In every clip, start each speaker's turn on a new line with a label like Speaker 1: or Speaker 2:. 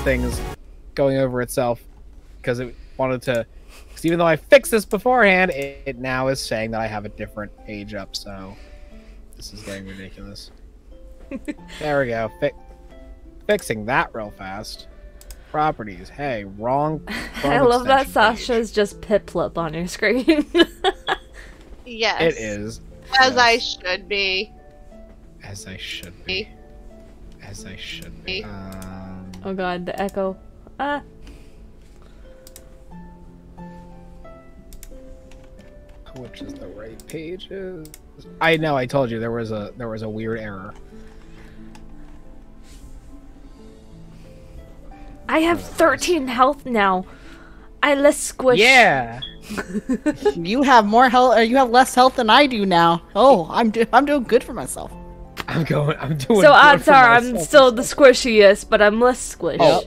Speaker 1: things going over itself because it wanted to. Because even though I fixed this beforehand, it now is saying that I have a different page up. So this is getting ridiculous. There we go. Fixing that real fast. Properties. Hey, wrong
Speaker 2: I love that
Speaker 1: page.
Speaker 2: Sasha's just Piplup on your screen.
Speaker 3: Yes.
Speaker 1: It is.
Speaker 3: As
Speaker 1: Yes.
Speaker 3: I should be.
Speaker 1: As I should be. As I should be.
Speaker 2: Oh god, the echo. Ah.
Speaker 1: Which is the right pages? I know. I told you there was a weird error.
Speaker 2: I have 13 health now. I less squish.
Speaker 1: Yeah.
Speaker 4: You have more health, or you have less health than I do now. Oh, I'm doing good for myself.
Speaker 1: I'm doing.
Speaker 2: So odds are I'm still the squishiest, but I'm less squish.
Speaker 1: Oh,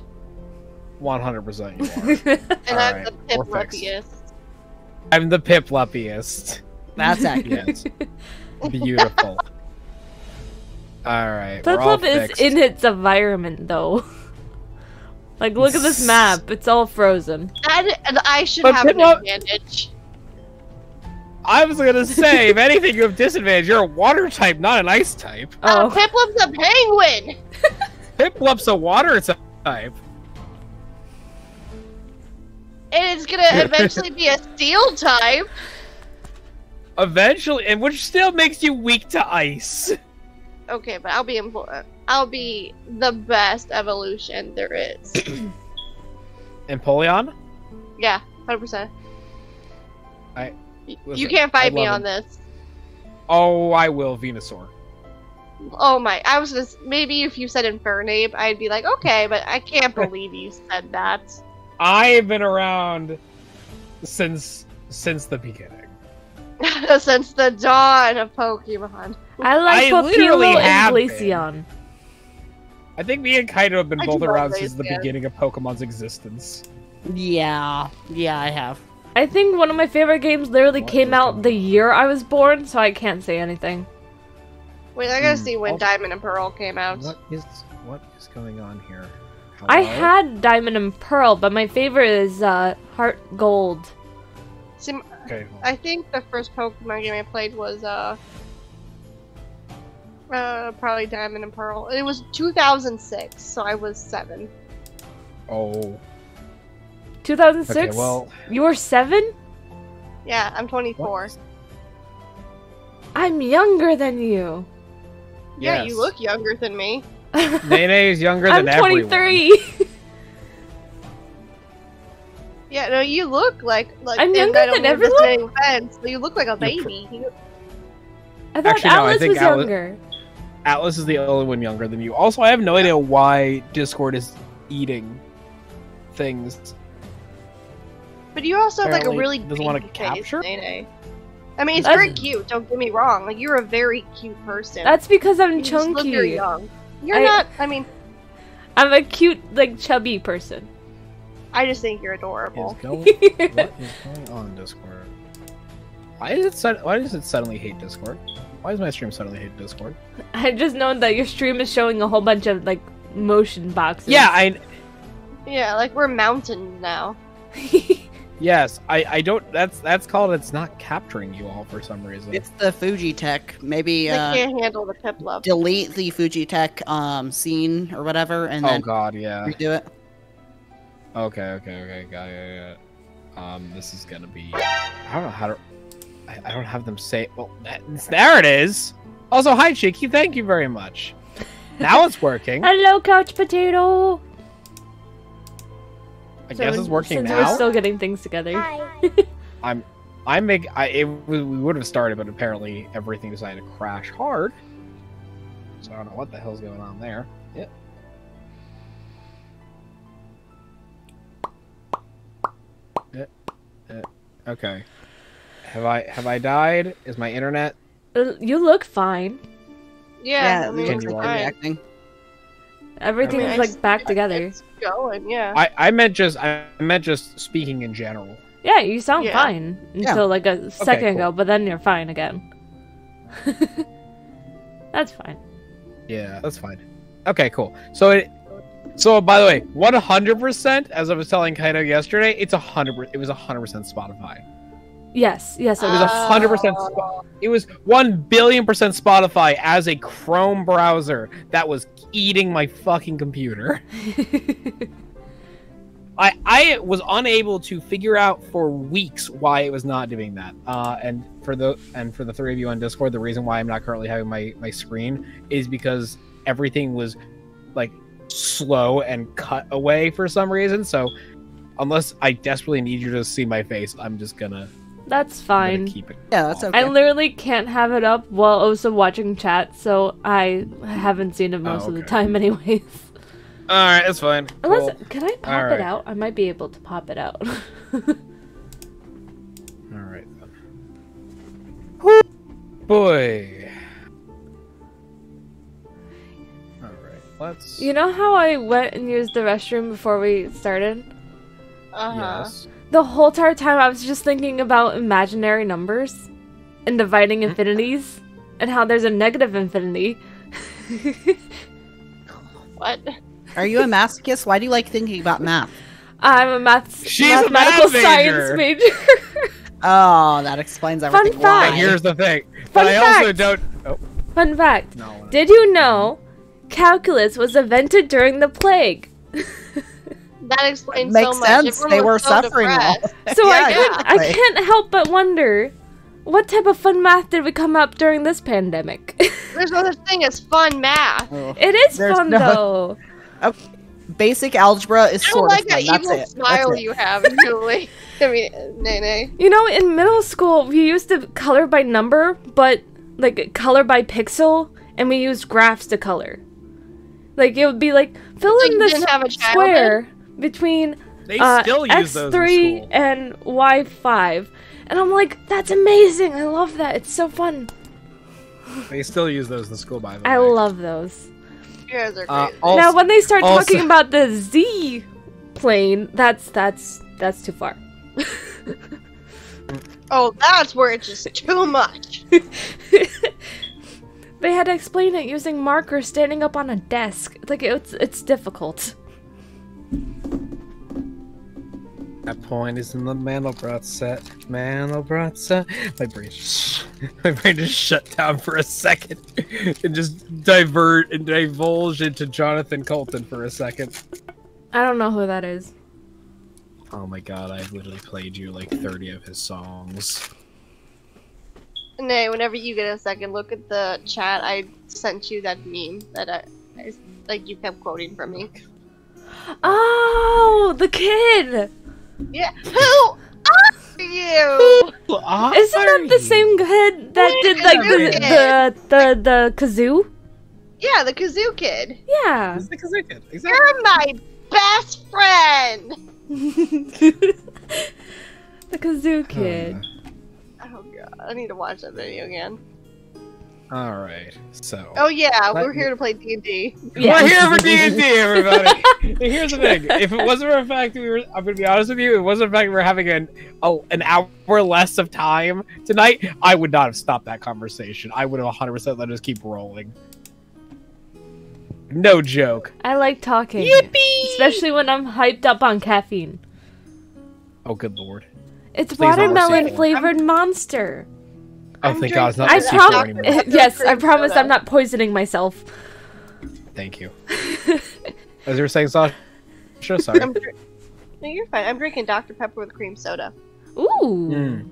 Speaker 1: 100% you are.
Speaker 3: And I'm
Speaker 1: Alright,
Speaker 3: the
Speaker 1: we're fixed.
Speaker 3: Pip-Luppiest.
Speaker 1: I'm the Pip-Luppiest.
Speaker 4: That's accurate.
Speaker 1: Yes. Beautiful. Alright, we're all
Speaker 2: Piplup is
Speaker 1: fixed.
Speaker 2: in its environment, though. Like, look at this map. It's all frozen.
Speaker 3: And I should
Speaker 1: But
Speaker 3: have an
Speaker 1: Pip-Lup-
Speaker 3: advantage.
Speaker 1: I was gonna say, if anything, you have disadvantage. You're a water type, not an ice type.
Speaker 2: Oh.
Speaker 3: Piplup's a penguin!
Speaker 1: Piplup's a water type.
Speaker 3: And it's gonna eventually be a steel type.
Speaker 1: Eventually, and which still makes you weak to ice.
Speaker 3: Okay, but I'll be the best evolution there is.
Speaker 1: Empoleon?
Speaker 3: Yeah, 100%. You
Speaker 1: Listen,
Speaker 3: can't
Speaker 1: I
Speaker 3: fight me
Speaker 1: love
Speaker 3: on
Speaker 1: him.
Speaker 3: this.
Speaker 1: Oh, I will, Venusaur.
Speaker 3: Oh my, I was just, maybe if you said Infernape, I'd be like, okay, but I can't believe you said that.
Speaker 1: I've been around since the beginning.
Speaker 3: Since the dawn of Pokemon.
Speaker 2: I like
Speaker 1: I literally
Speaker 2: Papilo
Speaker 1: have
Speaker 2: and
Speaker 1: been.
Speaker 2: Glaceon.
Speaker 1: I think me and Kaito have been
Speaker 3: I
Speaker 1: both
Speaker 3: do
Speaker 1: around
Speaker 3: love
Speaker 1: since the
Speaker 3: Glaceon.
Speaker 1: beginning of Pokemon's existence.
Speaker 4: Yeah, I have.
Speaker 2: I think one of my favorite games literally
Speaker 1: What
Speaker 2: came
Speaker 1: is
Speaker 2: out
Speaker 1: going
Speaker 2: the year I was born, so I can't say anything.
Speaker 3: Wait, I gotta see when
Speaker 1: Oh.
Speaker 3: Diamond and Pearl came out.
Speaker 1: What is going on here?
Speaker 2: I
Speaker 1: Hello?
Speaker 2: had Diamond and Pearl, but my favorite is Heart Gold.
Speaker 3: See,
Speaker 1: Okay.
Speaker 3: I think the first Pokemon game I played was probably Diamond and Pearl. It was 2006, so I was 7.
Speaker 1: Oh.
Speaker 2: 2006?
Speaker 1: Okay, well.
Speaker 2: You were 7?
Speaker 3: Yeah, I'm 24.
Speaker 1: What?
Speaker 2: I'm younger than you.
Speaker 3: Yeah,
Speaker 1: Yes.
Speaker 3: you look younger than me.
Speaker 1: Nene is younger
Speaker 2: I'm
Speaker 1: than everyone.
Speaker 2: 23.
Speaker 3: Yeah, no, you look like
Speaker 2: I'm
Speaker 3: and
Speaker 2: younger
Speaker 3: I don't
Speaker 2: than
Speaker 3: mean this
Speaker 2: everyone?
Speaker 3: any offense, but you look like a baby.
Speaker 2: I thought
Speaker 1: Actually, no, I
Speaker 2: Alice
Speaker 1: think
Speaker 2: was
Speaker 1: Alice-
Speaker 2: younger.
Speaker 1: Atlas is the only one younger than you. Also, I have no idea why Discord is eating things.
Speaker 3: But you also have like a
Speaker 1: Apparently
Speaker 3: really
Speaker 1: doesn't wanna
Speaker 3: baby face,
Speaker 1: capture?
Speaker 3: Nene. I mean, it's
Speaker 2: That's-
Speaker 3: very cute. Don't get me wrong. Like you're a very cute person.
Speaker 2: That's because I'm
Speaker 3: you just look very
Speaker 2: chunky.
Speaker 3: young. You're
Speaker 2: I-
Speaker 3: not. I mean,
Speaker 2: I'm a cute, like, chubby person.
Speaker 3: I just think you're
Speaker 1: What
Speaker 3: adorable.
Speaker 1: is going on, Discord? Why does it suddenly hate Discord? Why does my stream suddenly hate Discord?
Speaker 2: I just know that your stream is showing a whole bunch of, like, motion boxes.
Speaker 1: Yeah,
Speaker 3: Yeah, like we're mountain now.
Speaker 1: yes, I don't. That's called. It's not capturing you all for some reason.
Speaker 4: It's the Fuji Tech. Maybe
Speaker 3: They can't handle the Piplup.
Speaker 4: delete the Fuji Tech scene or whatever, and
Speaker 1: Oh
Speaker 4: then
Speaker 1: god, yeah.
Speaker 4: redo it.
Speaker 1: Okay, got it. This is gonna be. I don't know how to. I don't have them say. Well, there it is. Also, hi, Cheeky. Thank you very much. Now it's working.
Speaker 2: Hello, Couch Potato!
Speaker 1: I guess it's working
Speaker 2: since
Speaker 1: now.
Speaker 2: we're still getting things together.
Speaker 1: We would have started, but apparently everything decided to crash hard. So I don't know what the hell's going on there. Yep. Okay. Have I died? Is my internet?
Speaker 2: You look fine.
Speaker 3: Yeah, I
Speaker 4: the
Speaker 3: mean,
Speaker 1: Can
Speaker 3: it's
Speaker 1: you
Speaker 4: are
Speaker 3: fine.
Speaker 1: argue?
Speaker 4: reacting.
Speaker 2: Everything's,
Speaker 3: I mean,
Speaker 2: like, back together.
Speaker 3: It's going, yeah.
Speaker 1: I meant just speaking in general.
Speaker 2: Yeah, you sound
Speaker 3: Yeah.
Speaker 2: fine until, like, a second
Speaker 1: cool.
Speaker 2: ago, but then you're fine again. That's fine.
Speaker 1: Yeah, that's fine. Okay, cool. So So, by the way, 100%, as I was telling Kaito yesterday, it's 100%. It was 100% Spotify.
Speaker 2: Yes,
Speaker 1: It was
Speaker 2: it was.
Speaker 1: 100%. It was 1,000,000,000% Spotify as a Chrome browser that was eating my fucking computer. I was unable to figure out for weeks why it was not doing that. And for the three of you on Discord, the reason why I'm not currently having my screen is because everything was like slow and cut away for some reason. So unless I desperately need you to see my face, I'm just gonna.
Speaker 2: That's fine.
Speaker 1: Keep it
Speaker 4: Yeah, that's
Speaker 1: off.
Speaker 4: okay.
Speaker 2: I literally can't have it up while also watching chat, so I haven't seen it most of the
Speaker 1: okay.
Speaker 2: time anyways.
Speaker 1: Alright, that's fine.
Speaker 2: Unless,
Speaker 1: Cool.
Speaker 2: can I pop
Speaker 1: Alright.
Speaker 2: it out? I might be able to pop it out.
Speaker 1: Alright then. Boy. Alright, let's.
Speaker 2: You know how I went and used the restroom before we started?
Speaker 1: Yes.
Speaker 2: The whole entire time I was just thinking about imaginary numbers and dividing infinities and how there's a negative infinity.
Speaker 3: What?
Speaker 4: Are you a masochist? Why do you like thinking about math?
Speaker 2: I'm a
Speaker 1: She's a
Speaker 2: mathematical
Speaker 1: math
Speaker 2: science
Speaker 1: major.
Speaker 2: major.
Speaker 4: Oh, that explains everything.
Speaker 2: fact.
Speaker 4: Why?
Speaker 1: But here's the thing.
Speaker 2: Fun
Speaker 1: But I also
Speaker 2: fact.
Speaker 1: don't. Oh,
Speaker 2: Fun fact.
Speaker 1: no.
Speaker 2: Did you know calculus was invented during the plague?
Speaker 3: That explains
Speaker 4: Makes
Speaker 3: so much.
Speaker 4: sense.
Speaker 3: Everyone
Speaker 4: They
Speaker 3: was
Speaker 4: were
Speaker 3: so
Speaker 4: suffering.
Speaker 3: depressed.
Speaker 2: So
Speaker 4: Yeah,
Speaker 2: I
Speaker 4: exactly.
Speaker 2: can't help but wonder, what type of fun math did we come up during this pandemic?
Speaker 3: There's no such thing as fun math.
Speaker 4: Oh.
Speaker 2: It is
Speaker 4: There's
Speaker 2: fun
Speaker 4: no-
Speaker 2: though.
Speaker 4: Basic algebra is
Speaker 3: I don't
Speaker 4: sort
Speaker 3: like
Speaker 4: of
Speaker 3: that
Speaker 4: fun. That's
Speaker 3: evil
Speaker 4: it.
Speaker 3: smile
Speaker 4: That's it.
Speaker 3: you have, Julie. I mean, Nene.
Speaker 2: You know, in middle school, we used to color by number, but like color by pixel, and we used graphs to color. Like it would be like fill
Speaker 3: So
Speaker 2: in
Speaker 3: you
Speaker 2: this
Speaker 3: didn't have a childhood?
Speaker 2: square between
Speaker 1: They still use those in
Speaker 2: X3
Speaker 1: school.
Speaker 2: and Y5, and I'm like, that's amazing. I love that. It's so fun.
Speaker 1: They still use those in school, by the way.
Speaker 2: I love those.
Speaker 3: You guys are crazy.
Speaker 1: Also-
Speaker 2: Now, when they start
Speaker 1: also-
Speaker 2: talking about the Z plane, that's too far.
Speaker 3: Oh, that's where it's just too much.
Speaker 2: They had to explain it using markers standing up on a desk. Like it's difficult.
Speaker 1: That point is in the Mandelbrot set. Mandelbrot set. My brain just shut down for a second and just divulge into Jonathan Colton for a second.
Speaker 2: I don't know who that is.
Speaker 1: Oh my god, I've literally played you like 30 of his songs.
Speaker 3: Nay, whenever you get a second, look at the chat. I sent you that meme that I like you kept quoting from me.
Speaker 2: Oh, the kid!
Speaker 3: Yeah. Who are you?
Speaker 2: Isn't that the same kid that did like the kazoo?
Speaker 3: Yeah, the kazoo kid.
Speaker 2: Yeah.
Speaker 1: It's the kazoo kid. Exactly.
Speaker 3: You're my best friend.
Speaker 2: The kazoo kid.
Speaker 3: Oh god, I need to watch that video again.
Speaker 1: Alright, so.
Speaker 3: Oh yeah,
Speaker 1: Let
Speaker 3: we're
Speaker 1: me-
Speaker 3: here to play D&D.
Speaker 2: Yeah.
Speaker 1: We're here for D&D, everybody! Here's the thing. If it wasn't for the fact I'm gonna be honest with you, it wasn't for the fact we were having an hour less of time tonight, I would not have stopped that conversation. I would have 100% let us keep rolling. No joke.
Speaker 2: I like talking.
Speaker 1: Yippee!
Speaker 2: Especially when I'm hyped up on caffeine.
Speaker 1: Oh, good lord.
Speaker 2: It's
Speaker 1: Please don't
Speaker 2: watermelon
Speaker 1: say
Speaker 2: flavored Monster.
Speaker 1: Oh,
Speaker 3: I'm
Speaker 1: thank God, it's not
Speaker 2: I
Speaker 1: the secret
Speaker 2: promise.
Speaker 1: anymore.
Speaker 2: Yes, I promise I'm not poisoning myself.
Speaker 1: Thank you. As you were saying, Sasha? Sorry.
Speaker 3: No, you're fine. I'm drinking Dr. Pepper with cream soda.
Speaker 2: Ooh.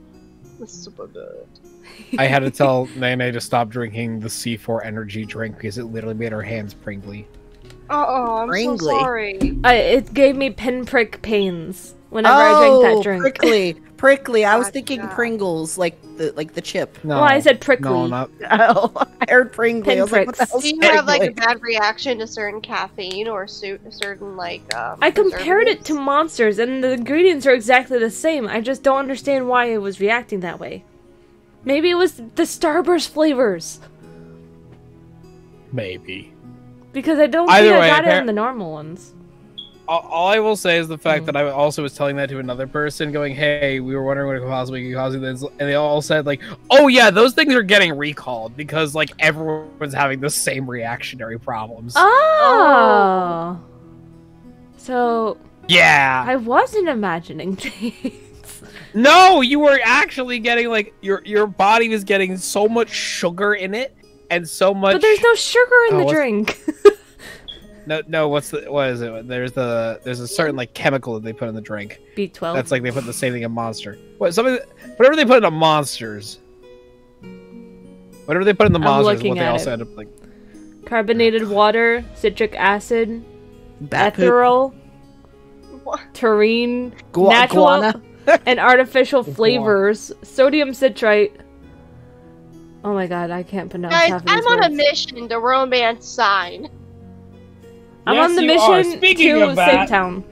Speaker 3: It's super good.
Speaker 1: I had to tell Nene to stop drinking the C4 energy drink because it literally made her hands pringly.
Speaker 3: Oh, I'm
Speaker 4: Pringly.
Speaker 3: so sorry.
Speaker 2: It gave me pinprick pains whenever I drank that drink.
Speaker 4: prickly. I was
Speaker 3: God,
Speaker 4: thinking
Speaker 3: God.
Speaker 4: Pringles, like the chip.
Speaker 1: No.
Speaker 2: Well, I said prickly.
Speaker 1: No, not.
Speaker 4: Oh, I heard Pringly. I was like, what the
Speaker 2: Pinpricks.
Speaker 4: hell's
Speaker 3: Do you have like a
Speaker 4: Pringly?
Speaker 3: bad reaction to certain caffeine or certain like?
Speaker 2: I compared it to
Speaker 3: preservatives?
Speaker 2: Monsters, and the ingredients are exactly the same. I just don't understand why it was reacting that way. Maybe it was the Starburst flavors.
Speaker 1: Maybe.
Speaker 2: Because I don't
Speaker 1: Either
Speaker 2: think I
Speaker 1: way,
Speaker 2: got it in the normal ones.
Speaker 1: All I will say is the fact that I also was telling that to another person, going, "Hey, we were wondering what it could possibly be causing this," and they all said, "Like, oh yeah, those things are getting recalled because like everyone's having the same reactionary problems."
Speaker 2: Oh. So
Speaker 1: Yeah.
Speaker 2: I wasn't imagining things.
Speaker 1: No, you were actually getting like your body was getting so much sugar in it and so much.
Speaker 2: But there's no sugar in the
Speaker 1: what's-
Speaker 2: drink.
Speaker 1: No. What is it? There's a certain like chemical that they put in the drink.
Speaker 2: B12.
Speaker 1: That's like they put the same thing in Monster. Whatever they put in the monsters. Whatever they put in the monsters is
Speaker 2: looking
Speaker 1: what they
Speaker 2: at
Speaker 1: also
Speaker 2: it.
Speaker 1: end up like.
Speaker 2: Carbonated water, citric acid,
Speaker 4: Bat poop.
Speaker 2: ethereal,
Speaker 3: What?
Speaker 2: taurine,
Speaker 4: Guana.
Speaker 2: and artificial flavors, sodium citrate. Oh my god, I can't pronounce
Speaker 3: Guys,
Speaker 2: half of
Speaker 3: I'm
Speaker 2: these
Speaker 3: on a
Speaker 2: words.
Speaker 3: mission to romance sign.
Speaker 2: I'm
Speaker 1: Yes,
Speaker 2: on the
Speaker 1: you are.
Speaker 2: mission
Speaker 1: Speaking
Speaker 2: to
Speaker 1: of that-
Speaker 2: Safe Town.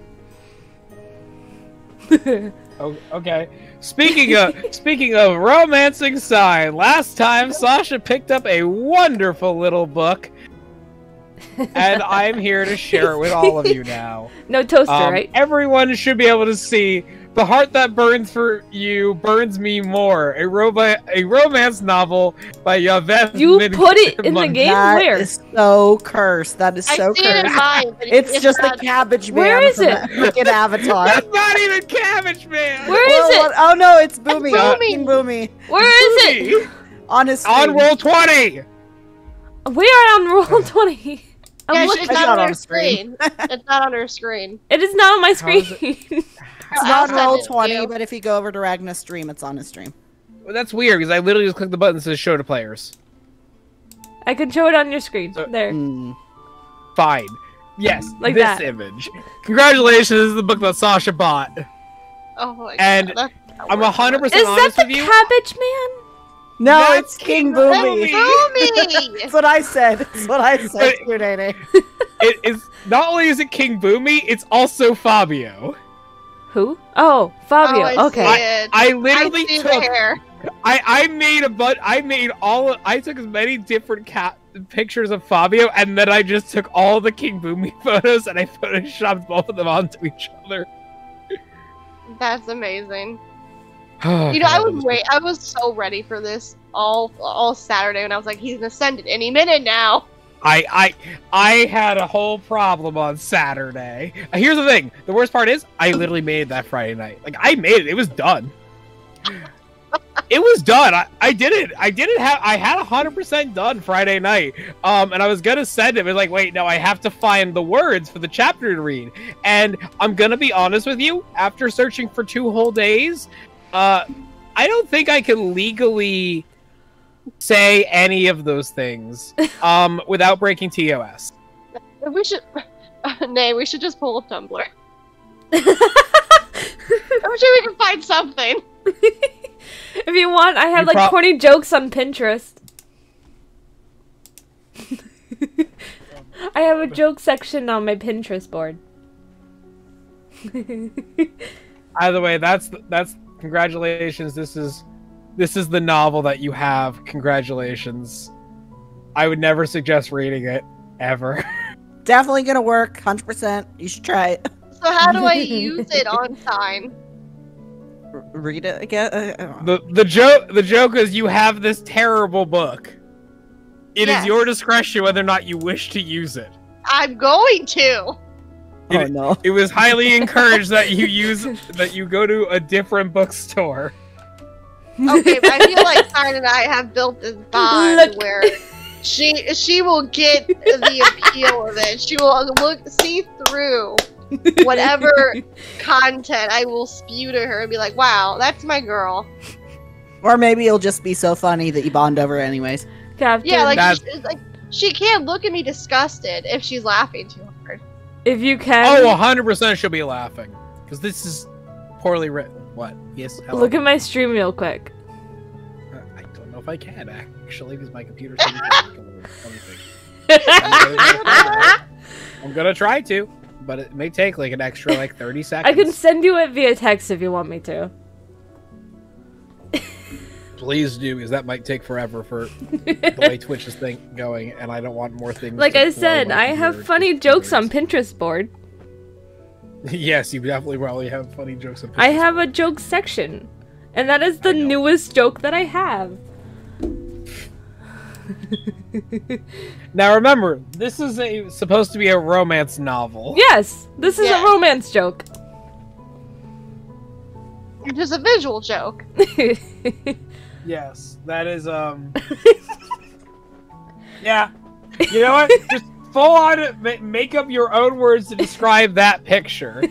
Speaker 1: Oh, okay. Speaking of romancing sign, last time Sasha picked up a wonderful little book, and I'm here to share it with all of you now.
Speaker 2: No toaster, right?
Speaker 1: Everyone should be able to see The Heart That Burns for You Burns Me More, a romance novel by Yaveth.
Speaker 2: You put it in the game?
Speaker 4: That
Speaker 2: Where?
Speaker 4: is so cursed. That is
Speaker 3: I
Speaker 4: so
Speaker 3: see it in
Speaker 4: cursed.
Speaker 3: mine, but
Speaker 4: It's just the
Speaker 3: not-
Speaker 4: cabbage man.
Speaker 2: Where is
Speaker 4: from
Speaker 2: it?
Speaker 4: that freaking Avatar.
Speaker 1: That's not even Cabbage Man.
Speaker 2: Where is it?
Speaker 4: Oh no, it's Boomy.
Speaker 3: Boomy.
Speaker 4: King Boomy.
Speaker 2: Where is it?
Speaker 4: On his
Speaker 1: On
Speaker 4: screen.
Speaker 1: roll 20.
Speaker 2: We are on roll 20. I'm
Speaker 3: Guys,
Speaker 2: looking.
Speaker 3: it's
Speaker 4: I
Speaker 3: not
Speaker 4: got
Speaker 3: on
Speaker 4: on
Speaker 3: her
Speaker 4: screen.
Speaker 3: screen. It's not on her screen.
Speaker 2: It is not on my
Speaker 1: How is
Speaker 2: screen.
Speaker 4: It's
Speaker 3: I'll
Speaker 4: not
Speaker 3: send
Speaker 4: roll
Speaker 3: it to
Speaker 4: 20,
Speaker 3: you.
Speaker 4: but if you go over to Ragna's stream, it's on his stream.
Speaker 1: Well, that's weird because I literally just clicked the button that says show to players.
Speaker 2: I can show it on your screen.
Speaker 1: So-
Speaker 2: There.
Speaker 4: Hmm.
Speaker 1: Fine. Yes,
Speaker 2: Like
Speaker 1: this
Speaker 2: that.
Speaker 1: image. Congratulations, this is the book that Sasha bought.
Speaker 3: Oh my
Speaker 1: And
Speaker 3: god.
Speaker 1: I'm 100%
Speaker 2: Is that
Speaker 1: honest
Speaker 2: the
Speaker 1: with you.
Speaker 2: Cabbage Man?
Speaker 4: No,
Speaker 1: That's
Speaker 4: it's King
Speaker 1: King
Speaker 4: Boomy.
Speaker 1: Boomy.
Speaker 4: That's what I said. That's what I said,
Speaker 1: But-
Speaker 4: Nene.
Speaker 1: It is not only is it King Boomy, it's also Fabio.
Speaker 2: Who? Oh, Fabio.
Speaker 3: Oh, I
Speaker 2: okay.
Speaker 3: see it.
Speaker 1: I
Speaker 3: I
Speaker 1: literally
Speaker 3: see
Speaker 1: took
Speaker 3: the hair.
Speaker 1: I took as many different pictures of Fabio and then I just took all the King Boomy photos and I photoshopped both of them onto each other.
Speaker 3: That's amazing.
Speaker 1: Oh,
Speaker 3: You know,
Speaker 1: God,
Speaker 3: I was so ready for this all Saturday when I was like, he's gonna send it any minute now.
Speaker 1: I had a whole problem on Saturday. Here's the thing. The worst part is I literally made it that Friday night. Like I made it. It was done. It was done. I did it. I had 100% done Friday night. And I was gonna send it. But like, wait, no, I have to find the words for the chapter to read. And I'm gonna be honest with you. After searching for 2 whole days, I don't think I can legally say any of those things without breaking TOS.
Speaker 3: We should, Nay, we should just pull up Tumblr. I'm sure we can find something.
Speaker 2: If you want, I have
Speaker 1: You
Speaker 2: like corny jokes on Pinterest. I have a joke section on my Pinterest board.
Speaker 1: Either way, that's congratulations. This is the novel that you have. Congratulations. I would never suggest reading it ever.
Speaker 4: Definitely gonna work, 100%. You should try it.
Speaker 3: So how do I use it on sign?
Speaker 4: Read it again.
Speaker 1: The joke is you have this terrible book. It
Speaker 3: Yes.
Speaker 1: is your discretion whether or not you wish to use it.
Speaker 3: I'm going to.
Speaker 4: Oh no.
Speaker 1: It was highly encouraged that you go to a different bookstore.
Speaker 3: Okay, but I feel like Sign and I have built this bond
Speaker 2: Look.
Speaker 3: where she will get the appeal of it. She will see through whatever content I will spew to her and be like, "Wow, that's my girl."
Speaker 4: Or maybe it'll just be so funny that you bond over anyways.
Speaker 2: Captain,
Speaker 3: Yeah,
Speaker 1: That's-
Speaker 3: she can't look at me disgusted if she's laughing too hard.
Speaker 2: if you can,
Speaker 1: Oh, 100% she'll be laughing because this is poorly written. What? Yes. Hello?
Speaker 2: look at my stream real quick.
Speaker 1: I don't know if I can actually because my computer's taking I'm gonna try to, but it may take like an extra 30 seconds.
Speaker 2: I can send you it via text if you want me to.
Speaker 1: Please do, because that might take forever for the way Twitch is going, and I don't want more things.
Speaker 2: Like
Speaker 1: to
Speaker 2: I
Speaker 1: blow
Speaker 2: said,
Speaker 1: my
Speaker 2: I have
Speaker 1: computer
Speaker 2: funny
Speaker 1: to
Speaker 2: jokes on
Speaker 1: smithereens.
Speaker 2: Pinterest board.
Speaker 1: Yes, you definitely probably have funny jokes on Pinterest.
Speaker 2: I have a joke section, and that is the
Speaker 1: I know.
Speaker 2: newest joke that I have.
Speaker 1: Now remember, this is supposed to be a romance novel.
Speaker 2: Yes, this is
Speaker 3: Yeah.
Speaker 2: a romance joke.
Speaker 3: It is a visual joke.
Speaker 1: Yes, that is Yeah, you know what? Just full on make up your own words to describe that picture.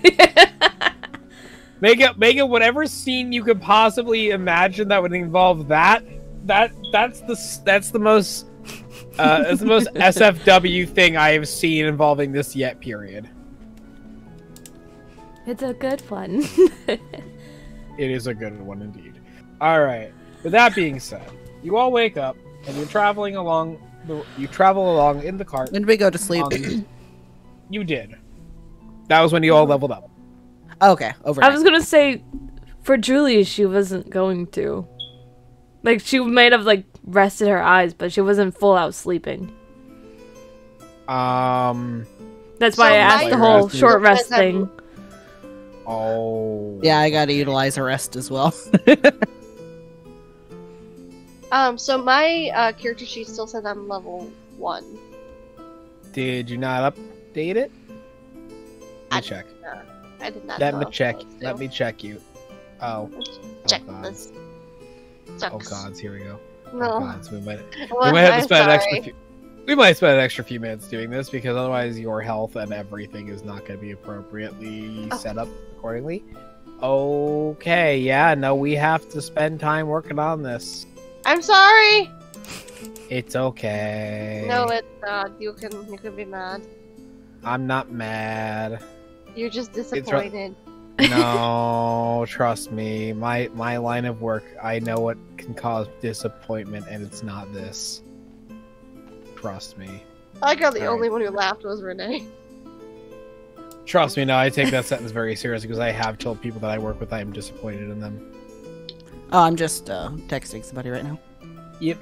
Speaker 1: Make it whatever scene you could possibly imagine that would involve that. That's the most SFW thing I have seen involving this yet. Period.
Speaker 2: It's a good one.
Speaker 1: It is a good one indeed. All right. With that being said, you all wake up and you're traveling along. You travel along in the cart.
Speaker 4: When did we go to sleep?
Speaker 1: You did. That was when you all leveled up.
Speaker 4: Okay,
Speaker 2: I
Speaker 4: overnight.
Speaker 2: was gonna say, for Julie, she wasn't going to. Like, she might have, like, rested her eyes, but she wasn't full out sleeping. That's
Speaker 3: So
Speaker 2: why I asked
Speaker 3: my
Speaker 2: the whole
Speaker 1: rest is-
Speaker 2: short rest
Speaker 3: Because I'm-
Speaker 2: thing.
Speaker 1: Oh.
Speaker 4: Yeah, I gotta utilize a rest as well.
Speaker 3: So my character sheet still says I'm level 1.
Speaker 1: Did you not update it? Let me check.
Speaker 3: I did not.
Speaker 1: Let
Speaker 3: know
Speaker 1: me
Speaker 3: I was
Speaker 1: check.
Speaker 3: supposed to.
Speaker 1: Let me check you. Oh.
Speaker 3: check
Speaker 1: God.
Speaker 3: this.
Speaker 1: Oh
Speaker 3: Sucks.
Speaker 1: gods, here we go. Oh
Speaker 3: No.
Speaker 1: gods, we might
Speaker 3: Well,
Speaker 1: have to
Speaker 3: I'm
Speaker 1: spend an extra
Speaker 3: sorry.
Speaker 1: few. We might spend an extra few minutes doing this because otherwise your health and everything is not going to be appropriately
Speaker 3: Oh.
Speaker 1: set up accordingly. Okay, yeah, no, we have to spend time working on this.
Speaker 3: I'm sorry.
Speaker 1: It's okay.
Speaker 3: No, it's not. You can be mad.
Speaker 1: I'm not mad.
Speaker 3: You're just disappointed.
Speaker 1: No, trust me. My line of work, I know what can cause disappointment, and it's not this. Trust me.
Speaker 3: I like how the
Speaker 1: All
Speaker 3: only one who laughed was Renee.
Speaker 1: Trust me, no, I take that sentence very seriously because I have told people that I work with I am disappointed in them.
Speaker 4: Oh, I'm just texting somebody right now.
Speaker 1: Yep.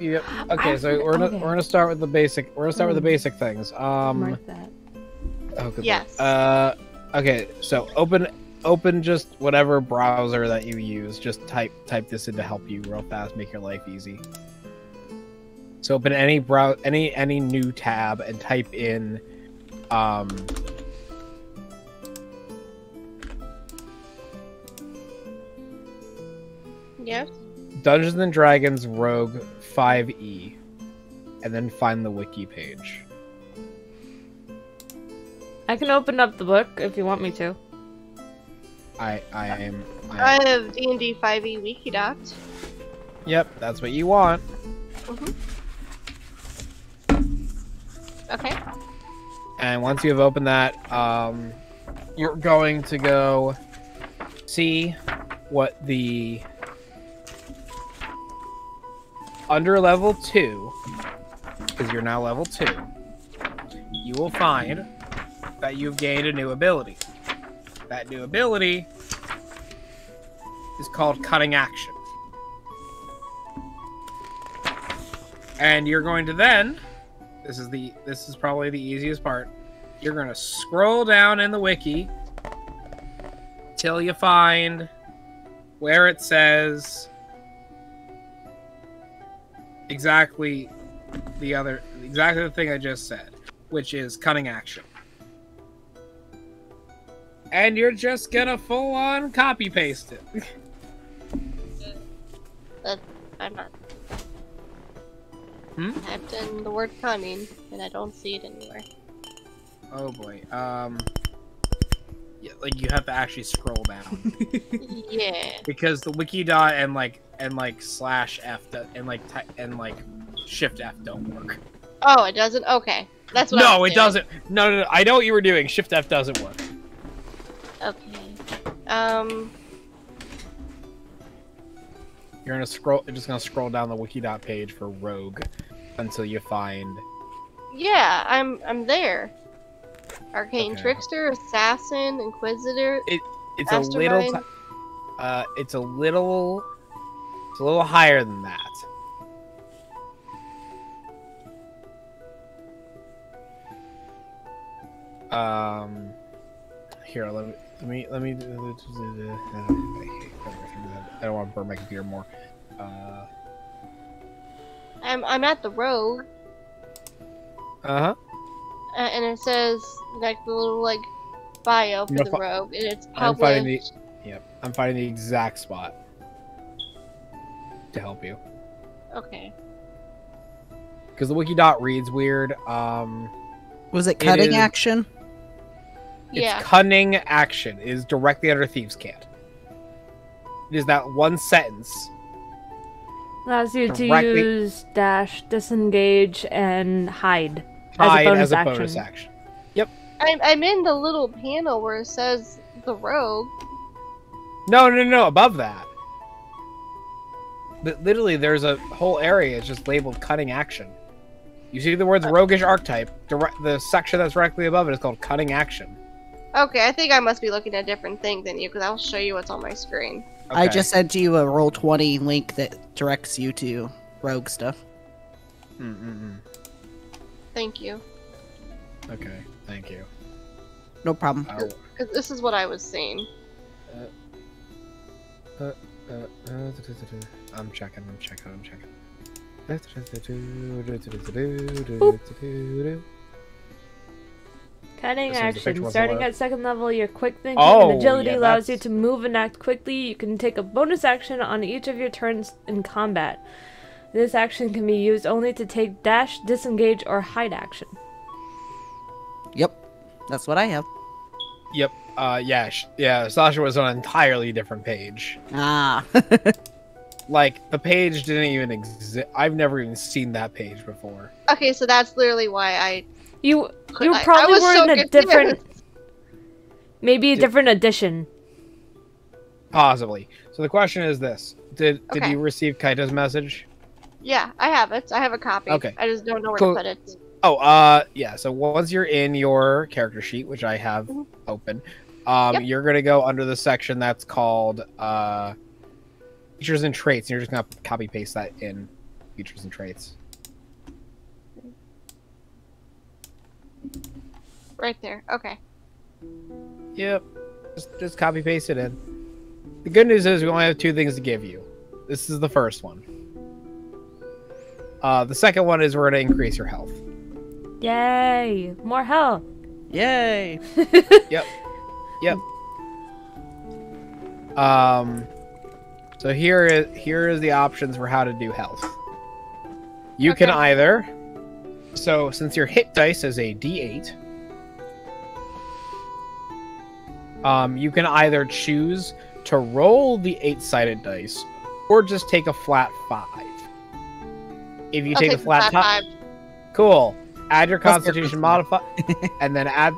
Speaker 1: Okay, so we're gonna start with the basic. We're gonna start with the basic things.
Speaker 2: Mark that.
Speaker 1: Oh, good
Speaker 3: Yes.
Speaker 1: Lord. Okay, so open just whatever browser that you use. Just type this in to help you real fast, make your life easy. So open any any new tab and type in
Speaker 3: Yes.
Speaker 1: Dungeons and Dragons Rogue 5e, and then find the wiki page.
Speaker 2: I can open up the book if you want me to.
Speaker 1: I
Speaker 3: I have D&D 5e wiki docs.
Speaker 1: Yep, that's what you want.
Speaker 3: Okay.
Speaker 1: And once you have opened that, you're going to go see what the under level 2, because you're now level 2, you will find that you've gained a new ability. That new ability is called Cutting Action. And you're going to then, this is probably the easiest part, you're going to scroll down in the wiki till you find where it says exactly the thing I just said, which is Cutting Action. And you're just gonna full on copy paste it.
Speaker 3: I'm not.
Speaker 1: Hmm?
Speaker 3: I've done the word cunning, and I don't see it anywhere.
Speaker 1: Oh boy. Yeah, like you have to actually scroll down
Speaker 3: Yeah.
Speaker 1: because the wiki dot and like slash f and shift F don't work.
Speaker 3: Oh, it doesn't? Okay. That's what I
Speaker 1: No,
Speaker 3: was
Speaker 1: it
Speaker 3: doing.
Speaker 1: doesn't. No. I know what you were doing. Shift F doesn't work.
Speaker 3: Okay.
Speaker 1: You're just gonna scroll down the wiki dot page for Rogue until you find.
Speaker 3: Yeah, I'm there. Arcane
Speaker 1: Okay.
Speaker 3: Trickster, Assassin, Inquisitor.
Speaker 1: It's a little.
Speaker 3: Mastermind.
Speaker 1: It's a little higher than that. Here, let me. I don't want to burn my computer more.
Speaker 3: I'm at the Rogue.
Speaker 1: Uh-huh.
Speaker 3: And it says like the little like bio for
Speaker 1: You're
Speaker 3: the
Speaker 1: fi-
Speaker 3: rogue, and it's
Speaker 1: I'm finding the
Speaker 3: published.
Speaker 1: Yep. I'm finding the exact spot to help you.
Speaker 3: Okay.
Speaker 1: Because the wiki dot reads weird.
Speaker 4: Was it cutting
Speaker 1: is-
Speaker 4: action?
Speaker 3: Yeah.
Speaker 1: It's cunning action. It is directly under Thieves' Cant. It is that one sentence.
Speaker 2: Allows you to
Speaker 1: Directly-
Speaker 2: use dash, disengage, and hide
Speaker 1: Hide
Speaker 2: as
Speaker 1: as
Speaker 2: a
Speaker 1: a
Speaker 2: bonus
Speaker 1: bonus
Speaker 2: action.
Speaker 1: action.
Speaker 3: I'm in the little panel where it says the rogue.
Speaker 1: No. Above that. Literally, there's a whole area. It's just labeled cunning action. You see the words roguish archetype. The section that's directly above it is called cunning action.
Speaker 3: Okay, I think I must be looking at a different thing than you, because I'll show you what's on my screen.
Speaker 4: I
Speaker 1: Okay.
Speaker 4: just sent you a Roll20 link that directs you to rogue stuff.
Speaker 3: Thank you.
Speaker 1: Okay, thank you.
Speaker 4: No problem.
Speaker 1: Oh,
Speaker 3: Because this is what I was seeing.
Speaker 1: I'm checking.
Speaker 2: Cutting
Speaker 1: This is the picture
Speaker 2: action.
Speaker 1: was
Speaker 2: Starting
Speaker 1: below.
Speaker 2: at second level, your quick thinking
Speaker 1: Oh,
Speaker 2: and agility
Speaker 1: yeah,
Speaker 2: allows you
Speaker 1: that's-
Speaker 2: to move and act quickly. You can take a bonus action on each of your turns in combat. This action can be used only to take dash, disengage, or hide action.
Speaker 4: Yep. That's what I have.
Speaker 1: Yep. Yeah. Sasha was on an entirely different page.
Speaker 4: Ah.
Speaker 1: Like the page didn't even exist. I've never even seen that page before.
Speaker 3: Okay, so that's literally why I.
Speaker 2: You
Speaker 3: I
Speaker 2: probably
Speaker 3: was
Speaker 2: were
Speaker 3: so
Speaker 2: in a
Speaker 3: confused.
Speaker 2: different, maybe a different edition.
Speaker 1: Possibly. So the question is this: Did
Speaker 3: Okay.
Speaker 1: you receive Kaita's message?
Speaker 3: Yeah, I have it. I have a copy.
Speaker 1: Okay.
Speaker 3: I just don't know where
Speaker 1: Cool.
Speaker 3: to put it.
Speaker 1: Oh, yeah. So once you're in your character sheet, which I have
Speaker 3: Mhm.
Speaker 1: open,
Speaker 3: Yep.
Speaker 1: you're gonna go under the section that's called features and traits. And you're just gonna copy paste that in features and traits.
Speaker 3: Right there. Okay.
Speaker 1: Yep. Just copy paste it in. The good news is we only have two things to give you. This is the first one. The second one is we're gonna increase your health.
Speaker 2: Yay! More health.
Speaker 4: Yay.
Speaker 1: Yep. So here is the options for how to do health. You can
Speaker 3: Okay.
Speaker 1: either, so since your hit dice is a D8, you can either choose to roll the 8-sided dice, or just take a flat 5. If you
Speaker 3: I'll
Speaker 1: take a
Speaker 3: the
Speaker 1: flat 5,
Speaker 3: 5.
Speaker 1: cool. Add your
Speaker 4: Plus
Speaker 1: Constitution
Speaker 4: your
Speaker 1: modifier, and then add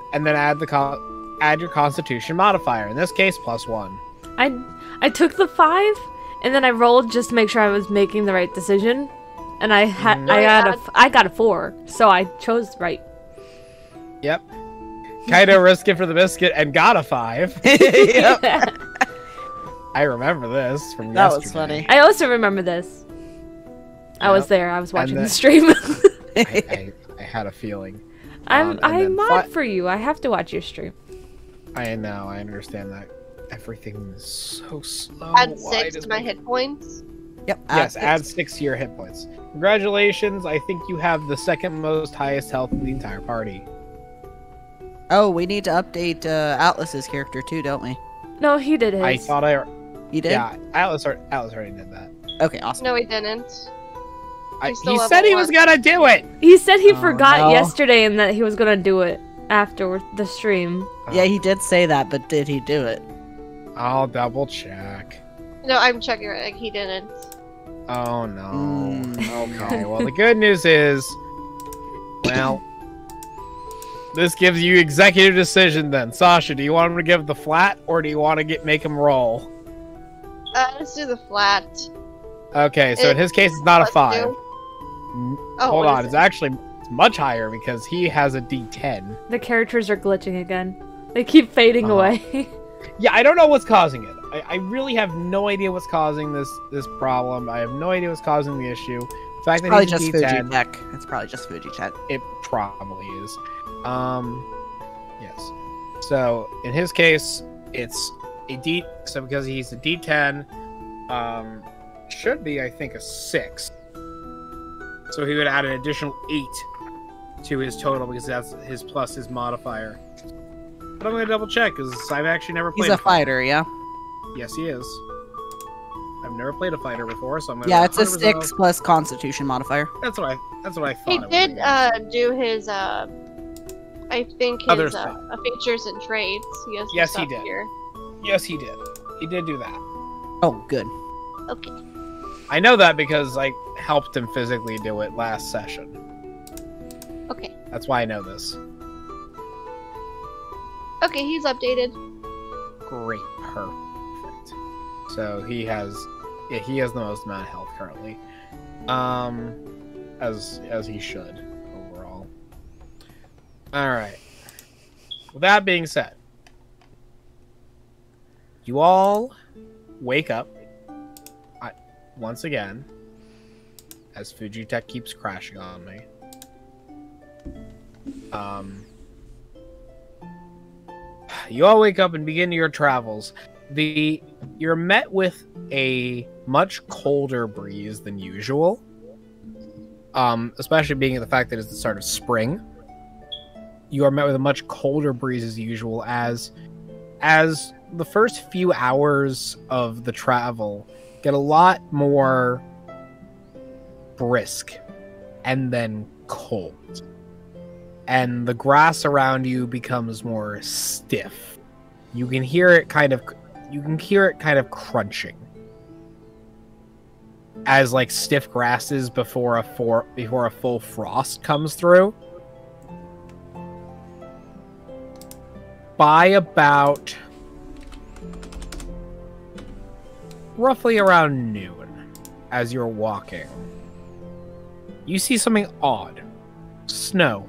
Speaker 1: your Constitution modifier. In this case, +1.
Speaker 2: I took the 5, and then I rolled just to make sure I was making the right decision, and I got a 4, so I chose right.
Speaker 1: Yep. Kaito risked it for the biscuit and got a 5.
Speaker 4: Yep.
Speaker 1: I remember this from
Speaker 4: That
Speaker 1: yesterday.
Speaker 4: was funny.
Speaker 2: I also remember this. I was
Speaker 1: Yep.
Speaker 2: there. I was watching
Speaker 1: then-
Speaker 2: the stream.
Speaker 1: I had a feeling.
Speaker 2: I'm
Speaker 1: and
Speaker 2: I
Speaker 1: then
Speaker 2: mod for you. I have to watch your stream.
Speaker 1: I know. I understand that. Everything is so slow.
Speaker 3: Add
Speaker 1: Why
Speaker 3: 6
Speaker 1: does
Speaker 3: to my hit points.
Speaker 4: Yep.
Speaker 1: Yes, add 6 to your hit points. Congratulations. I think you have the second most highest health in the entire party.
Speaker 4: Oh, we need to update Atlas's character too, don't we?
Speaker 2: No, he did his.
Speaker 1: I thought I.
Speaker 4: You did?
Speaker 1: Yeah, Atlas already did that.
Speaker 4: Okay, awesome.
Speaker 3: No, he didn't.
Speaker 1: He
Speaker 3: still level
Speaker 1: said he was
Speaker 3: 1.
Speaker 1: gonna do it.
Speaker 2: He said he
Speaker 4: Oh,
Speaker 2: forgot
Speaker 4: no.
Speaker 2: yesterday and that he was gonna do it after the stream.
Speaker 4: Yeah, he did say that, but did he do it?
Speaker 1: I'll double check.
Speaker 3: No, I'm checking it. Like, he didn't.
Speaker 1: Oh no.
Speaker 4: Mm.
Speaker 1: Okay. Well, the good news is, well, this gives you executive decision. Then, Sasha, do you want him to give the flat, or do you want to make him roll?
Speaker 3: Let's do the flat.
Speaker 1: Okay. So in his case, it's not a
Speaker 3: Let's
Speaker 1: 5.
Speaker 3: do-
Speaker 1: Hold
Speaker 3: what
Speaker 1: on.
Speaker 3: is
Speaker 1: It's
Speaker 3: it?
Speaker 1: actually much higher because he has a D10.
Speaker 2: The characters are glitching again. They keep fading
Speaker 1: Uh-huh.
Speaker 2: away.
Speaker 1: Yeah, I don't know what's causing it. I really have no idea what's causing this problem. I have no idea what's causing the issue. The fact that
Speaker 4: Probably
Speaker 1: he's a
Speaker 4: just
Speaker 1: D10,
Speaker 4: Fuji Tech. It's probably just Fuji Tech.
Speaker 1: it probably is. Yes. So in his case, it's a D. So because he's a D10, should be I think a 6. So he would add an additional 8 to his total because that's his plus his modifier. But I'm gonna double check because I've actually never played.
Speaker 4: He's a fighter, yeah.
Speaker 1: Yes, he is. I've never played a fighter before, so I'm gonna.
Speaker 4: Yeah, it's a
Speaker 1: 100%
Speaker 4: 6 plus Constitution modifier.
Speaker 1: That's what I thought.
Speaker 3: He
Speaker 1: it
Speaker 3: did
Speaker 1: was.
Speaker 3: do his I think
Speaker 1: Other
Speaker 3: his
Speaker 1: stuff.
Speaker 3: features and traits. He has some
Speaker 1: Yes, he
Speaker 3: stuff
Speaker 1: did.
Speaker 3: Here.
Speaker 1: Yes, he did. He did do that.
Speaker 4: Oh, good.
Speaker 3: Okay.
Speaker 1: I know that because I helped him physically do it last session.
Speaker 3: Okay.
Speaker 1: That's why I know this.
Speaker 3: Okay, he's updated.
Speaker 1: Great, perfect. So he has the most amount of health currently, as he should overall. All right. With that being said, you all wake up once again as Fujitech keeps crashing on me. You all wake up and begin your travels. You're met with a much colder breeze than usual. Especially being the fact that it's the start of spring. You are met with a much colder breeze as usual as the first few hours of the travel get a lot more brisk and then cold. And the grass around you becomes more stiff. You can hear it kind of crunching. As like stiff grasses before a full frost comes through. By about roughly around noon, as you're walking, you see something odd. Snow.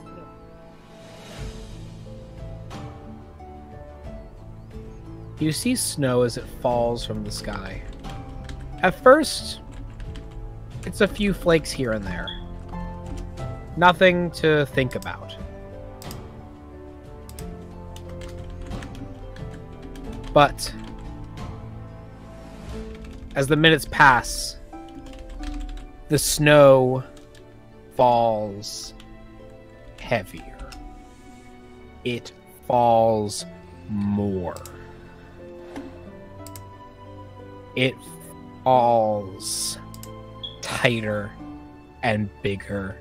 Speaker 1: You see snow as it falls from the sky. At first, it's a few flakes here and there. Nothing to think about. But as the minutes pass, the snow falls heavier. It falls more. It falls tighter and bigger.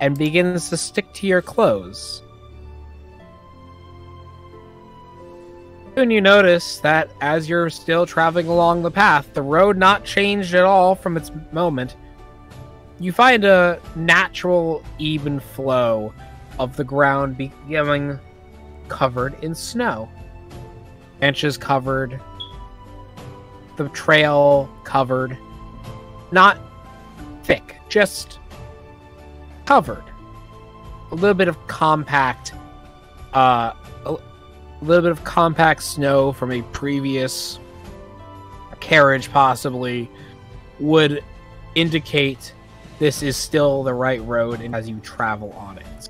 Speaker 1: And begins to stick to your clothes. Soon you notice that as you're still traveling along the path, the road not changed at all from its moment, you find a natural, even flow of the ground becoming covered in snow. Benches covered, the trail covered, not thick, just covered. A little bit of compact, a little bit of compact snow from a previous carriage possibly would indicate this is still the right road as you travel on it.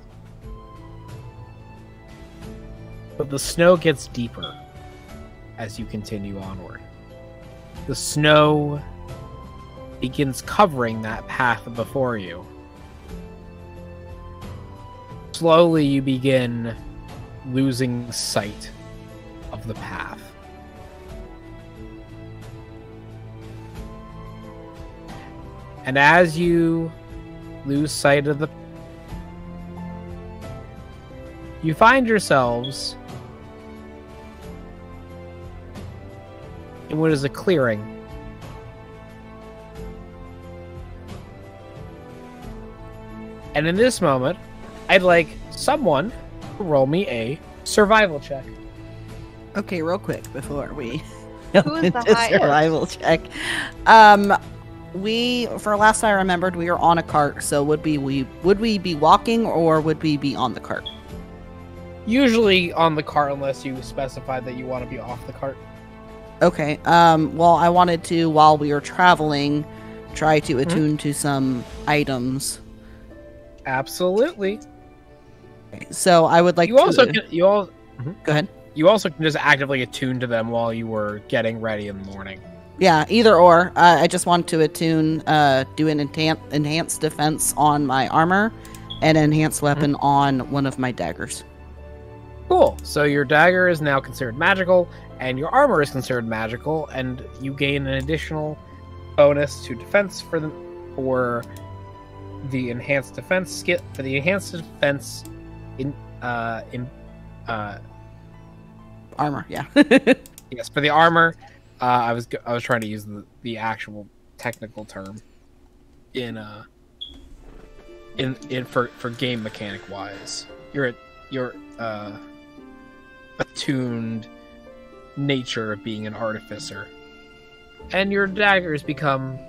Speaker 1: But the snow gets deeper as you continue onward. The snow begins covering that path before you. Slowly you begin losing sight of the path. And as you lose sight of you find yourselves in what is a clearing. And in this moment, I'd like someone to roll me a survival check.
Speaker 4: Okay, real quick before we
Speaker 3: Who is the
Speaker 4: into
Speaker 3: highest?
Speaker 4: survival check. For last I remembered, we were on a cart. So would we be walking or would we be on the cart?
Speaker 1: Usually on the cart, unless you specify that you want to be off the cart.
Speaker 4: Okay. Well, I wanted to, while we were traveling, try to attune to some items.
Speaker 1: Absolutely.
Speaker 4: So I would like
Speaker 1: You
Speaker 4: to.
Speaker 1: also can,
Speaker 4: Go ahead.
Speaker 1: You also can just actively attune to them while you were getting ready in the morning.
Speaker 4: Yeah, either or. I just want to attune, do an enhanced defense on my armor, and enhanced weapon on one of my daggers.
Speaker 1: Cool. So your dagger is now considered magical, and your armor is considered magical, and you gain an additional bonus to defense for the enhanced defense skill. For the enhanced defense in
Speaker 4: Armor, yeah.
Speaker 1: yes, for the armor. I was trying to use the actual technical term for game mechanic wise. Your attuned nature of being an artificer, and your dagger becomes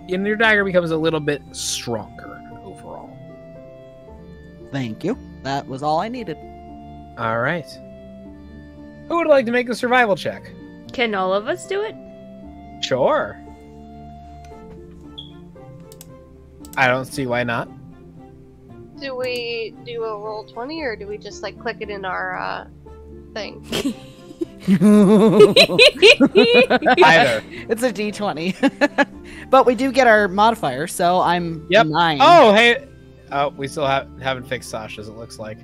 Speaker 1: a little bit stronger overall.
Speaker 4: Thank you. That was all I needed.
Speaker 1: All right. Who would like to make a survival check?
Speaker 2: Can all of us do it?
Speaker 1: Sure. I don't see why not.
Speaker 3: Do we do a roll 20 or do we just like click it in our thing?
Speaker 1: Either.
Speaker 4: It's a D20. But we do get our modifier, so I'm 9.
Speaker 1: Oh, hey. Oh, we still haven't fixed Sasha's, it looks like.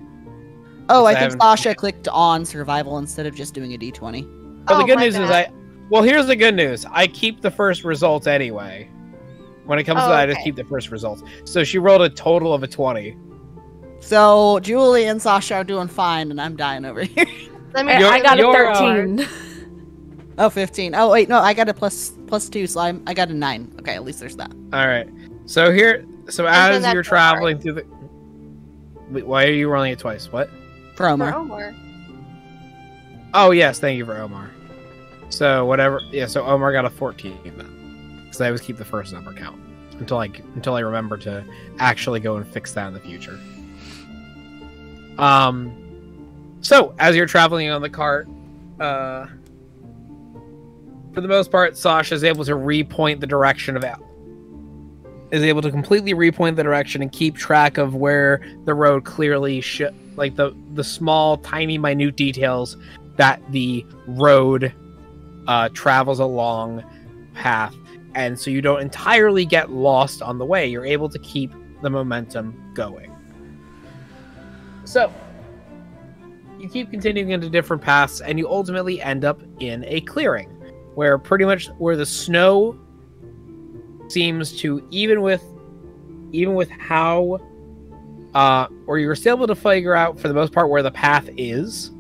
Speaker 4: Oh, I think Sasha clicked on survival instead of just doing a D20.
Speaker 1: Well, the good
Speaker 3: my
Speaker 1: news is
Speaker 3: bad.
Speaker 1: well, here's the good news. I keep the first results anyway. When it comes to that, I just keep the first results. So she rolled a total of a 20.
Speaker 4: So Julie and Sasha are doing fine, and I'm dying over here.
Speaker 2: I got a 13.
Speaker 4: Oh, 15. Oh, wait, no, I got a plus 2, so I got a 9. Okay, at least there's that.
Speaker 1: All right. So as you're traveling through the... Wait, why are you rolling it twice? What?
Speaker 4: For Omar.
Speaker 3: For Omar.
Speaker 1: Oh, yes. Thank you for Omar. So whatever. Yeah, so Omar got a 14 then. Because I always keep the first number count. Until I remember to actually go and fix that in the future. So, as you're traveling on the cart, for the most part, Sasha is able to repoint the direction of is able to completely repoint the direction and keep track of where the road clearly like the small, tiny, minute details that the road travels along path, and so you don't entirely get lost on the way. You're able to keep the momentum going. So you keep continuing into different paths, and you ultimately end up in a clearing where the snow seems to, even with how or you're still able to figure out for the most part where the path is.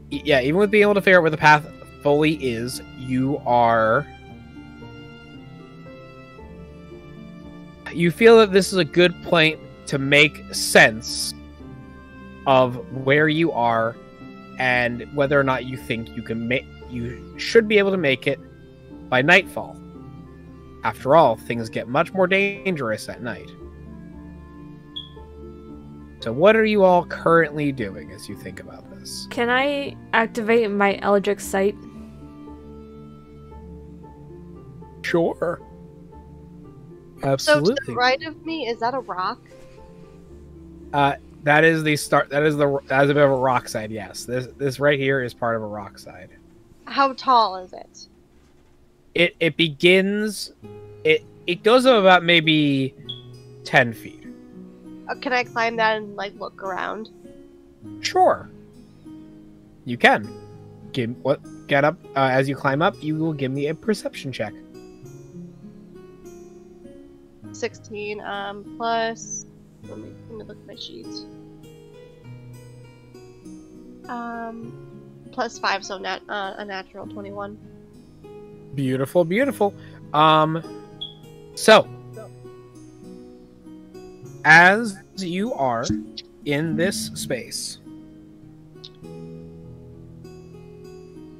Speaker 1: Yeah, even with being able to figure out where the path fully is, you feel that this is a good point to make sense of where you are and whether or not you think you should be able to make it by nightfall. After all, things get much more dangerous at night. So what are you all currently doing as you think about this?
Speaker 2: Can I activate my Eldritch Sight?
Speaker 1: Sure.
Speaker 3: So
Speaker 1: Absolutely.
Speaker 3: to the right of me, is that a rock?
Speaker 1: That is the start. That is a bit of a rock side. Yes, this right here is part of a rock side.
Speaker 3: How tall is it?
Speaker 1: It begins. It goes up about maybe 10 feet.
Speaker 3: Can I climb that and like look around?
Speaker 1: Sure. You can. Get up as you climb up. You will give me a perception check.
Speaker 3: 16. Plus. Let me look at my sheets. Plus 5, so a natural 21.
Speaker 1: Beautiful, beautiful. So as you are in this space,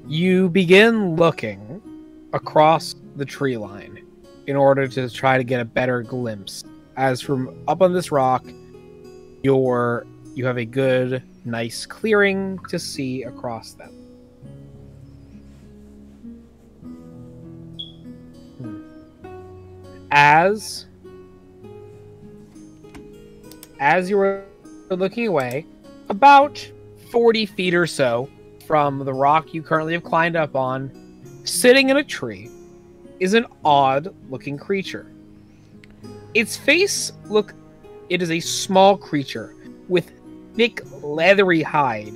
Speaker 1: you begin looking across the tree line in order to try to get a better glimpse. As from up on this rock, you have a good, nice clearing to see across them. As you were looking away, about 40 feet or so from the rock you currently have climbed up on, sitting in a tree, is an odd-looking creature. Its face it is a small creature with thick, leathery hide.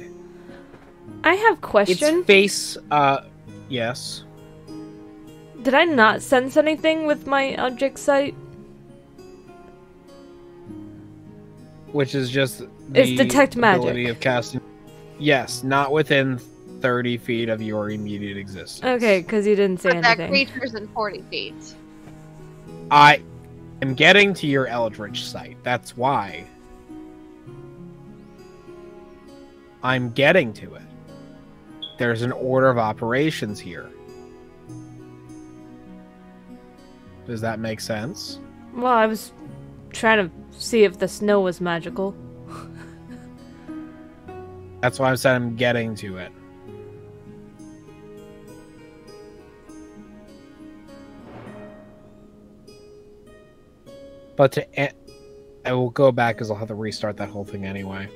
Speaker 2: I have question.
Speaker 1: Its face, yes.
Speaker 2: Did I not sense anything with my object sight?
Speaker 1: Which is just
Speaker 2: It's detect
Speaker 1: ability
Speaker 2: magic.
Speaker 1: of casting. Yes, not within 30 feet of your immediate existence.
Speaker 2: Okay, because you didn't say
Speaker 3: But that
Speaker 2: anything.
Speaker 3: creature's in 40 feet.
Speaker 1: I am getting to your Eldritch sight. That's why. I'm getting to it. There's an order of operations here. Does that make sense?
Speaker 2: Well, I was trying to see if the snow was magical.
Speaker 1: That's why I said I'm getting to it. But I will go back because I'll have to restart that whole thing anyway.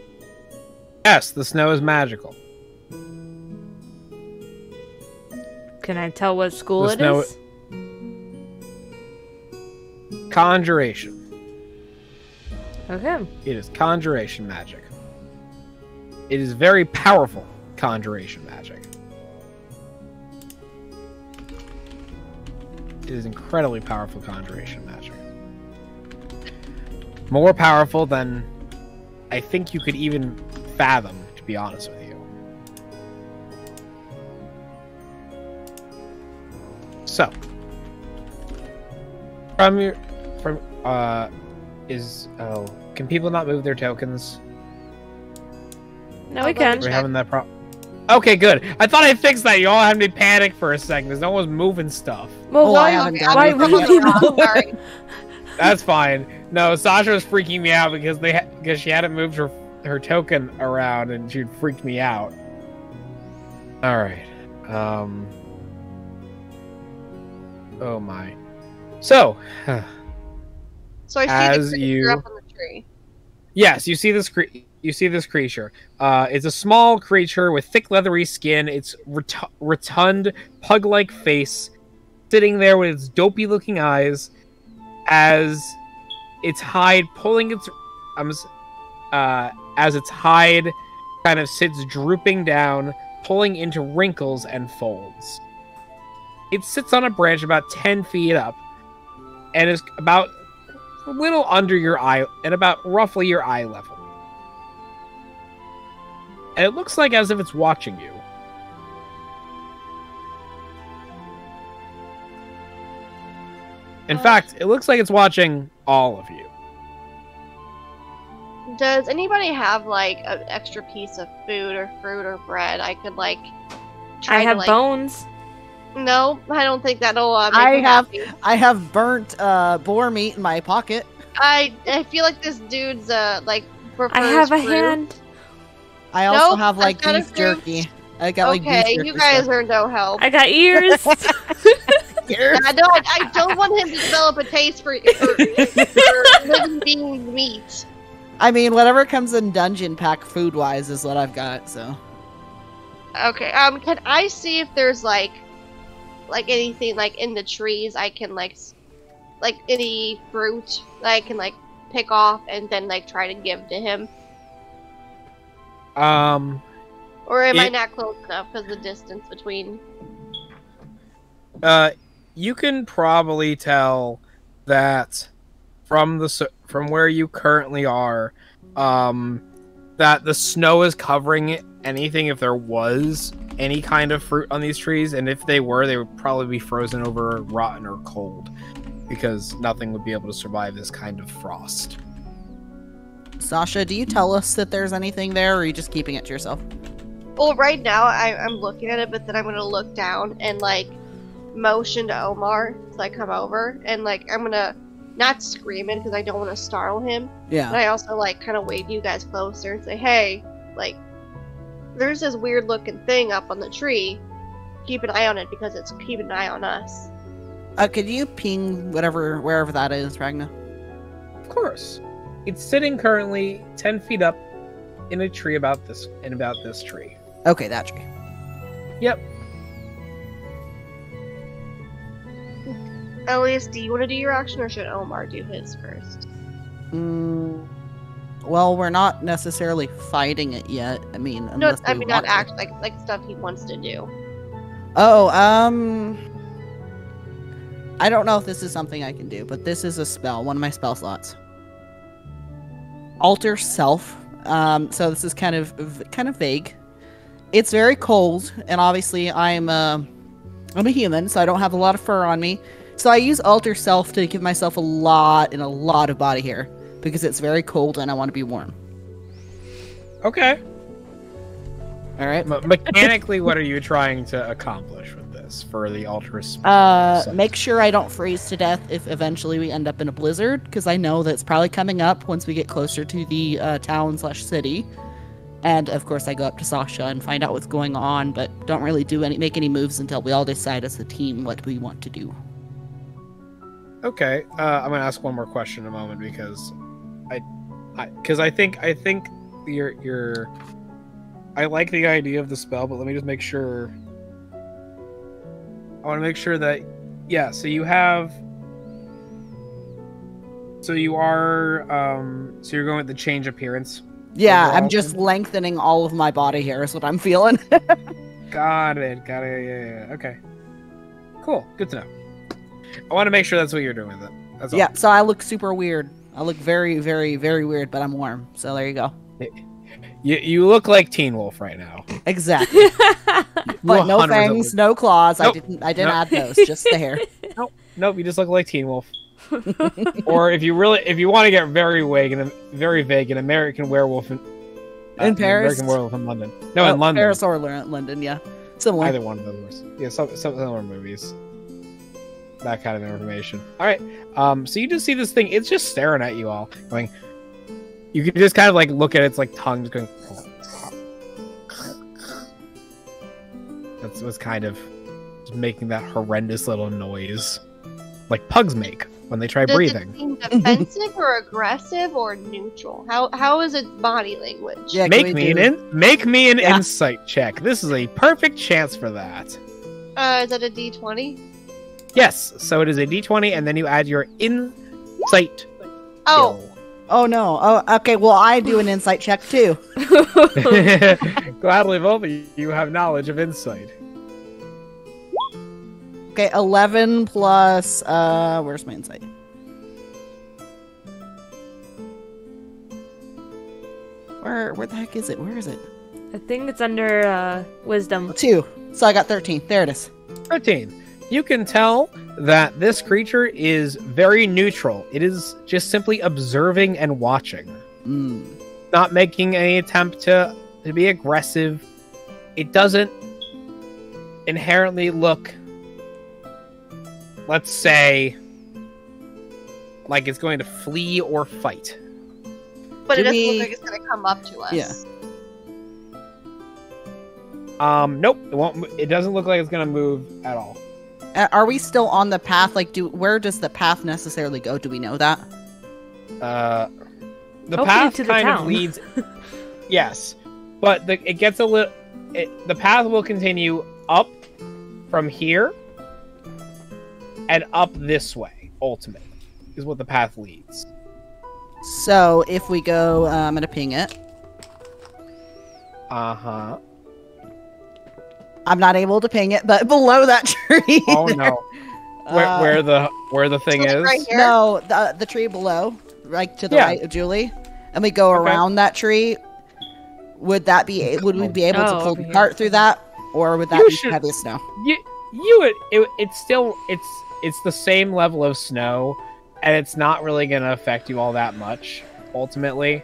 Speaker 1: Yes, the snow is magical.
Speaker 2: Can I tell what school
Speaker 1: The
Speaker 2: it
Speaker 1: snow-
Speaker 2: is?
Speaker 1: Conjuration.
Speaker 2: Okay.
Speaker 1: It is conjuration magic. It is very powerful conjuration magic. It is incredibly powerful conjuration magic. More powerful than I think you could even fathom, to be honest with you. So, can people not move their tokens?
Speaker 2: No,
Speaker 3: Oh,
Speaker 2: we
Speaker 3: let
Speaker 2: can.
Speaker 3: me
Speaker 1: We're having that problem. Okay, good. I thought I fixed that. You all had me panic for a second because no one was moving stuff.
Speaker 2: Well,
Speaker 4: Oh, I
Speaker 2: why?
Speaker 4: haven't
Speaker 3: Okay,
Speaker 4: got
Speaker 2: why
Speaker 3: I'm
Speaker 2: would
Speaker 4: anything
Speaker 2: you
Speaker 4: yet.
Speaker 2: know?
Speaker 3: Sorry.
Speaker 1: That's fine. No, Sasha was freaking me out because because she hadn't moved her token around and she'd freaked me out. All right. Oh my. So,
Speaker 3: So I see
Speaker 1: As
Speaker 3: the creature
Speaker 1: you-
Speaker 3: up on the tree.
Speaker 1: yes, you see this creature. It's a small creature with thick leathery skin. Its rotund pug-like face, sitting there with its dopey-looking eyes, as its hide pulling its as its hide kind of sits drooping down, pulling into wrinkles and folds. It sits on a branch about 10 feet up, and is about a little under your eye, and about roughly your eye level. And it looks like as if it's watching you. In fact, it looks like it's watching all of you.
Speaker 3: Does anybody have like an extra piece of food or fruit or bread I could like try
Speaker 2: I have
Speaker 3: to like...
Speaker 2: bones.
Speaker 3: No, I don't think that'll make
Speaker 4: I
Speaker 3: me
Speaker 4: have-
Speaker 3: happy.
Speaker 4: I have burnt boar meat in my pocket.
Speaker 3: I feel like this dude's like prefers
Speaker 2: I have a
Speaker 3: fruit.
Speaker 2: hand.
Speaker 4: I also
Speaker 3: Nope,
Speaker 4: have like
Speaker 3: that's not
Speaker 4: beef
Speaker 3: approved.
Speaker 4: jerky. I got like
Speaker 3: Okay,
Speaker 4: beef jerky.
Speaker 3: you guys
Speaker 4: stuff.
Speaker 3: are no help.
Speaker 2: I got ears.
Speaker 3: I don't want him to develop a taste for living being meat.
Speaker 4: I mean, whatever comes in dungeon pack food wise is what I've got. So
Speaker 3: Okay, can I see if there's like anything like in the trees I can like any fruit that I can like pick off and then like try to give to him, or am I not close enough because the distance between?
Speaker 1: You can probably tell that from where you currently are, that the snow is covering anything if there was any kind of fruit on these trees, and if they were, they would probably be frozen over, rotten, or cold, because nothing would be able to survive this kind of frost.
Speaker 4: Sasha, do you tell us that there's anything there, or are you just keeping it to yourself?
Speaker 3: Well, right now I'm looking at it, but then I'm gonna look down and like motion to Omar to like come over, and like I'm gonna not scream it because I don't want to startle him.
Speaker 4: Yeah.
Speaker 3: But I also like kind of wave you guys closer and say, hey, like, there's this weird looking thing up on the tree. Keep an eye on it because it's keeping an eye on us.
Speaker 4: Could you ping wherever that is, Ragna?
Speaker 1: Of course. It's sitting currently 10 feet up in a tree about this tree.
Speaker 4: Okay, that tree.
Speaker 1: Yep.
Speaker 3: Elias, do you want to do your action, or should Omar do his first?
Speaker 4: Well, we're not necessarily fighting it yet. I mean,
Speaker 3: No,
Speaker 4: unless
Speaker 3: I
Speaker 4: we
Speaker 3: mean
Speaker 4: want
Speaker 3: not
Speaker 4: to.
Speaker 3: act like stuff he wants to do.
Speaker 4: Oh, I don't know if this is something I can do, but this is a spell, one of my spell slots. Alter Self. So this is kind of vague. It's very cold, and obviously I'm a human, so I don't have a lot of fur on me. So I use Alter Self to give myself a lot of body hair because it's very cold and I want to be warm.
Speaker 1: Okay.
Speaker 4: All right.
Speaker 1: Mechanically, what are you trying to accomplish with this for the Ultras?
Speaker 4: Make sure I don't freeze to death if eventually we end up in a blizzard, because I know that's probably coming up once we get closer to the town/city. And of course, I go up to Sasha and find out what's going on, but don't really make any moves until we all decide as a team what we want to do.
Speaker 1: Okay. I'm gonna ask one more question in a moment because I think you're. I like the idea of the spell, but let me just make sure. I want to make sure that, yeah. So you have. So you are. So you're going with the change appearance.
Speaker 4: Yeah,
Speaker 1: overall?
Speaker 4: I'm just lengthening all of my body hair is what I'm feeling.
Speaker 1: Got it. Yeah. Okay. Cool. Good to know. I want to make sure that's what you're doing with it. That's all.
Speaker 4: Yeah, so I look super weird. I look very, very, very weird, but I'm warm. So there you go.
Speaker 1: You look like Teen Wolf right now.
Speaker 4: Exactly. But no
Speaker 1: 100%
Speaker 4: fangs, no claws.
Speaker 1: Nope.
Speaker 4: I didn't
Speaker 1: Nope.
Speaker 4: add those, just the hair.
Speaker 1: Nope. You just look like Teen Wolf. Or if you want to get very vague, an American Werewolf in
Speaker 4: Paris?
Speaker 1: American Werewolf in London. No, in London.
Speaker 4: Paris or London, yeah. Similar.
Speaker 1: Either one of those. Yeah, some similar movies. That kind of information. All right. So you just see this thing. It's just staring at you all, going. You can just kind of like look at its like tongue, just going. That's what's kind of just making that horrendous little noise, like pugs make when they try breathing.
Speaker 3: Does it seem defensive or aggressive or neutral? How is its body language?
Speaker 4: Yeah,
Speaker 1: Make me an
Speaker 4: Yeah.
Speaker 1: insight check. This is a perfect chance for that.
Speaker 3: Is that a D20?
Speaker 1: Yes. So it is a D20, and then you add your insight.
Speaker 3: Oh,
Speaker 4: Oh no. Oh, okay. Well, I do an insight check too.
Speaker 1: Gladly, both of you have knowledge of insight.
Speaker 4: Okay, 11 plus. Where's my insight? Where the heck is it? Where is it?
Speaker 2: I think it's under wisdom.
Speaker 4: 2. So I got 13. There it is.
Speaker 1: 13. You can tell that this creature is very neutral. It is just simply observing and watching. Not making any attempt to be aggressive. It doesn't inherently look, let's say, like it's going to flee or fight.
Speaker 3: but it
Speaker 4: Do
Speaker 3: doesn't
Speaker 4: we-
Speaker 3: look like it's gonna come up to us.
Speaker 4: Yeah.
Speaker 1: Nope. It won't. It doesn't look like it's going to move at all.
Speaker 4: Are we still on the path? Like, where does the path necessarily go? Do we know that?
Speaker 1: The
Speaker 2: Hopefully
Speaker 1: path
Speaker 2: to the
Speaker 1: kind of
Speaker 2: town.
Speaker 1: leads. Yes, but it gets a little. The path will continue up from here and up this way. Ultimately, is what the path leads.
Speaker 4: So if we go, I'm gonna ping it. I'm not able to ping it, but below that tree.
Speaker 1: Oh no! Where the thing
Speaker 3: Like
Speaker 1: is?
Speaker 3: right here?
Speaker 4: No, the tree below, right to the
Speaker 1: Yeah.
Speaker 4: right of Julie, and we go around that tree. Would we be able to
Speaker 2: Oh,
Speaker 4: pull
Speaker 2: over
Speaker 4: the
Speaker 2: here.
Speaker 4: cart through that, or would that
Speaker 1: You
Speaker 4: be
Speaker 1: should-
Speaker 4: heavy snow?
Speaker 1: It's still it's the same level of snow, and it's not really gonna affect you all that much ultimately.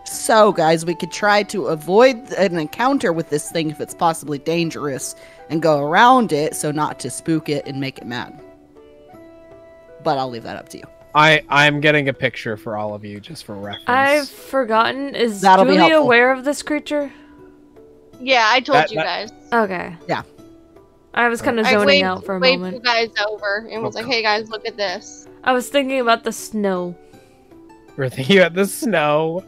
Speaker 4: So, guys, we could try to avoid an encounter with this thing if it's possibly dangerous, and go around it so not to spook it and make it mad. But I'll leave that up to you.
Speaker 1: I'm getting a picture for all of you just for reference.
Speaker 2: I've forgotten. Is
Speaker 4: That'll be
Speaker 2: Julie
Speaker 4: helpful.
Speaker 2: aware of this creature?
Speaker 3: Yeah, I told
Speaker 1: That-
Speaker 3: you
Speaker 1: that-
Speaker 3: guys.
Speaker 2: Okay.
Speaker 4: Yeah.
Speaker 2: I was kind of
Speaker 3: I
Speaker 2: zoning
Speaker 3: waved,
Speaker 2: out for a
Speaker 3: waved
Speaker 2: moment.
Speaker 3: you guys over and was like, "Hey guys, look at this."
Speaker 2: I was thinking about the snow.
Speaker 1: We're thinking about the snow.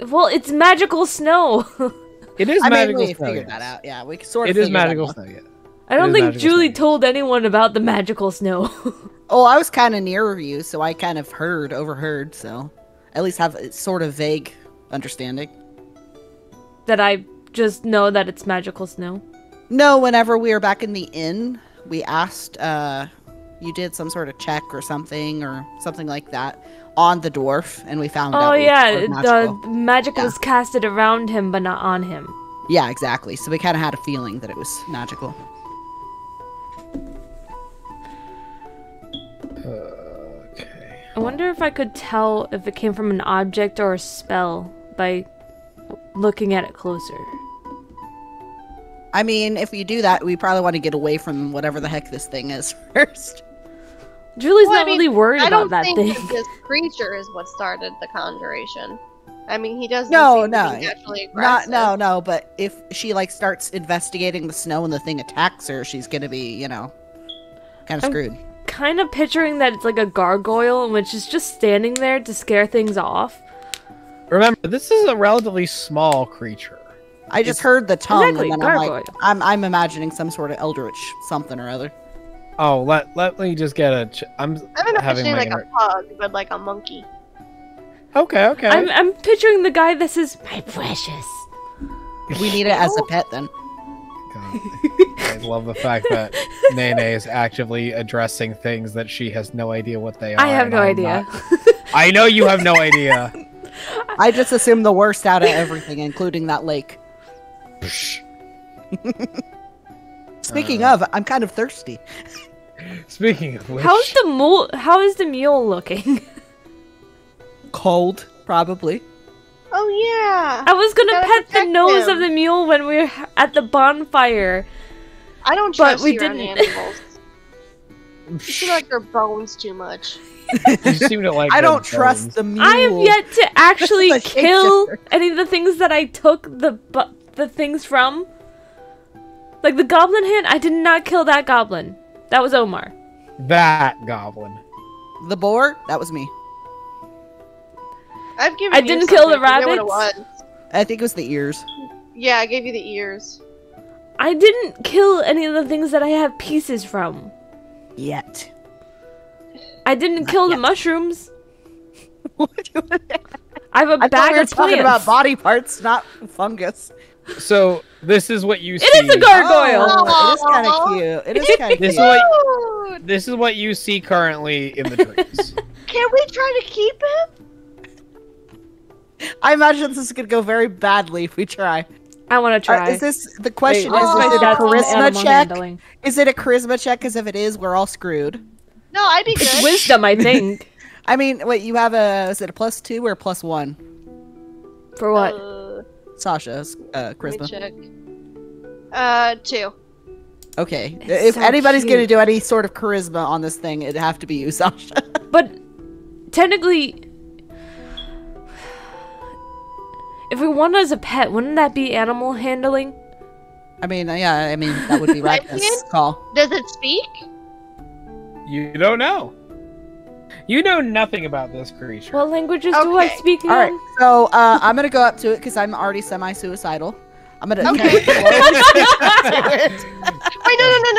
Speaker 2: Well, it's magical snow.
Speaker 1: It is
Speaker 4: I mean,
Speaker 1: magical
Speaker 4: we
Speaker 1: snow.
Speaker 4: figured
Speaker 1: yes.
Speaker 4: that out. Yeah, we sort of
Speaker 1: It is
Speaker 4: figured that
Speaker 1: magical
Speaker 4: out.
Speaker 1: snow. Yeah.
Speaker 2: I don't
Speaker 1: is
Speaker 2: think
Speaker 1: magical
Speaker 2: Julie
Speaker 1: snow.
Speaker 2: told anyone about the magical snow.
Speaker 4: Oh, I was kind of near you, so I kind of overheard, so at least have a sort of vague understanding.
Speaker 2: That I just know that it's magical snow.
Speaker 4: No, whenever we were back in the inn, we asked, you did some sort of check or something like that on the dwarf, and we found out.
Speaker 2: Oh
Speaker 4: it was
Speaker 2: yeah,
Speaker 4: sort of magical.
Speaker 2: the magic
Speaker 4: Yeah.
Speaker 2: was casted around him, but not on him.
Speaker 4: Yeah, exactly. So we kind of had a feeling that it was magical.
Speaker 1: Okay.
Speaker 2: I wonder if I could tell if it came from an object or a spell by looking at it closer.
Speaker 4: I mean, if you do that, we probably want to get away from whatever the heck this thing is first.
Speaker 2: Julie's
Speaker 3: Well, I
Speaker 2: not
Speaker 3: mean,
Speaker 2: really worried
Speaker 3: I don't
Speaker 2: about that
Speaker 3: think
Speaker 2: thing.
Speaker 3: that this creature is what started the conjuration. I mean, he doesn't
Speaker 4: No,
Speaker 3: seem
Speaker 4: no,
Speaker 3: to be naturally aggressive.
Speaker 4: No, but if she, like, starts investigating the snow and the thing attacks her, she's gonna be, you know, kind of
Speaker 2: I'm-
Speaker 4: screwed.
Speaker 2: Kind of picturing that it's like a gargoyle, which is just standing there to scare things off.
Speaker 1: Remember, this is a relatively small creature.
Speaker 4: I just heard the tongue,
Speaker 2: Exactly,
Speaker 4: and then
Speaker 2: gargoyle.
Speaker 4: I'm imagining some sort of eldritch something or other.
Speaker 1: Oh, let me just get a. I'm
Speaker 3: I'm
Speaker 1: having
Speaker 3: imagining
Speaker 1: my.
Speaker 3: like a pug, but like a monkey.
Speaker 1: Okay.
Speaker 2: I'm picturing the guy that says, "My precious."
Speaker 4: We need it as a pet, then.
Speaker 1: God, I love the fact that Nene is actively addressing things that she has no idea what they are.
Speaker 2: I have
Speaker 1: and
Speaker 2: no
Speaker 1: I'm
Speaker 2: idea.
Speaker 1: not- I know you have no idea.
Speaker 4: I just assume the worst out of everything, including that lake. Speaking of, I'm kind of thirsty.
Speaker 1: Speaking of which,
Speaker 2: How is the mule looking?
Speaker 4: Cold, probably.
Speaker 3: Oh yeah.
Speaker 2: I was gonna
Speaker 3: Gotta
Speaker 2: pet the
Speaker 3: protect
Speaker 2: nose
Speaker 3: him.
Speaker 2: of the mule when we were at the bonfire.
Speaker 3: I don't
Speaker 2: But
Speaker 3: trust
Speaker 2: we
Speaker 3: you around
Speaker 2: didn't.
Speaker 3: animals. You seem like your bones too much.
Speaker 1: you seem to like.
Speaker 4: I
Speaker 1: their
Speaker 4: don't trust
Speaker 1: bones.
Speaker 4: the mule.
Speaker 2: I have yet to actually
Speaker 4: Like,
Speaker 2: kill
Speaker 4: shapeshifter.
Speaker 2: any of the things that I took the things from. Like the goblin hand, I did not kill that goblin. That was Omar.
Speaker 1: that goblin.
Speaker 4: The boar? That was me.
Speaker 3: I've given
Speaker 2: I
Speaker 3: you
Speaker 2: didn't kill the
Speaker 3: something, I forget what it
Speaker 2: rabbits.
Speaker 3: was.
Speaker 4: I think it was the ears.
Speaker 3: Yeah, I gave you the ears.
Speaker 2: I didn't kill any of the things that I have pieces from.
Speaker 4: Yet.
Speaker 2: I didn't
Speaker 4: Not
Speaker 2: kill the
Speaker 4: yet.
Speaker 2: mushrooms.
Speaker 4: I
Speaker 2: I have a
Speaker 4: thought
Speaker 2: bag
Speaker 4: we were
Speaker 2: of
Speaker 4: talking
Speaker 2: plants.
Speaker 4: about body parts, not fungus.
Speaker 1: So this is what you see.
Speaker 2: It is a gargoyle.
Speaker 4: Oh, it is kind
Speaker 3: Aw.
Speaker 4: of cute. It is kind of
Speaker 1: This
Speaker 4: cute.
Speaker 1: is what
Speaker 3: Dude,
Speaker 1: this is what you see currently in the trees.
Speaker 3: can we try to keep him?
Speaker 4: I imagine this is going to go very badly if we try.
Speaker 2: I want to try.
Speaker 4: Is this the question?
Speaker 2: Wait,
Speaker 4: is
Speaker 3: this
Speaker 4: it
Speaker 3: is
Speaker 4: a
Speaker 3: my stats and
Speaker 4: charisma
Speaker 2: animal
Speaker 4: check?
Speaker 2: handling.
Speaker 4: Is it a charisma check? Because if it is, we're all screwed.
Speaker 3: No, I'd be
Speaker 2: It's
Speaker 3: good.
Speaker 2: wisdom, I think.
Speaker 4: I mean, wait, you have is it a +2 or a +1?
Speaker 2: For what?
Speaker 4: Sasha's
Speaker 3: Let me
Speaker 4: charisma.
Speaker 3: check. 2.
Speaker 4: Okay,
Speaker 2: It's
Speaker 4: if
Speaker 2: so
Speaker 4: anybody's going to
Speaker 2: cute.
Speaker 4: do any sort of charisma on this thing, it'd have to be you, Sasha.
Speaker 2: But technically, if we want it as a pet, wouldn't that be animal handling?
Speaker 4: I mean, yeah, I mean, that would be Ragnar's
Speaker 3: Lesbian?
Speaker 4: call.
Speaker 3: Does it speak?
Speaker 1: You don't know. You know nothing about this creature.
Speaker 2: What languages do I
Speaker 3: Okay.
Speaker 2: speak in?
Speaker 4: All right, so I'm gonna go up to it because I'm already semi-suicidal. I'm gonna.
Speaker 3: Okay.
Speaker 4: Wait,
Speaker 3: Wait,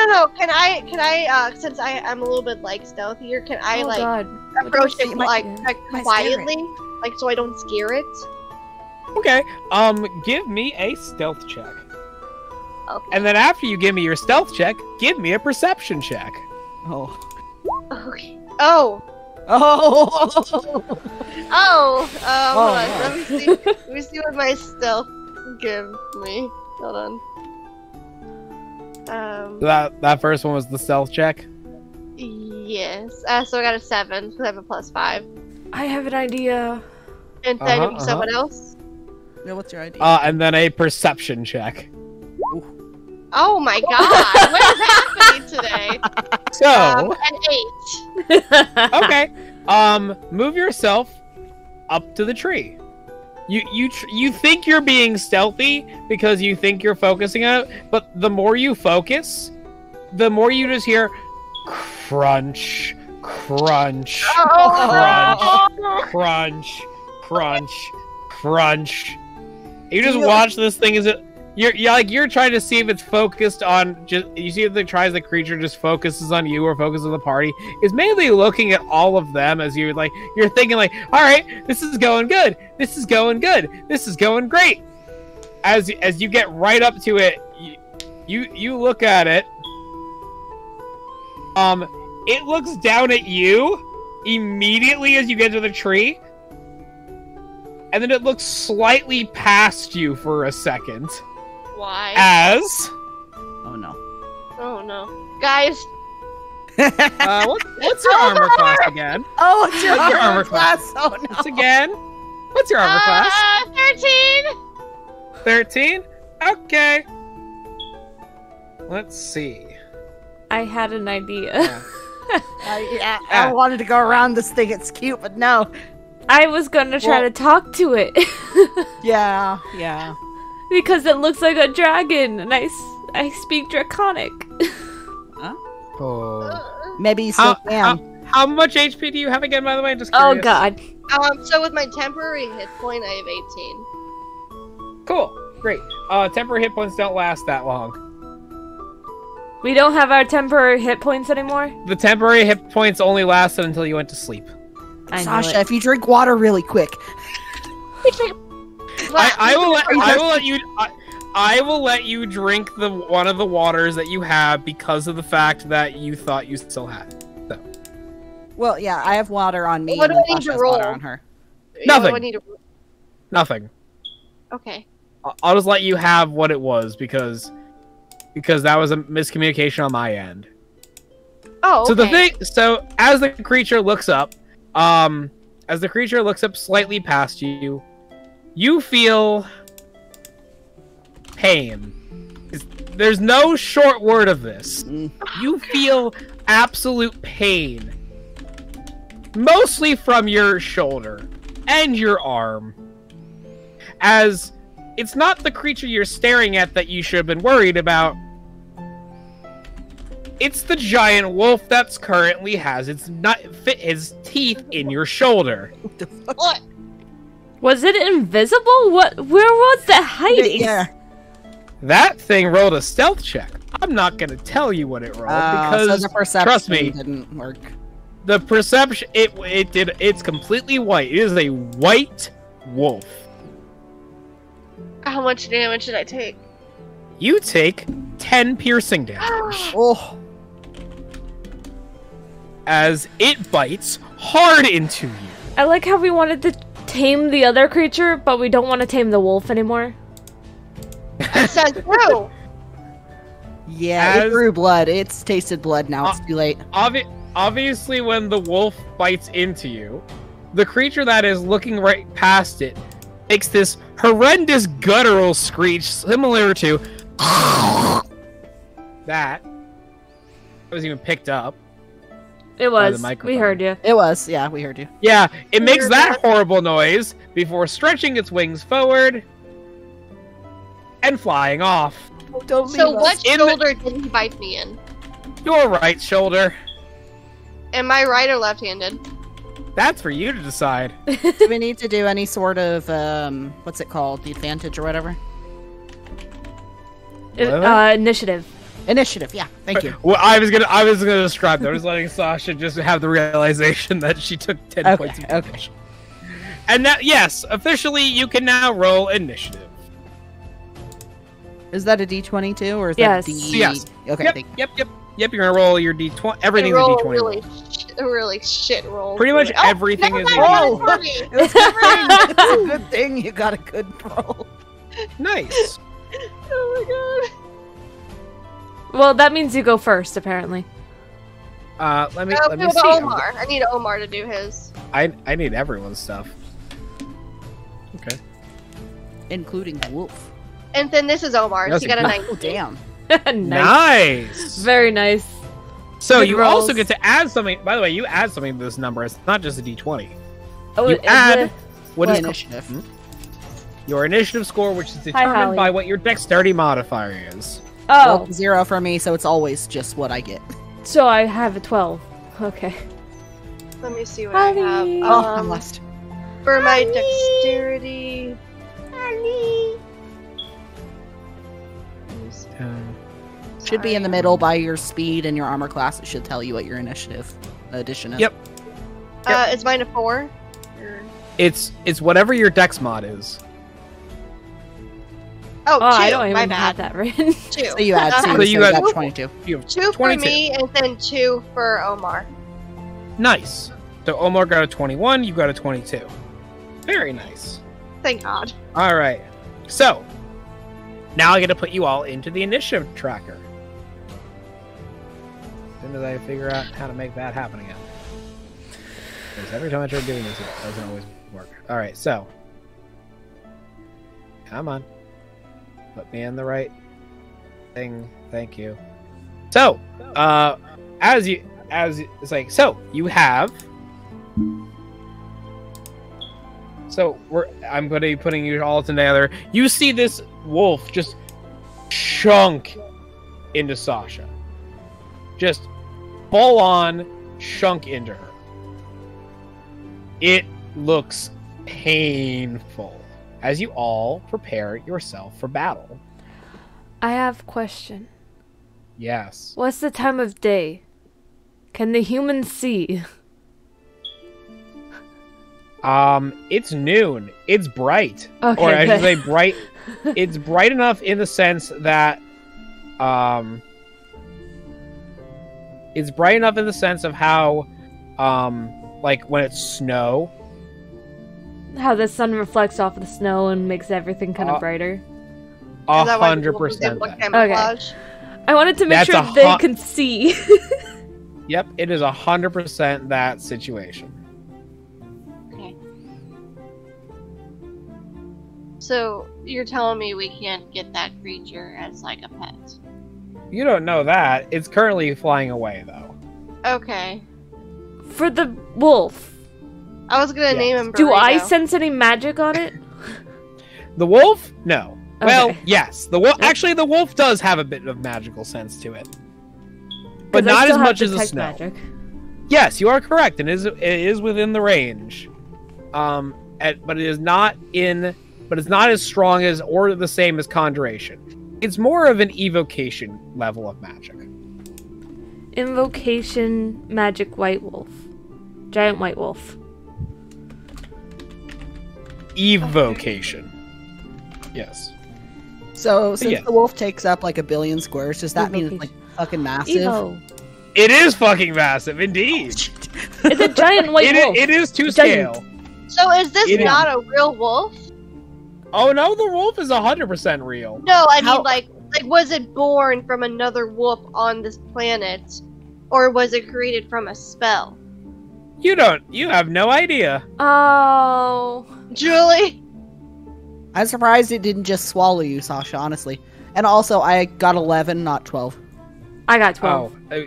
Speaker 3: no. Can I, since I'm a little bit like stealthier, can I
Speaker 2: Oh
Speaker 3: like
Speaker 2: god.
Speaker 3: approach
Speaker 4: see
Speaker 3: it
Speaker 4: my-
Speaker 3: like
Speaker 4: my
Speaker 3: quietly, like so I don't scare it?
Speaker 1: Okay. Give me a stealth check.
Speaker 3: Okay.
Speaker 1: And then after you give me your stealth check, give me a perception check.
Speaker 4: Oh.
Speaker 3: Okay. Oh.
Speaker 4: Oh.
Speaker 3: Hold on.
Speaker 4: no.
Speaker 3: Let me see. Let me see what my stealth give me. Hold on.
Speaker 1: That first one was the stealth check.
Speaker 3: Yes. So I got a 7 because I have a +5.
Speaker 2: I have an idea.
Speaker 3: And then
Speaker 1: Uh-huh,
Speaker 3: someone else.
Speaker 4: Yeah, what's your idea?
Speaker 1: And then a perception check.
Speaker 3: Oh my god! What is happening today?
Speaker 1: So,
Speaker 3: An 8.
Speaker 1: okay. Move yourself up to the tree. You think you're being stealthy because you think you're focusing on it, but the more you focus, the more you just hear crunch, crunch,
Speaker 3: Oh,
Speaker 1: crunch, crunch, crunch. You just
Speaker 4: Do you-
Speaker 1: watch this thing as it you're trying to see if it's focused on just. You see if it tries the creature just focuses on you or focuses on the party. It's mainly looking at all of them as you're thinking like, all right, this is going good. This is going good. This is going great. As you get right up to it, you look at it. It looks down at you immediately as you get to the tree. And then it looks slightly past you for a second.
Speaker 3: Why?
Speaker 4: Oh no.
Speaker 3: Oh no. Guys.
Speaker 1: What's your armor class again?
Speaker 4: Oh, it's your
Speaker 1: What's your
Speaker 4: armor class. Oh no.
Speaker 1: Once again? What's your armor class?
Speaker 3: 13.
Speaker 1: 13? Okay. Let's see.
Speaker 2: I had an idea.
Speaker 1: Yeah.
Speaker 4: I wanted to go around this thing. It's cute, but no.
Speaker 2: I was gonna try to talk to it.
Speaker 4: Yeah.
Speaker 2: Because it looks like a dragon, and I speak Draconic.
Speaker 1: Oh.
Speaker 4: Maybe you still can.
Speaker 1: How much HP do you have again, by the way? Just
Speaker 2: Oh
Speaker 1: curious.
Speaker 2: god.
Speaker 3: So with my temporary hit point, I have 18.
Speaker 1: Cool. Great. Temporary hit points don't last that long.
Speaker 2: We don't have our temporary hit points anymore?
Speaker 1: The temporary hit points only lasted until you went to sleep.
Speaker 2: I know
Speaker 4: Sasha,
Speaker 2: it.
Speaker 4: if you drink water really quick.
Speaker 1: I will let you drink one of the waters that you have because of the fact that you thought you still had. So.
Speaker 4: Well, yeah, I have water on me.
Speaker 3: What do
Speaker 4: and
Speaker 3: I need
Speaker 4: Sasha
Speaker 3: to
Speaker 4: has
Speaker 3: roll?
Speaker 4: water on her.
Speaker 1: Nothing.
Speaker 3: What do I need to roll?
Speaker 1: Nothing.
Speaker 3: Okay.
Speaker 1: I'll just let you have what it was because that was a miscommunication on my end.
Speaker 3: Oh, okay.
Speaker 1: So as the creature looks up, slightly past you, you feel pain. There's no short word of this. You feel absolute pain. Mostly from your shoulder and your arm. As it's not the creature you're staring at that you should have been worried about. It's the giant wolf that's currently has his teeth in your shoulder.
Speaker 3: What?
Speaker 2: Was it invisible? Where was that hiding?
Speaker 4: Yeah.
Speaker 1: That thing rolled a stealth check. I'm not gonna tell you what it rolled because
Speaker 4: so the perception
Speaker 1: trust me,
Speaker 4: didn't work.
Speaker 1: the perception it did. It's completely white. It is a white wolf.
Speaker 3: How much damage did I take?
Speaker 1: You take 10 piercing damage
Speaker 4: Oh.
Speaker 1: as it bites hard into you.
Speaker 2: I like how we wanted to tame the other creature, but we don't want to tame the wolf anymore.
Speaker 3: Says who?
Speaker 4: Yeah, it grew blood. It's tasted blood now. It's too late.
Speaker 1: Obviously, when the wolf bites into you, the creature that is looking right past it makes this horrendous guttural screech similar to that. It was even picked up.
Speaker 2: It
Speaker 1: By the
Speaker 2: was. We
Speaker 1: microphone.
Speaker 2: heard you.
Speaker 4: It was. Yeah, we heard you.
Speaker 1: Yeah, it makes that horrible noise before stretching its wings forward and flying off.
Speaker 4: Oh, don't
Speaker 3: So what shoulder did he bite me in?
Speaker 1: Your right shoulder.
Speaker 3: Am I right or left-handed?
Speaker 1: That's for you to decide.
Speaker 4: Do we need to do any sort of what's it called? The advantage or whatever?
Speaker 2: Initiative.
Speaker 4: Initiative. Yeah. Thank you.
Speaker 1: Well, I was gonna describe that. I was letting Sasha just have the realization that she took 10 points of damage. And that, yes, officially you can now roll initiative.
Speaker 4: Is that a D20 too, or is
Speaker 2: Yes.
Speaker 4: that D?
Speaker 1: Yes.
Speaker 4: Okay.
Speaker 1: Yep.
Speaker 4: Thank you.
Speaker 1: Yep. You're gonna roll your D20. Everything's a
Speaker 3: roll
Speaker 1: D20.
Speaker 3: really shit roll.
Speaker 1: Pretty much everything is a
Speaker 3: never mind,
Speaker 1: D20.
Speaker 3: one is for me.
Speaker 4: It's a good thing you got a good roll.
Speaker 1: Nice.
Speaker 3: Oh
Speaker 2: Well, that means you go first, apparently.
Speaker 1: Let me
Speaker 3: my god.
Speaker 1: see.
Speaker 3: Omar. I need Omar to do his.
Speaker 1: I need everyone's stuff. Okay.
Speaker 4: Including the wolf.
Speaker 3: And then this is Omar's.
Speaker 1: That's
Speaker 3: He got a
Speaker 1: a-
Speaker 3: 19.
Speaker 4: Oh damn.
Speaker 1: Nice.
Speaker 2: Very nice.
Speaker 1: So
Speaker 2: Good
Speaker 1: you
Speaker 2: rolls.
Speaker 1: also get to add something. By the way, you add something to this number. It's not just a D20.
Speaker 2: Oh,
Speaker 1: You
Speaker 2: is
Speaker 1: add
Speaker 2: it-
Speaker 1: what is
Speaker 4: Initiative.
Speaker 1: your initiative score, which is
Speaker 2: Hi,
Speaker 1: determined
Speaker 2: Holly.
Speaker 1: by what your dexterity modifier is.
Speaker 2: Oh,
Speaker 4: Well, 0 for me, so it's always just what I get.
Speaker 2: so I have a 12. Okay.
Speaker 3: Let me see what I have.
Speaker 2: Honey.
Speaker 4: Oh, I'm lost.
Speaker 3: For my dexterity.
Speaker 4: Should be in the middle by your speed and your armor class. It should tell you what your initiative addition is.
Speaker 1: Yep.
Speaker 3: Is mine a 4? Or...
Speaker 1: It's whatever your dex mod is.
Speaker 3: Oh, 2.
Speaker 2: I don't
Speaker 3: My
Speaker 2: even have
Speaker 3: bad.
Speaker 2: that written.
Speaker 3: 2.
Speaker 4: So you add 2,
Speaker 1: So
Speaker 4: so
Speaker 1: you
Speaker 4: you
Speaker 1: got-
Speaker 4: got 22.
Speaker 1: You have
Speaker 3: 2 for
Speaker 1: 22.
Speaker 3: me, and then 2 for Omar.
Speaker 1: Nice. So Omar got a 21, you got a 22. Very nice.
Speaker 3: Thank God.
Speaker 1: All right. So, now I get to put you all into the initiative tracker. As soon as I figure out how to make that happen again. Because every time I try doing this, it doesn't always work. All right, so. Come on. Put me in the right thing. Thank you. So, it's like, so you have. So I'm going to be putting you all together. You see this wolf just chunk into Sasha. Just full on chunk into her. It looks painful as you all prepare yourself for battle.
Speaker 2: I have a question.
Speaker 1: Yes.
Speaker 2: What's the time of day? Can the humans see?
Speaker 1: It's noon. It's bright.
Speaker 2: Okay,
Speaker 1: Or I should
Speaker 2: good.
Speaker 1: say bright. It's bright enough in the sense that, it's bright enough in the sense of how, like when it's snow.
Speaker 2: How the sun reflects off of the snow and makes everything kind of
Speaker 1: Uh,
Speaker 2: bright.
Speaker 3: Is that why the wolf is
Speaker 1: 100%.
Speaker 3: able to
Speaker 1: that.
Speaker 3: camouflage?
Speaker 2: I wanted to make
Speaker 1: That's
Speaker 2: sure
Speaker 1: a
Speaker 2: they
Speaker 1: hot-
Speaker 2: can see.
Speaker 1: Yep, it is 100% that situation.
Speaker 3: Okay. So, you're telling me we can't get that creature as, like, a pet?
Speaker 1: You don't know that. It's currently flying away, though.
Speaker 3: Okay.
Speaker 2: For the wolf,
Speaker 3: I was gonna
Speaker 1: Yes.
Speaker 3: name him Burrito.
Speaker 2: do I sense any magic on it?
Speaker 1: The wolf? No. Well,
Speaker 2: Okay.
Speaker 1: yes. The wolf. Actually, the wolf does have a bit of magical sense to it, but
Speaker 2: 'Cause I
Speaker 1: not
Speaker 2: still
Speaker 1: as
Speaker 2: have
Speaker 1: much as the
Speaker 2: detect
Speaker 1: snow.
Speaker 2: magic.
Speaker 1: Yes, you are correct, and it is within the range. But it is not in. But it's not as strong as or the same as conjuration. It's more of an evocation level of magic.
Speaker 2: Invocation magic white wolf. Giant white wolf.
Speaker 1: Evocation. Yes.
Speaker 4: So since
Speaker 1: yeah.
Speaker 4: the wolf takes up like 1 billion squares, does that mean it's like fucking massive?
Speaker 2: Evo.
Speaker 1: It is fucking massive, indeed.
Speaker 2: It's a giant white wolf.
Speaker 1: It is to
Speaker 2: Giant.
Speaker 1: scale.
Speaker 3: So, is this
Speaker 1: It is.
Speaker 3: not a real wolf?
Speaker 1: Oh no, the wolf is 100% real.
Speaker 3: No, I
Speaker 4: How-
Speaker 3: mean, like, was it born from another wolf on this planet? Or was it created from a spell?
Speaker 1: You have no idea.
Speaker 2: Oh.
Speaker 3: Julie?
Speaker 4: I'm surprised it didn't just swallow you, Sasha, honestly. And also, I got 11, not 12.
Speaker 2: I got 12.
Speaker 1: Oh,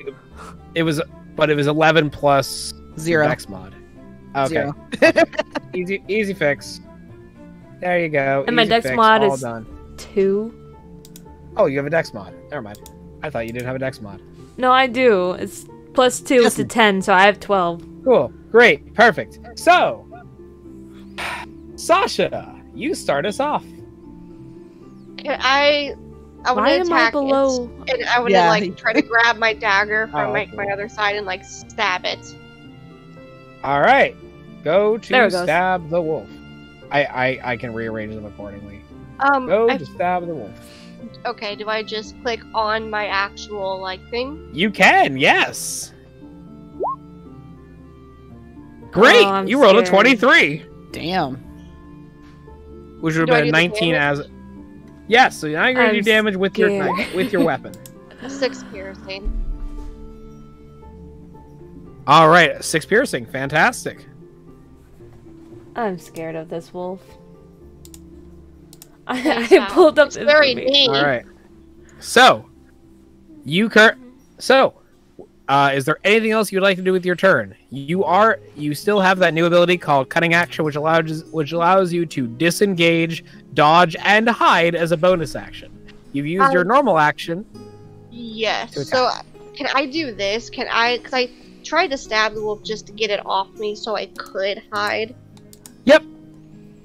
Speaker 1: it was 11 plus
Speaker 4: 0.
Speaker 1: Dex mod. Okay,
Speaker 4: 0.
Speaker 1: easy fix. There you go.
Speaker 2: And my
Speaker 1: easy
Speaker 2: Dex
Speaker 1: fix,
Speaker 2: mod
Speaker 1: all
Speaker 2: is-
Speaker 1: done.
Speaker 2: 2.
Speaker 1: Oh, you have a Dex mod. Never mind. I thought you didn't have a Dex mod.
Speaker 2: No, I do. It's plus 2
Speaker 4: Yes.
Speaker 2: to 10, so I have 12.
Speaker 1: Cool. Great. Perfect. So, Sasha, you start us off.
Speaker 3: I want
Speaker 2: Why
Speaker 3: to
Speaker 2: am I
Speaker 3: attack
Speaker 2: below?
Speaker 3: it. And I want to,
Speaker 4: Yeah.
Speaker 3: like, try to grab my dagger from,
Speaker 1: Oh,
Speaker 3: like, my other side and, like, stab it.
Speaker 1: All right. Go
Speaker 2: There
Speaker 1: to
Speaker 2: it goes.
Speaker 1: stab the wolf. I can rearrange them accordingly. Go to stab the wolf.
Speaker 3: Okay, do I just click on my actual, like, thing?
Speaker 1: You can, yes. Great.
Speaker 2: I'm
Speaker 1: You rolled a
Speaker 2: scared.
Speaker 1: 23,
Speaker 4: Damn.
Speaker 1: which would
Speaker 3: Do I
Speaker 1: have been a
Speaker 3: do the
Speaker 1: 19 as. Yes. So now you're gonna
Speaker 2: I'm
Speaker 1: do damage with your
Speaker 2: scared.
Speaker 1: with your weapon.
Speaker 3: 6 piercing.
Speaker 1: All right, 6 piercing. Fantastic.
Speaker 2: I'm scared of this wolf.
Speaker 3: Yeah,
Speaker 2: I pulled up
Speaker 3: it's very
Speaker 2: information.
Speaker 3: neat.
Speaker 1: All right. So, is there anything else you'd like to do with your turn? You still have that new ability called Cutting Action, which allows you to disengage, dodge, and hide as a bonus action. You've used your normal action.
Speaker 3: Yes.
Speaker 1: To
Speaker 3: So, can I do this? Can I? Because I tried to stab the wolf just to get it off me so I could hide.
Speaker 1: Yep.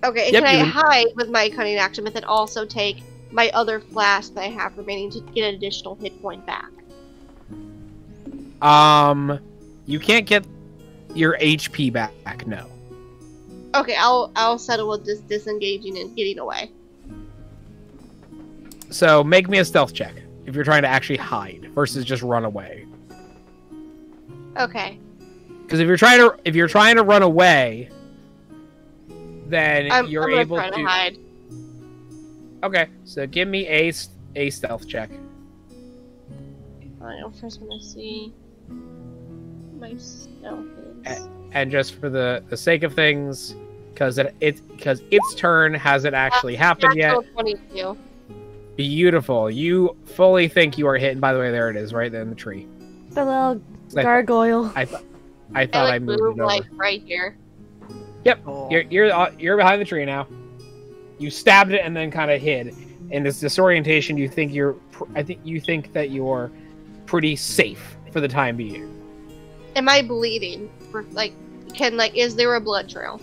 Speaker 3: Okay, and
Speaker 1: Yep,
Speaker 3: can I
Speaker 1: you-
Speaker 3: hide with my cutting action, but then also take my other flask that I have remaining to get an additional hit point back?
Speaker 1: You can't get your HP back. No.
Speaker 3: Okay, I'll settle with this disengaging and getting away.
Speaker 1: So make me a stealth check if you're trying to actually hide versus just run away.
Speaker 3: Okay.
Speaker 1: Because if you're trying to run away, then
Speaker 3: I'm gonna
Speaker 1: able
Speaker 3: try to hide.
Speaker 1: Okay, so give me a stealth check.
Speaker 3: I first want to see my stealth is.
Speaker 1: And just for the sake of things, because its turn hasn't actually happened yet.
Speaker 3: Natural 22.
Speaker 1: Beautiful. You fully think you are hit. And by the way, there it is, right there in the tree.
Speaker 2: The little gargoyle.
Speaker 1: I thought I moved it over.
Speaker 3: Like right here.
Speaker 1: Yep.
Speaker 4: Oh.
Speaker 1: You're behind the tree now. You stabbed it and then kind of hid. In this disorientation, you think that you're pretty safe for the time being.
Speaker 3: Am I bleeding? Is there a blood trail?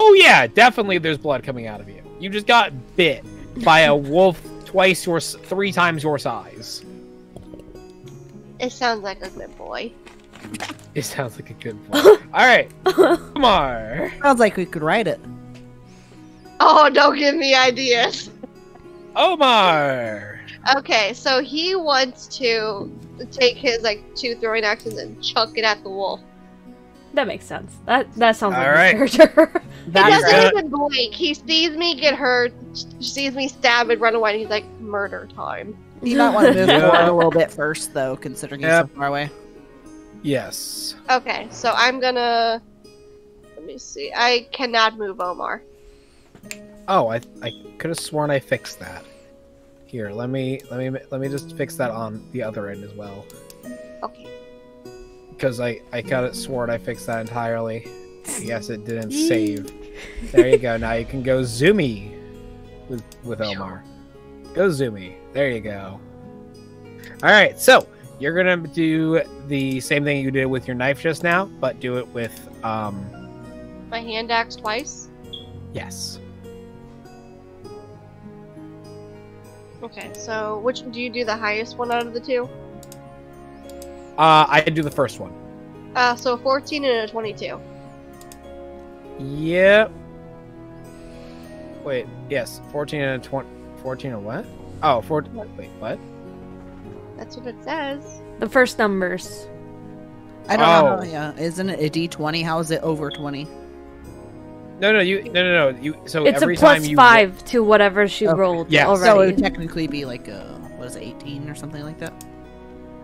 Speaker 1: Oh yeah, definitely. There's blood coming out of you. You just got bit by a wolf three times your size.
Speaker 3: It sounds like a good boy.
Speaker 1: It sounds like a good boy. All right, come on.
Speaker 4: Sounds like we could write it.
Speaker 3: Oh, don't give me ideas.
Speaker 1: Omar.
Speaker 3: Okay, so he wants to take his 2 throwing actions and chuck it at the wolf.
Speaker 2: That makes sense. That sounds like
Speaker 1: Alright.
Speaker 2: a character.
Speaker 3: He doesn't even blink. He sees me get hurt, sees me stab and run away, and he's like, murder time.
Speaker 4: You might want to move
Speaker 1: Yeah.
Speaker 4: forward a little bit first, though, considering
Speaker 1: Yep.
Speaker 4: he's so far away.
Speaker 1: Yes.
Speaker 3: Okay, so I'm gonna... Let me see. I cannot move Omar.
Speaker 1: Oh, I could have sworn I fixed that. Here, let me just fix that on the other end as well.
Speaker 3: Okay.
Speaker 1: Because I could have sworn I fixed that entirely. Yes, it didn't save. There you go. Now you can go zoomy with Omar. Go zoomy. There you go. All right, so you're gonna do the same thing you did with your knife just now, but do it with
Speaker 3: My hand axe twice?
Speaker 1: yes.
Speaker 3: Okay, so which do you do the highest one out of the two?
Speaker 1: I do the first one.
Speaker 3: So 14 and a 22.
Speaker 1: Yep. Wait, yes, 14 and a 20. 14 and what? Oh, 14. Wait, what?
Speaker 3: That's what it says.
Speaker 2: The first numbers.
Speaker 4: I don't
Speaker 1: Oh.
Speaker 4: know. Yeah, isn't it a D20? How is it over 20?
Speaker 1: No. You so
Speaker 2: It's
Speaker 1: every
Speaker 2: a plus
Speaker 1: time you
Speaker 2: 5 to whatever she
Speaker 4: Okay.
Speaker 2: rolled
Speaker 1: Yes.
Speaker 4: So it
Speaker 2: already.
Speaker 4: would technically be like what is it, 18 or something like that?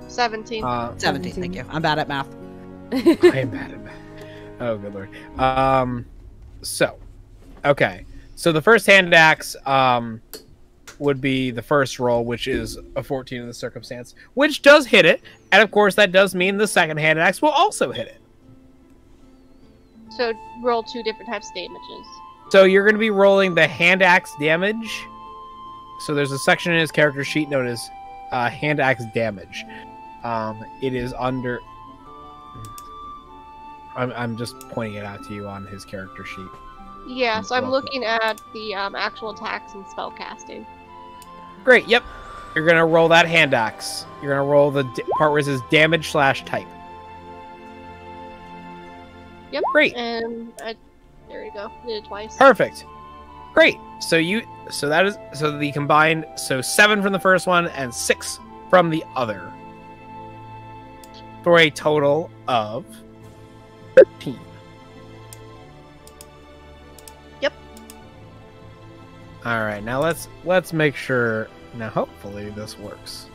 Speaker 3: 17.
Speaker 4: 17. Thank you. I'm bad at math.
Speaker 1: I am bad at math. Oh, good lord. Okay. So the first hand axe would be the first roll, which is a 14 in the circumstance, which does hit it, and of course that does mean the second hand axe will also hit it.
Speaker 3: So roll 2 different types of damages.
Speaker 1: So you're going to be rolling the hand axe damage. So there's a section in his character sheet known as hand axe damage. It is under. I'm just pointing it out to you on his character sheet.
Speaker 3: Yeah, so I'm
Speaker 1: Well,
Speaker 3: looking at the actual attacks and spell casting.
Speaker 1: Great. Yep. You're gonna roll that hand axe. You're gonna roll the part where it says damage/type.
Speaker 3: Yep.
Speaker 1: Great.
Speaker 3: And there you go. Did it twice.
Speaker 1: Perfect. Great. So the combined 7 from the first one and 6 from the other. For a total of 13.
Speaker 3: Yep.
Speaker 1: All right. Now let's make sure. Now hopefully this works.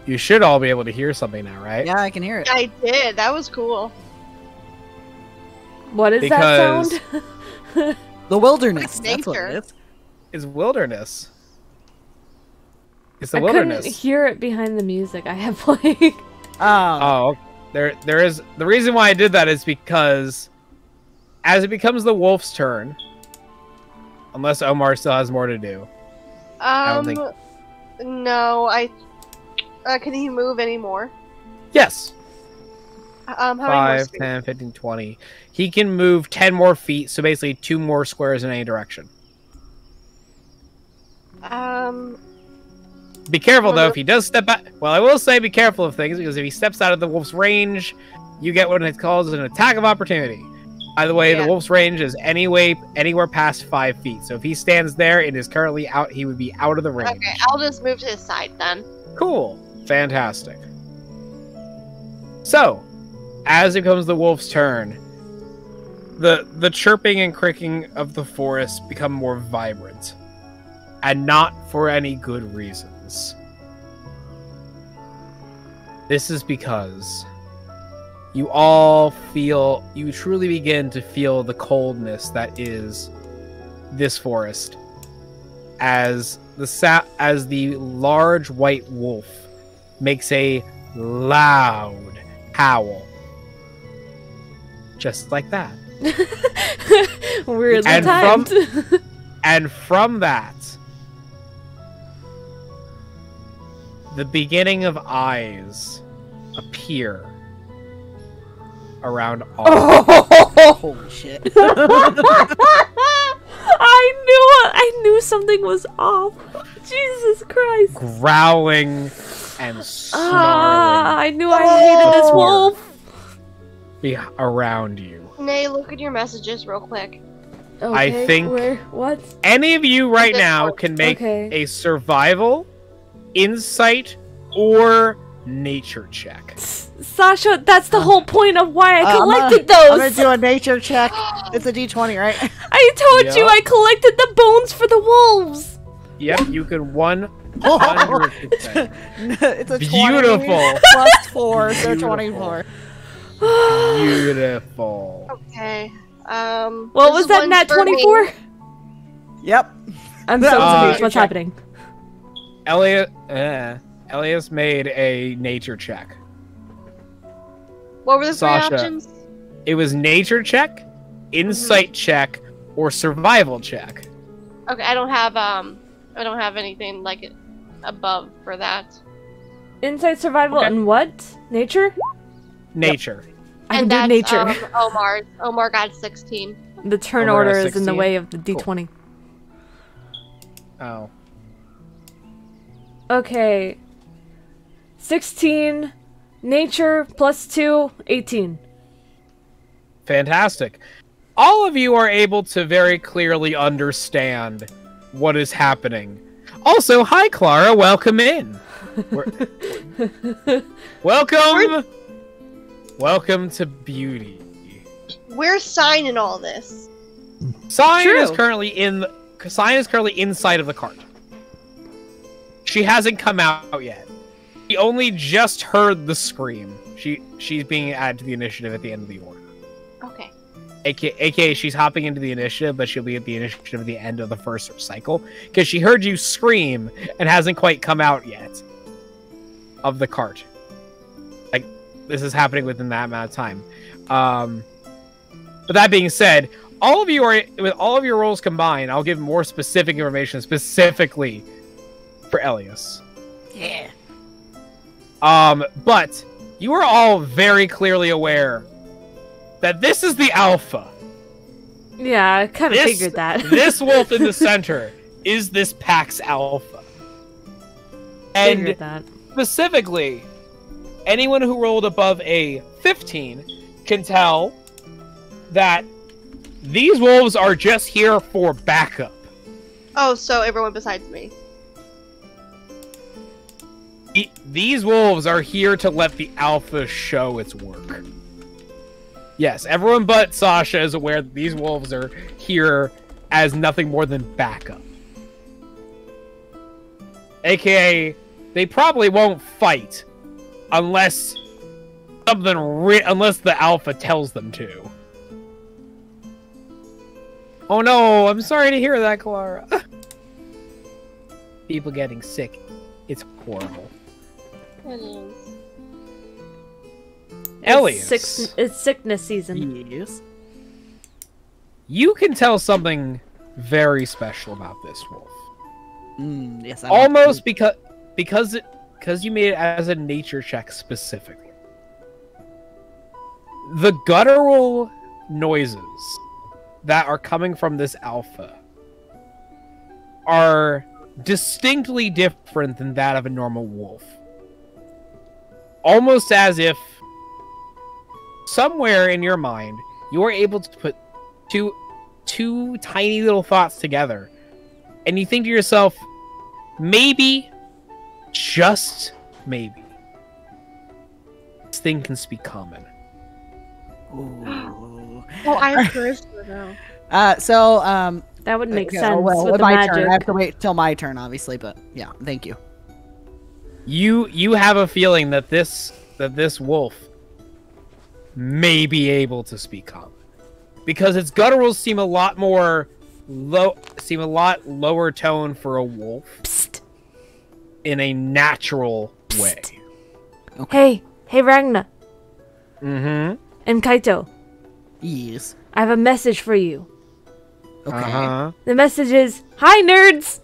Speaker 1: You should all be able to hear something now, right?
Speaker 4: Yeah, I can hear it.
Speaker 3: I did. That was cool.
Speaker 2: What is
Speaker 1: Because-
Speaker 2: that sound?
Speaker 4: The wilderness.
Speaker 3: Like
Speaker 4: That's what
Speaker 3: nature.
Speaker 4: it is.
Speaker 1: It's wilderness. It's the
Speaker 2: I
Speaker 1: wilderness.
Speaker 2: couldn't hear it behind the music I have playing.
Speaker 1: Oh, there is the reason why I did that is because as it becomes the wolf's turn, unless Omar still has more to do. don't think-
Speaker 3: No, can he move anymore?
Speaker 1: Yes.
Speaker 3: How many more
Speaker 1: 5,
Speaker 3: squares?
Speaker 1: 10, 15, 20. He can move 10 more feet, so basically 2 more squares in any direction. Be careful, though, if he does step out. Well, I will say be careful of things, because if he steps out of the wolf's range, you get what it calls an attack of opportunity. By the way,
Speaker 3: Yeah.
Speaker 1: the wolf's range is anywhere past 5 feet. So if he stands there, it is currently out. He would be out of the range.
Speaker 3: Okay, I'll just move to his side then.
Speaker 1: Cool. Fantastic. So, as it becomes the wolf's turn, the chirping and cricking of the forest become more vibrant. And not for any good reasons. This is because you truly begin to feel the coldness that is this forest as the large white wolf makes a loud howl. Just like that.
Speaker 2: Weirdly
Speaker 1: And
Speaker 2: timed.
Speaker 1: And from that, the beginning of eyes appear around all.
Speaker 4: Holy shit.
Speaker 2: I knew something was off. Jesus Christ.
Speaker 1: Growling and snarling
Speaker 2: I knew I hated this wolf.
Speaker 1: around you.
Speaker 3: Nay, look at your messages real quick.
Speaker 2: Okay,
Speaker 1: think-
Speaker 2: what?
Speaker 1: Any of you right
Speaker 3: This
Speaker 1: now
Speaker 3: one.
Speaker 1: can make
Speaker 2: Okay.
Speaker 1: a survival, insight, or nature check.
Speaker 2: Sasha, that's the whole point of why I collected
Speaker 4: I'm gonna
Speaker 2: those.
Speaker 4: do a nature check. It's a d20, right?
Speaker 2: I told you
Speaker 1: Yup.
Speaker 2: I collected the bones for the wolves.
Speaker 1: Yep, you can 100%.
Speaker 4: It's a 20
Speaker 1: Beautiful.
Speaker 4: plus 4, so
Speaker 1: Beautiful.
Speaker 4: 24.
Speaker 1: Beautiful.
Speaker 3: Okay.
Speaker 2: What
Speaker 3: this
Speaker 2: was that,
Speaker 3: one's
Speaker 2: nat
Speaker 3: for me.
Speaker 2: 24?
Speaker 4: Yep.
Speaker 2: I'm so confused. What's
Speaker 4: check.
Speaker 2: happening?
Speaker 1: Elias made a nature check.
Speaker 3: What were the three
Speaker 1: Sasha.
Speaker 3: options?
Speaker 1: It was nature check, insight check, or survival check.
Speaker 3: Okay, I don't have anything like it above for that.
Speaker 2: Insight, survival,
Speaker 1: Okay.
Speaker 2: and what? Nature?
Speaker 1: Nature.
Speaker 2: I can
Speaker 3: And
Speaker 2: do
Speaker 3: that's
Speaker 2: nature.
Speaker 3: Omar's. Omar got 16.
Speaker 2: The turn
Speaker 1: Over a
Speaker 2: order is in the
Speaker 1: 16?
Speaker 2: way of the d20.
Speaker 1: Oh.
Speaker 2: Okay. 16. Nature plus 2, 18.
Speaker 1: Fantastic. All of you are able to very clearly understand what is happening. Also, hi Clara, welcome in. Welcome. Welcome to Beauty.
Speaker 3: Where's Sign in all this?
Speaker 1: Sign is
Speaker 2: True.
Speaker 1: currently inside of the cart. She hasn't come out yet. She only just heard the scream. She's being added to the initiative at the end of the order.
Speaker 3: Okay.
Speaker 1: AKA she's hopping into the initiative, but she'll be at the initiative at the end of the first cycle because she heard you scream and hasn't quite come out yet of the cart. Like, this is happening within that amount of time. But that being said, all of you are, with all of your roles combined, I'll give more specific information specifically for Elias.
Speaker 4: Yeah.
Speaker 1: But you are all very clearly aware that this is the alpha.
Speaker 2: Yeah, I kind of
Speaker 1: This-
Speaker 2: figured that.
Speaker 1: This wolf in the center is this pack's alpha. And
Speaker 2: Figured that.
Speaker 1: specifically, anyone who rolled above a 15 can tell that these wolves are just here for backup.
Speaker 3: Oh, so everyone besides me.
Speaker 1: These wolves are here to let the alpha show its work. Yes, everyone but Sasha is aware that these wolves are here as nothing more than backup. AKA, they probably won't fight unless unless the alpha tells them to. Oh no, I'm sorry to hear that, Clara. People getting sick. It's horrible.
Speaker 3: It is.
Speaker 1: Elias,
Speaker 2: It's sickness season.
Speaker 4: Yes.
Speaker 1: you can tell something very special about this wolf.
Speaker 4: Yes.
Speaker 1: Almost because you made it as a nature check specifically. the guttural noises that are coming from this alpha are distinctly different than that of a normal wolf. Almost as if somewhere in your mind you are able to put two tiny little thoughts together, and you think to yourself, maybe, just maybe, this thing can speak common.
Speaker 4: Ooh.
Speaker 3: Oh, I'm charisma now.
Speaker 2: That would make
Speaker 4: yeah,
Speaker 2: sense
Speaker 4: well,
Speaker 2: with the
Speaker 4: my
Speaker 2: magic.
Speaker 4: turn. I have to wait till my turn, obviously, but yeah, thank you.
Speaker 1: You have a feeling that this wolf may be able to speak common, because its gutturals seem a lot lower tone for a wolf.
Speaker 2: Psst.
Speaker 1: In a natural way.
Speaker 2: Okay. Hey Ragna
Speaker 1: Mm-hmm.
Speaker 2: and Kaito,
Speaker 4: Yes.
Speaker 2: I have a message for you.
Speaker 4: Okay.
Speaker 1: Uh-huh.
Speaker 2: The message is, "Hi nerds."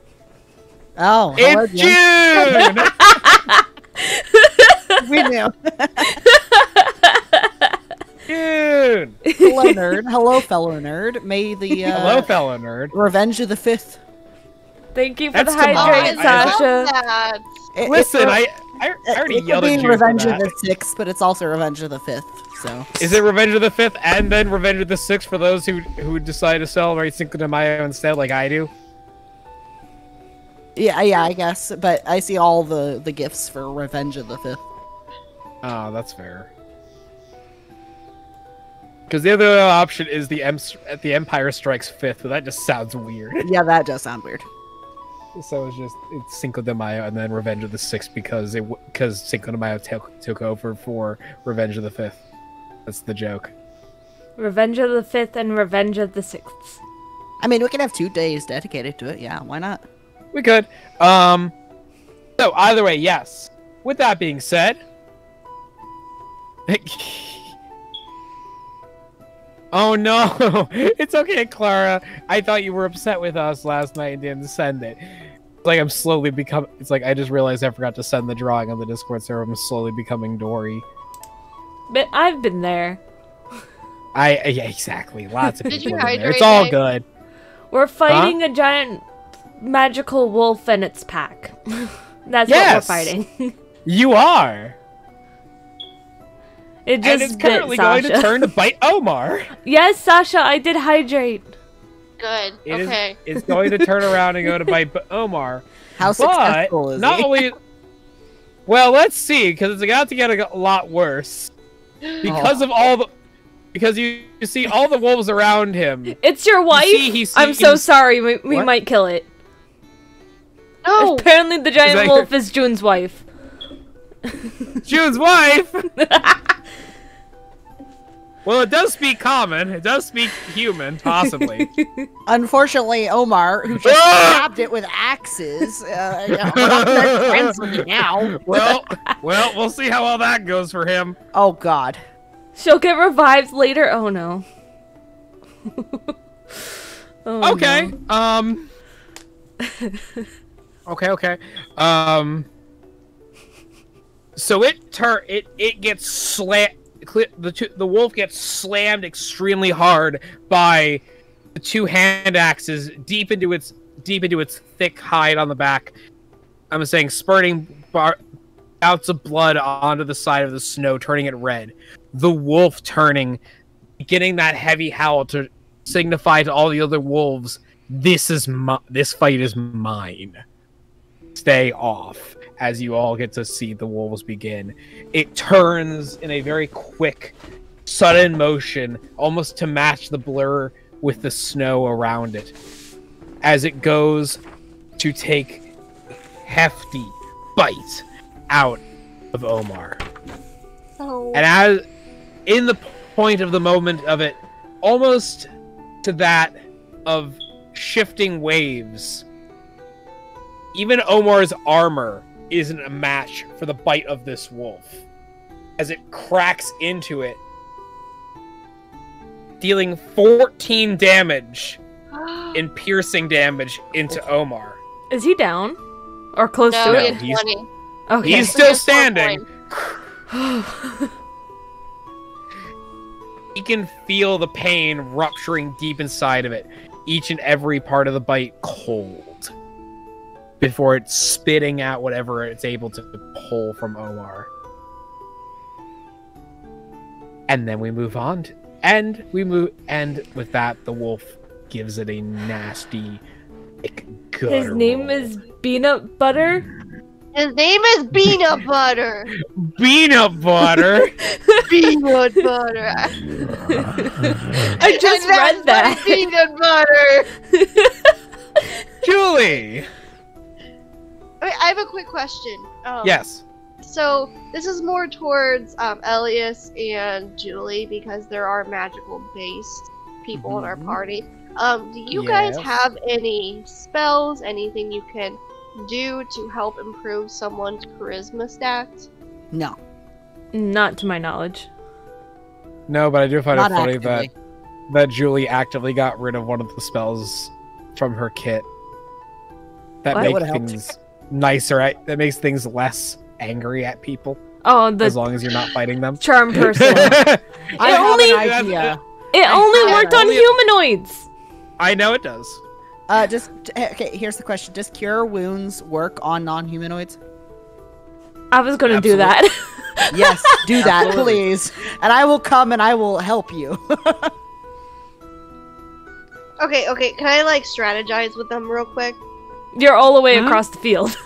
Speaker 4: Oh, hello,
Speaker 1: It's June!
Speaker 4: We knew.
Speaker 1: June!
Speaker 4: Hello, nerd. Hello, fellow nerd. May the
Speaker 1: Hello, fellow nerd.
Speaker 4: Revenge of the Fifth.
Speaker 2: Thank you for
Speaker 1: That's
Speaker 2: the hydrate,
Speaker 1: tomorrow. I
Speaker 2: Sasha.
Speaker 3: That.
Speaker 1: Listen, I already
Speaker 4: it
Speaker 1: yelled
Speaker 4: could
Speaker 1: at
Speaker 4: be
Speaker 1: you
Speaker 4: Revenge
Speaker 1: for
Speaker 4: of
Speaker 1: that.
Speaker 4: the Sixth, but it's also Revenge of the Fifth. So
Speaker 1: Is it Revenge of the 5th and then Revenge of the 6th for those who decide to celebrate Cinco de Mayo instead, like I do?
Speaker 4: yeah, I guess. But I see all the gifts for Revenge of the Fifth.
Speaker 1: Oh, that's fair. Because the other option is the Empire Strikes 5th, but that just sounds weird.
Speaker 4: Yeah, that does sound weird.
Speaker 1: So it's Cinco de Mayo and then Revenge of the 6th because Cinco de Mayo took over for Revenge of the 5th. That's the joke.
Speaker 2: Revenge of the 5th and Revenge of the 6th.
Speaker 4: I mean, we could have 2 days dedicated to it. Yeah, why not?
Speaker 1: We could. So either way, yes. With that being said, oh no, it's okay, Clara. I thought you were upset with us last night and didn't send it. It's like I'm slowly becoming. It's like I just realized I forgot to send the drawing on the Discord server. I'm slowly becoming Dory.
Speaker 2: But I've been there.
Speaker 1: Yeah, exactly. Lots of
Speaker 3: Did
Speaker 1: people.
Speaker 3: you
Speaker 1: in there.
Speaker 3: hydrate,
Speaker 1: It's all
Speaker 3: Dave?
Speaker 1: good.
Speaker 2: We're fighting a giant magical wolf and its pack. That's
Speaker 1: Yes!
Speaker 2: what we're fighting.
Speaker 1: You are.
Speaker 2: It just
Speaker 1: And it's
Speaker 2: bit
Speaker 1: currently going
Speaker 2: Sasha.
Speaker 1: to turn to bite Omar.
Speaker 2: Yes, Sasha, I did hydrate.
Speaker 3: Good.
Speaker 1: It is-
Speaker 3: Okay.
Speaker 1: It's going to turn around and go to bite Omar.
Speaker 4: How
Speaker 1: But
Speaker 4: successful is
Speaker 1: not
Speaker 4: he?
Speaker 1: only. Well, let's see, because it's about to get a lot worse. Because of all the. Because you see all the wolves around him.
Speaker 2: It's your wife?
Speaker 1: he
Speaker 2: I'm so
Speaker 1: seems-
Speaker 2: sorry, we
Speaker 1: What?
Speaker 2: might kill it.
Speaker 3: No.
Speaker 2: Apparently the
Speaker 1: Is
Speaker 2: giant
Speaker 1: that
Speaker 2: wolf is June's wife.
Speaker 1: June's wife! Well, it does speak common. It does speak human, possibly.
Speaker 4: Unfortunately, Omar, who just stabbed it with axes, we're not gonna friends with you now.
Speaker 1: well, we'll see how all that goes for him.
Speaker 4: Oh God.
Speaker 2: She'll get revived later. Oh no. Oh,
Speaker 1: Okay.
Speaker 2: no.
Speaker 1: Okay. So it gets slammed. The wolf gets slammed extremely hard by the 2 hand axes deep into its thick hide on the back. I'm saying spurting bouts of blood onto the side of the snow, turning it red. The wolf turning, getting that heavy howl to signify to all the other wolves, this fight is mine. Stay off. As you all get to see the wolves begin, it turns in a very quick, sudden motion, almost to match the blur with the snow around it, as it goes to take hefty bite out of Omar.
Speaker 3: Oh.
Speaker 1: And as in the point of the moment of it, almost to that of shifting waves, even Omar's armor isn't a match for the bite of this wolf, as it cracks into it, dealing 14 damage in piercing damage into Omar.
Speaker 2: Is he down? Or close
Speaker 3: No,
Speaker 2: to
Speaker 1: No,
Speaker 2: it?
Speaker 3: it's
Speaker 1: he's-
Speaker 3: 20.
Speaker 2: Okay.
Speaker 1: He's still
Speaker 3: Just 1
Speaker 1: standing.
Speaker 3: point.
Speaker 1: he can feel the pain rupturing deep inside of it. Each and every part of the bite cold. Before it's spitting out whatever it's able to pull from Omar. And then we move on. And with that, the wolf gives it a nasty, gutter.
Speaker 2: His name is Peanut Butter.
Speaker 3: His name is Peanut Butter.
Speaker 1: Peanut Butter?
Speaker 3: Peanut Butter.
Speaker 2: I just read that.
Speaker 3: Peanut Butter.
Speaker 1: Julie!
Speaker 3: Wait, I have a quick question.
Speaker 1: Yes.
Speaker 3: So, this is more towards Elias and Julie because there are magical-based people in our party. Do you guys have any spells, anything you can do to help improve someone's charisma stats?
Speaker 4: No.
Speaker 2: Not to my knowledge.
Speaker 1: No, but I do find
Speaker 4: Not
Speaker 1: it funny
Speaker 4: actively.
Speaker 1: that Julie actively got rid of one of the spells from her kit. That
Speaker 2: What?
Speaker 1: makes
Speaker 4: Would've helped.
Speaker 1: things nicer. That makes things less angry at people.
Speaker 2: Oh, the
Speaker 1: As long as you're not fighting them.
Speaker 2: charm person.
Speaker 4: I have
Speaker 2: only-
Speaker 4: an idea.
Speaker 2: It only
Speaker 3: have
Speaker 2: worked on
Speaker 1: only-
Speaker 2: humanoids.
Speaker 1: I know it does.
Speaker 4: Okay, here's the question. Does cure wounds work on non-humanoids?
Speaker 2: I was gonna do
Speaker 1: Absolutely.
Speaker 2: that.
Speaker 4: Yes, do that,
Speaker 1: Absolutely.
Speaker 4: please. And I will come and I will help you.
Speaker 3: Okay, can I, like, strategize with them real quick?
Speaker 2: You're all the way across the field.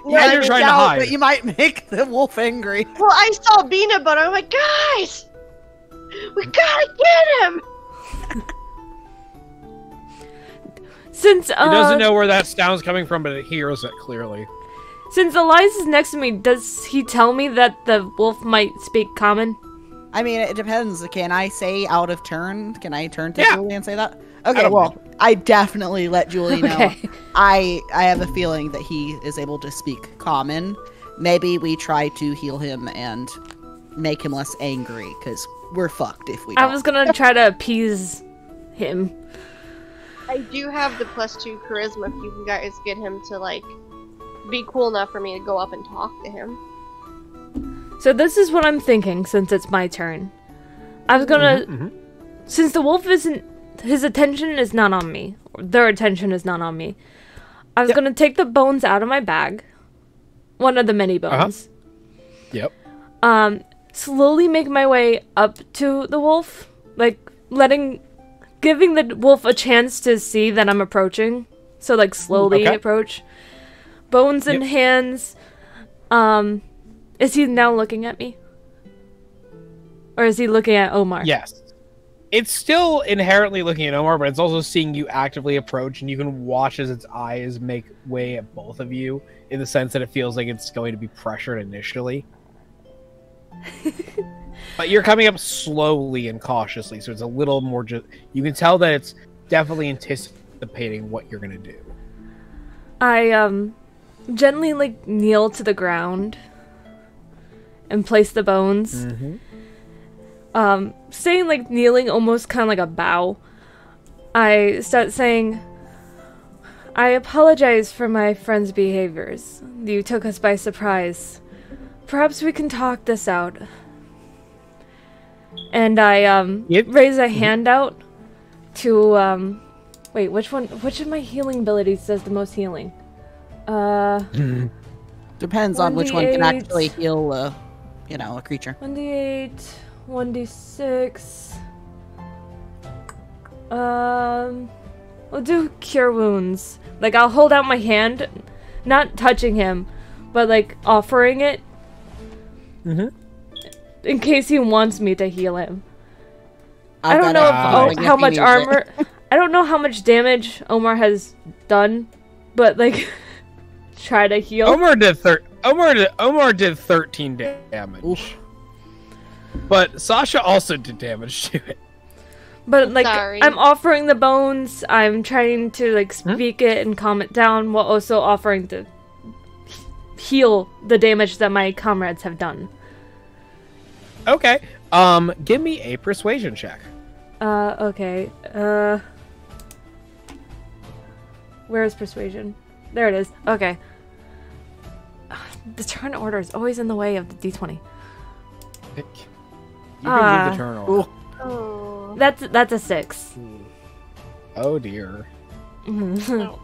Speaker 1: Yeah, you're trying to hide.
Speaker 4: But you might make the wolf angry.
Speaker 3: Well, I saw Peanut Butter. I'm like, guys! We gotta get him!
Speaker 2: Since
Speaker 1: He doesn't know where that sound's coming from, but it hears it clearly.
Speaker 2: Since Elias is next to me, does he tell me that the wolf might speak common?
Speaker 4: I mean, it depends. Can I say out of turn? Can I turn to
Speaker 1: Yeah.
Speaker 4: Julie and say that?
Speaker 1: I
Speaker 4: Okay,
Speaker 1: don't
Speaker 4: well, I definitely let Julie know.
Speaker 2: Okay.
Speaker 4: I have a feeling that he is able to speak common. Maybe we try to heal him and make him less angry, because we're fucked if we
Speaker 2: I
Speaker 4: don't.
Speaker 2: was gonna try to appease him.
Speaker 3: I do have the +2 charisma if you guys get him to, like, be cool enough for me to go up and talk to him.
Speaker 2: So this is what I'm thinking since it's my turn. I was gonna... Since the wolf isn't... His attention is not on me. Their attention is not on me. I was gonna take the bones out of my bag. One of the many bones.
Speaker 1: Yep.
Speaker 2: Slowly make my way up to the wolf. Like, giving the wolf a chance to see that I'm approaching. So, like, slowly
Speaker 1: Okay.
Speaker 2: approach. Bones in
Speaker 1: Yep.
Speaker 2: hands. Is he now looking at me? Or is he looking at Omar?
Speaker 1: Yes. It's still inherently looking at Omar, but it's also seeing you actively approach, and you can watch as its eyes make way at both of you, in the sense that it feels like it's going to be pressured initially. But you're coming up slowly and cautiously, so it's a little more you can tell that it's definitely anticipating what you're going to do.
Speaker 2: I, gently, like, kneel to the ground and place the bones. Saying, like, kneeling almost kind of like a bow. I start saying, I apologize for my friend's behaviors. You took us by surprise. Perhaps we can talk this out. And I, raise a hand out to, wait, which of my healing abilities does the most healing?
Speaker 4: Depends on which one can
Speaker 2: 1d8.
Speaker 4: actually heal, a creature.
Speaker 2: 1d8, 1d6. We'll do cure wounds. Like, I'll hold out my hand, not touching him, but, like, offering it. In case he wants me to heal him. I don't know how much armor. I don't know how much damage Omar has done, but, like, try to heal.
Speaker 1: Omar did 13 damage.
Speaker 4: Oof.
Speaker 1: But Sasha also did damage to it.
Speaker 2: But, like,
Speaker 3: Sorry.
Speaker 2: I'm offering the bones. I'm trying to, like, speak it and calm it down while also offering to heal the damage that my comrades have done.
Speaker 1: Okay. Give me a persuasion check.
Speaker 2: Okay. Where is persuasion? There it is. Okay. The turn order is always in the way of the d20.
Speaker 1: You can leave the turn on.
Speaker 3: Oh.
Speaker 2: That's a 6.
Speaker 1: Oh dear.
Speaker 3: No.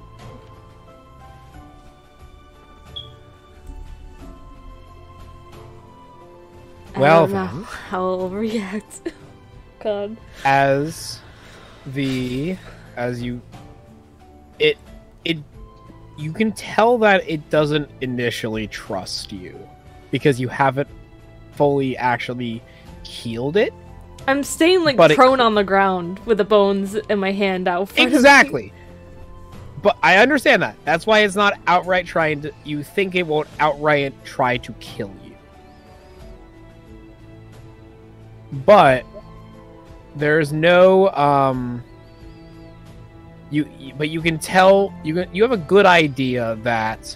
Speaker 1: Well,
Speaker 2: I don't know
Speaker 1: then.
Speaker 2: how I'll react. God.
Speaker 1: As you you can tell that it doesn't initially trust you because you haven't fully actually healed it.
Speaker 2: I'm staying like
Speaker 1: But it-
Speaker 2: prone on the ground with the bones in my hand out. front of me.
Speaker 1: Exactly. But I understand that. That's why it's not outright trying to. You think it won't outright try to kill you. But there's no but you can tell you have a good idea that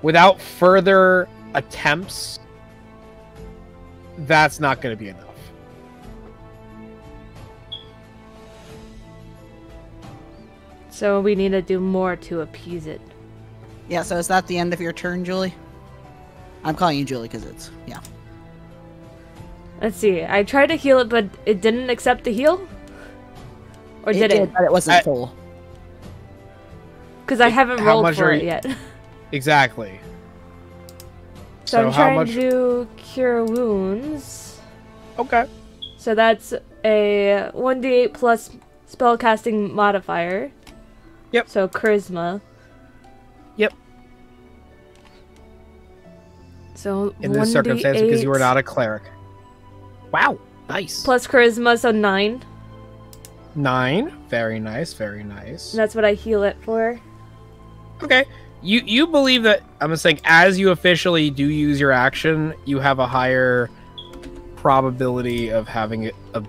Speaker 1: without further attempts that's not going to be enough.
Speaker 2: So we need to do more to appease it.
Speaker 4: Yeah, so is that the end of your turn, Julie? I'm calling you Julie because it's, yeah.
Speaker 2: Let's see. I tried to heal it, but it didn't accept the heal? Or did it?
Speaker 4: But it wasn't full.
Speaker 2: Because I haven't
Speaker 1: How
Speaker 2: rolled
Speaker 1: much
Speaker 2: for
Speaker 1: are
Speaker 2: it
Speaker 1: you-
Speaker 2: yet.
Speaker 1: Exactly.
Speaker 2: So I'm
Speaker 1: how
Speaker 2: trying
Speaker 1: much?
Speaker 2: to do Cure Wounds.
Speaker 1: Okay.
Speaker 2: So that's a 1d8 plus spellcasting modifier.
Speaker 1: Yep.
Speaker 2: So Charisma.
Speaker 1: Yep.
Speaker 2: So
Speaker 1: In this circumstance, because you were
Speaker 2: 1d8
Speaker 1: not a cleric. Wow. Nice.
Speaker 2: plus Charisma, so 9.
Speaker 1: 9. Very nice. Very nice.
Speaker 2: And that's what I heal it for.
Speaker 1: Okay. You believe that, I'm saying, as you officially do use your action, you have a higher probability of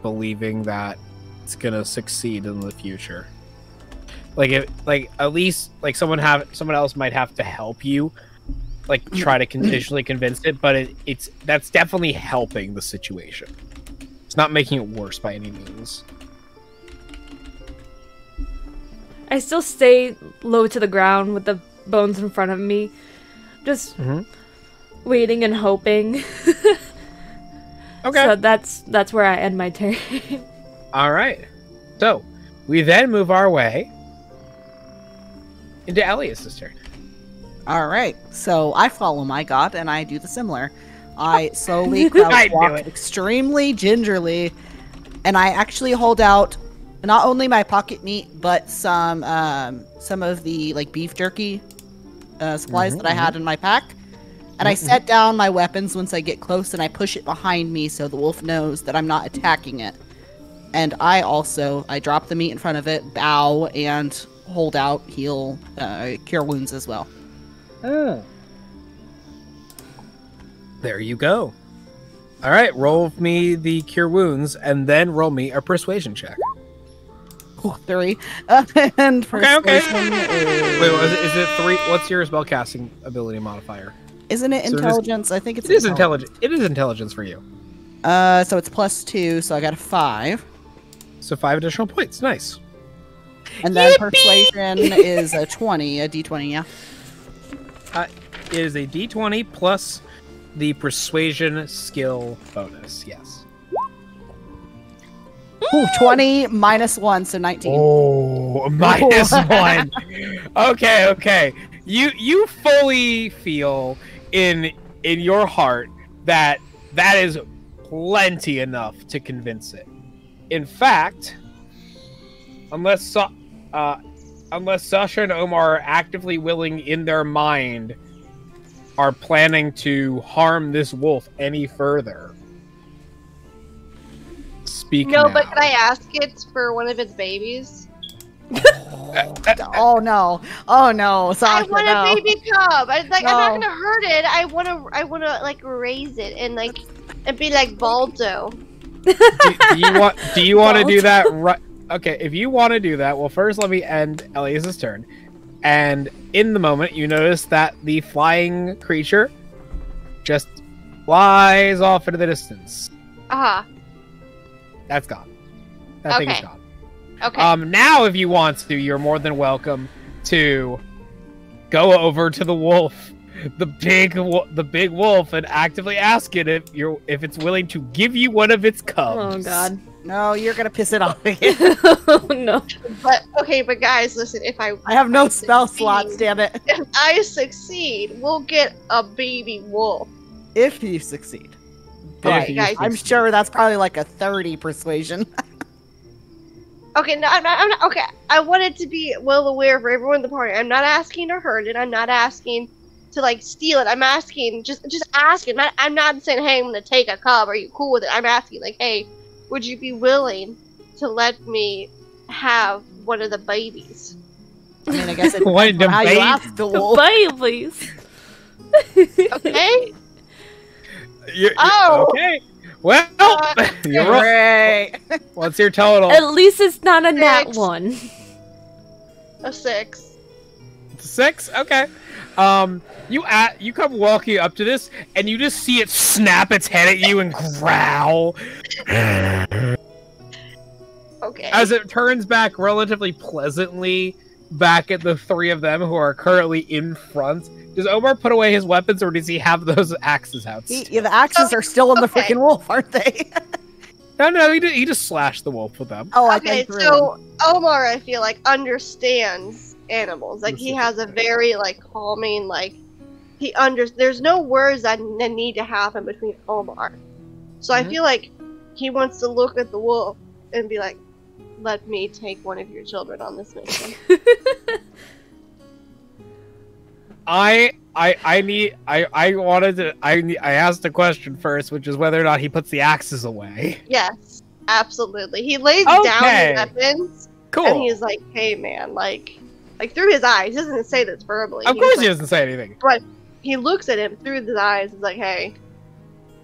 Speaker 1: believing that it's gonna succeed in the future. Like at least someone else might have to help you, like try to conditionally convince it, but that's definitely helping the situation. It's not making it worse by any means.
Speaker 2: I still stay low to the ground with the bones in front of me. Just waiting and hoping.
Speaker 1: Okay.
Speaker 2: So that's where I end my turn.
Speaker 1: All right. So we then move our way into Elias's turn.
Speaker 4: All right, so I follow my god and I do the similar. I slowly crouch
Speaker 1: I knew
Speaker 4: walk
Speaker 1: it.
Speaker 4: extremely gingerly, and I actually hold out not only my pocket meat but some of the like beef jerky supplies that I had in my pack. And I set down my weapons once I get close, and I push it behind me so the wolf knows that I'm not attacking it. And I drop the meat in front of it, bow, and hold out, heal, cure wounds as well.
Speaker 1: There you go. All right, roll me the cure wounds, and then roll me a persuasion check.
Speaker 4: Ooh, 3. And persuasion
Speaker 1: Wait, is it 3? What's your spellcasting ability modifier?
Speaker 4: Isn't it
Speaker 1: So this-
Speaker 4: intelligence? I think it's
Speaker 1: It is intelligence. It is intelligence for you.
Speaker 4: So it's +2, so I got a 5.
Speaker 1: So 5 additional points. Nice.
Speaker 4: And then persuasion is a 20, a d20, yeah.
Speaker 1: It is a d20 plus the persuasion skill bonus. Yes.
Speaker 4: Ooh, 20 minus 1, so 19.
Speaker 1: Oh, minus 1. Okay. You fully feel in your heart that is plenty enough to convince it. In fact, unless Sasha and Omar are actively willing in their mind are planning to harm this wolf any further. Speak
Speaker 3: No,
Speaker 1: now.
Speaker 3: but can I ask it for one of its babies?
Speaker 4: Oh no! Oh no!
Speaker 3: I
Speaker 4: Sasha,
Speaker 3: want
Speaker 4: no.
Speaker 3: a baby cub. I'm not
Speaker 4: No.
Speaker 3: gonna hurt it. I wanna like raise it and be like Baldo.
Speaker 1: do you want to do that right? Okay, if you want to do that, well, first let me end Elias's turn. And in the moment, you notice that the flying creature just flies off into the distance. That's gone. That thing is
Speaker 3: Okay.
Speaker 1: gone.
Speaker 3: Okay.
Speaker 1: Now, if you want to, you're more than welcome to go over to the wolf the big wolf and actively ask it if it's willing to give you one of its cubs.
Speaker 2: Oh God.
Speaker 4: No, you're gonna piss it off again.
Speaker 2: Oh no.
Speaker 3: But okay, but guys, listen. If I
Speaker 4: have no spell
Speaker 3: succeed-
Speaker 4: slots, damn it.
Speaker 3: If I succeed, we'll get a baby wolf.
Speaker 4: If you succeed. But
Speaker 3: guys-
Speaker 4: I'm sure that's probably like a 30 persuasion.
Speaker 3: Okay, no, I'm not. Okay, I want it to be well aware for everyone in the party. I'm not asking to hurt it. I'm not asking to like steal it. I'm asking just asking. I'm not saying, hey, I'm gonna take a cub. Are you cool with it? I'm asking like, hey, would you be willing to let me have one of the babies?
Speaker 4: I mean, I guess it
Speaker 1: One
Speaker 4: depends on how you
Speaker 1: debate.
Speaker 4: ask the wolf.
Speaker 2: Babies.
Speaker 3: Okay.
Speaker 1: You're-
Speaker 3: Oh.
Speaker 1: Okay. Well, you're right.
Speaker 4: Great.
Speaker 1: What's your total?
Speaker 2: At least it's not a nat
Speaker 3: 6.
Speaker 2: one.
Speaker 3: A 6.
Speaker 1: 6? Okay. You come walking up to this, and you just see it snap its head at you and growl.
Speaker 3: Okay.
Speaker 1: As it turns back relatively pleasantly back at the three of them who are currently in front. Does Omar put away his weapons, or does he have those axes out?
Speaker 4: Yeah, the axes are still on the
Speaker 3: Okay.
Speaker 4: freaking wolf, aren't they?
Speaker 1: No, he just slashed the wolf with them.
Speaker 4: Oh, I
Speaker 3: Okay,
Speaker 4: think
Speaker 3: so Omar, I feel like understands animals. Like he has a very like calming, like there's no words that need to happen between Omar. So I feel like he wants to look at the wolf and be like, "Let me take one of your children on this mission."
Speaker 1: I asked a question first, which is whether or not he puts the axes away.
Speaker 3: Yes, absolutely. He lays down
Speaker 1: Okay.
Speaker 3: the weapons,
Speaker 1: Cool.
Speaker 3: and he's like, "Hey, man," like through his eyes. He doesn't say this verbally.
Speaker 1: Of
Speaker 3: He's
Speaker 1: course
Speaker 3: like,
Speaker 1: he doesn't say anything.
Speaker 3: But he looks at him through his eyes. He's like, "Hey,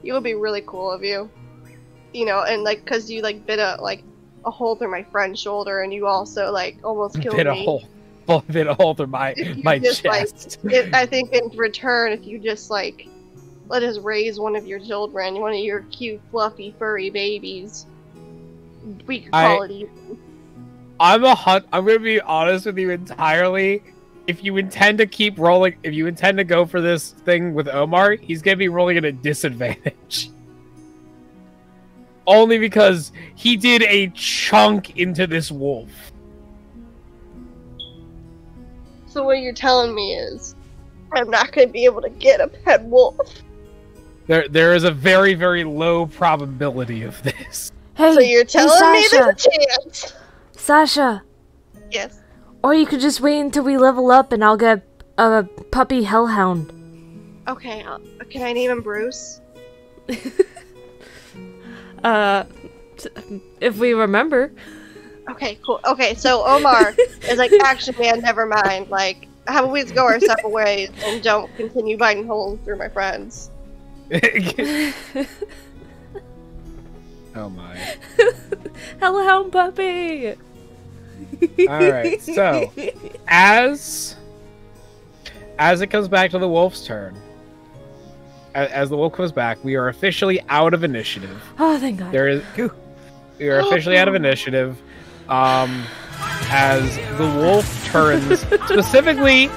Speaker 3: it would be really cool of you, you know, and like, cause you like bit a hole through my friend's shoulder, and you also like almost killed
Speaker 1: Bit a
Speaker 3: me.
Speaker 1: bit a hole through my
Speaker 3: If you
Speaker 1: my
Speaker 3: just, like,
Speaker 1: chest.
Speaker 3: I think in return, if you just like let us raise one of your children, one of your cute, fluffy, furry babies, we could call it even."
Speaker 1: I'm gonna be honest with you entirely. If you intend to keep rolling, if you intend to go for this thing with Omar, he's gonna be rolling at a disadvantage. Only because he did a chunk into this wolf.
Speaker 3: So what you're telling me is, I'm not going to be able to get a pet wolf.
Speaker 1: There is a very, very low probability of this.
Speaker 2: Hey,
Speaker 3: So you're telling me
Speaker 2: Sasha.
Speaker 3: there's a chance.
Speaker 2: Sasha.
Speaker 3: Yes.
Speaker 2: Or you could just wait until we level up and I'll get a puppy hellhound.
Speaker 3: Okay, can I name him Bruce?
Speaker 2: If we remember.
Speaker 3: Okay, cool. Okay, so Omar is like, "Action man, never mind. Like, how about we just go our separate ways and don't continue biting holes through my friends?"
Speaker 1: Oh my.
Speaker 2: Hellhound puppy!
Speaker 1: Alright, so as it comes back to the wolf's turn, as the wolf comes back, we are officially out of initiative.
Speaker 2: Oh, thank God.
Speaker 1: We are officially out of initiative. As the wolf turns specifically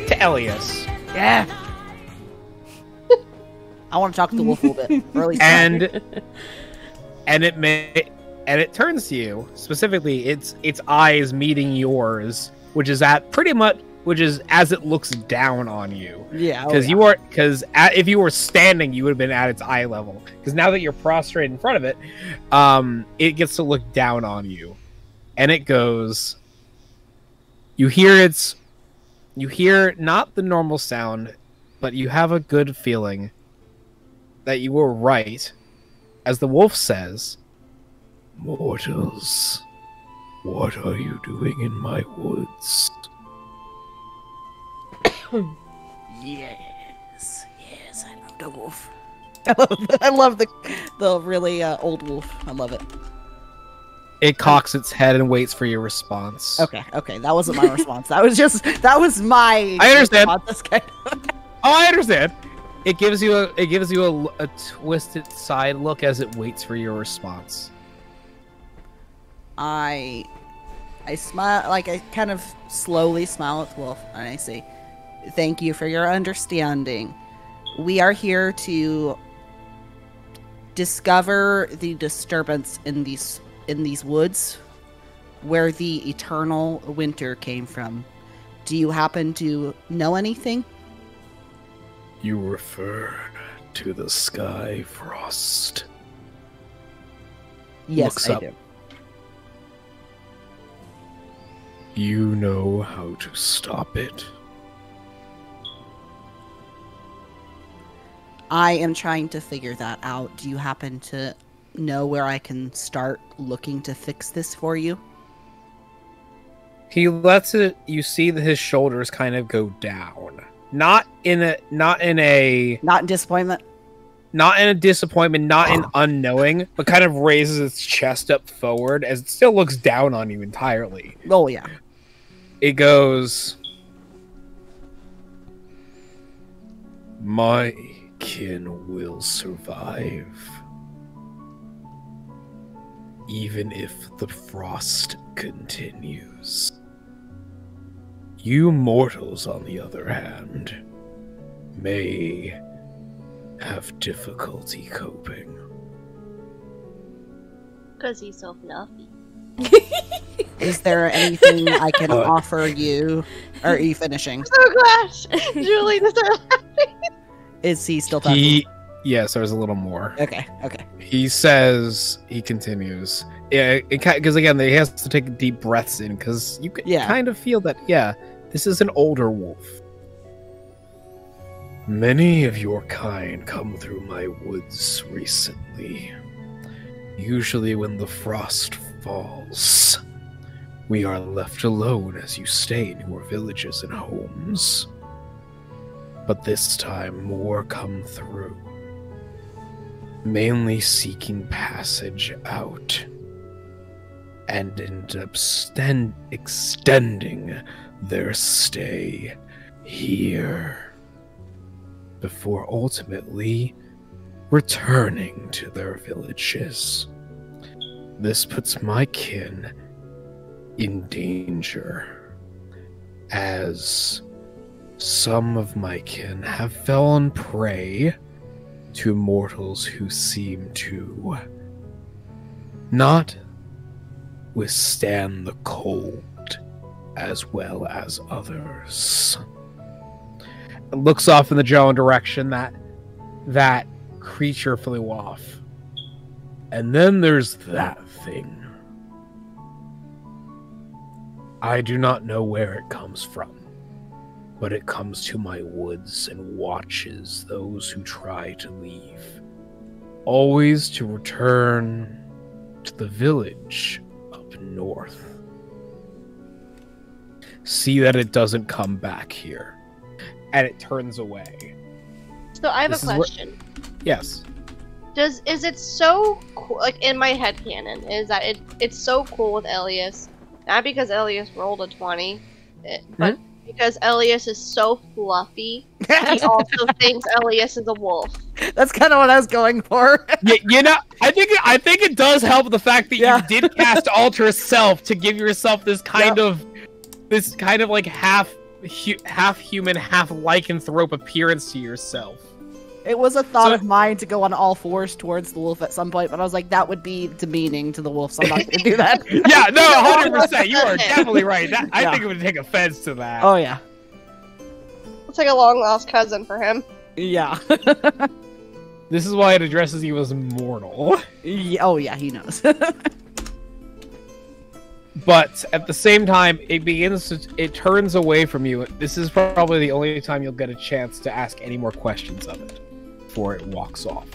Speaker 1: to Elias.
Speaker 4: Yeah. I want to talk to the wolf a little bit. Or at least
Speaker 1: And it turns to you, specifically its eyes meeting yours, which is as it looks down on you.
Speaker 4: yeah.
Speaker 1: Because if you were standing, you would have been at its eye level. Because now that you're prostrate in front of it, it gets to look down on you, and it goes. You hear not the normal sound, but you have a good feeling that you were right, as the wolf says, "Mortals, what are you doing in my woods?"
Speaker 4: Yes, I love the wolf. I love the really old wolf. I love it.
Speaker 1: It cocks its head and waits for your response.
Speaker 4: Okay, that wasn't my response. That was my.
Speaker 1: I understand.
Speaker 4: response. That's
Speaker 1: Oh, I understand. It gives you a twisted side look as it waits for your response.
Speaker 4: I smile, like I kind of slowly smile at the wolf, and I say, Thank you for your understanding. We are here to discover the disturbance in these woods where the eternal winter came from. Do you happen to know anything?
Speaker 5: You referred to the sky frost.
Speaker 4: Yes,
Speaker 5: Looks
Speaker 4: I
Speaker 5: up.
Speaker 4: do.
Speaker 5: You know how to stop it?
Speaker 4: I am trying to figure that out. Do you happen to know where I can start looking to fix this for you?
Speaker 1: He lets it. You see that his shoulders kind of go down, not in
Speaker 4: disappointment.
Speaker 1: not in a disappointment, not in unknowing, but kind of raises its chest up forward as it still looks down on you entirely.
Speaker 4: Oh yeah.
Speaker 1: It goes,
Speaker 5: My kin will survive. Even if the frost continues. You mortals, on the other hand, may have difficulty coping.
Speaker 3: Because he's so fluffy.
Speaker 4: Is there anything I can offer you? Or are you finishing?
Speaker 3: So glad Julie is
Speaker 4: Is he still talking?
Speaker 1: yes, there's a little more.
Speaker 4: Okay.
Speaker 1: He says, he continues, yeah, because again, he has to take deep breaths in, because you can kind of feel that, yeah, this is an older wolf.
Speaker 5: Many of your kind come through my woods recently. Usually when the frost falls, we are left alone as you stay in your villages and homes. But this time more come through, mainly seeking passage out, and end up extending their stay here, before ultimately returning to their villages. This puts my kin in danger, as some of my kin have fallen prey to mortals who seem to not withstand the cold as well as others.
Speaker 1: It looks off in the general direction that creature flew off.
Speaker 5: And then there's that thing. I do not know where it comes from, but it comes to my woods and watches those who try to leave, always to return to the village up north.
Speaker 1: See that it doesn't come back here. And it turns away.
Speaker 3: So I have
Speaker 1: This
Speaker 3: a
Speaker 1: is
Speaker 3: question.
Speaker 1: Yes.
Speaker 3: Is it so cool, like in my headcanon, is that it's so cool with Elias, not because Elias rolled a 20, but because Elias is so fluffy, he also thinks Elias is a wolf.
Speaker 4: That's kind of what I was going for.
Speaker 1: You know, I think it does help the fact that you did cast Alter Self to give yourself this kind of like half human, half lycanthrope appearance to yourself.
Speaker 4: It was a thought of mine to go on all fours towards the wolf at some point, but I was like, that would be demeaning to the wolf, so I'm not going to do that.
Speaker 1: Yeah, no, 100%. You are definitely right. I think it would take offense to that.
Speaker 4: Oh, yeah.
Speaker 3: It's like a long-lost cousin for him.
Speaker 4: Yeah.
Speaker 1: This is why it addresses you as mortal.
Speaker 4: Yeah, oh, yeah, he knows.
Speaker 1: But at the same time, it turns away from you. This is probably the only time you'll get a chance to ask any more questions of it before it walks off.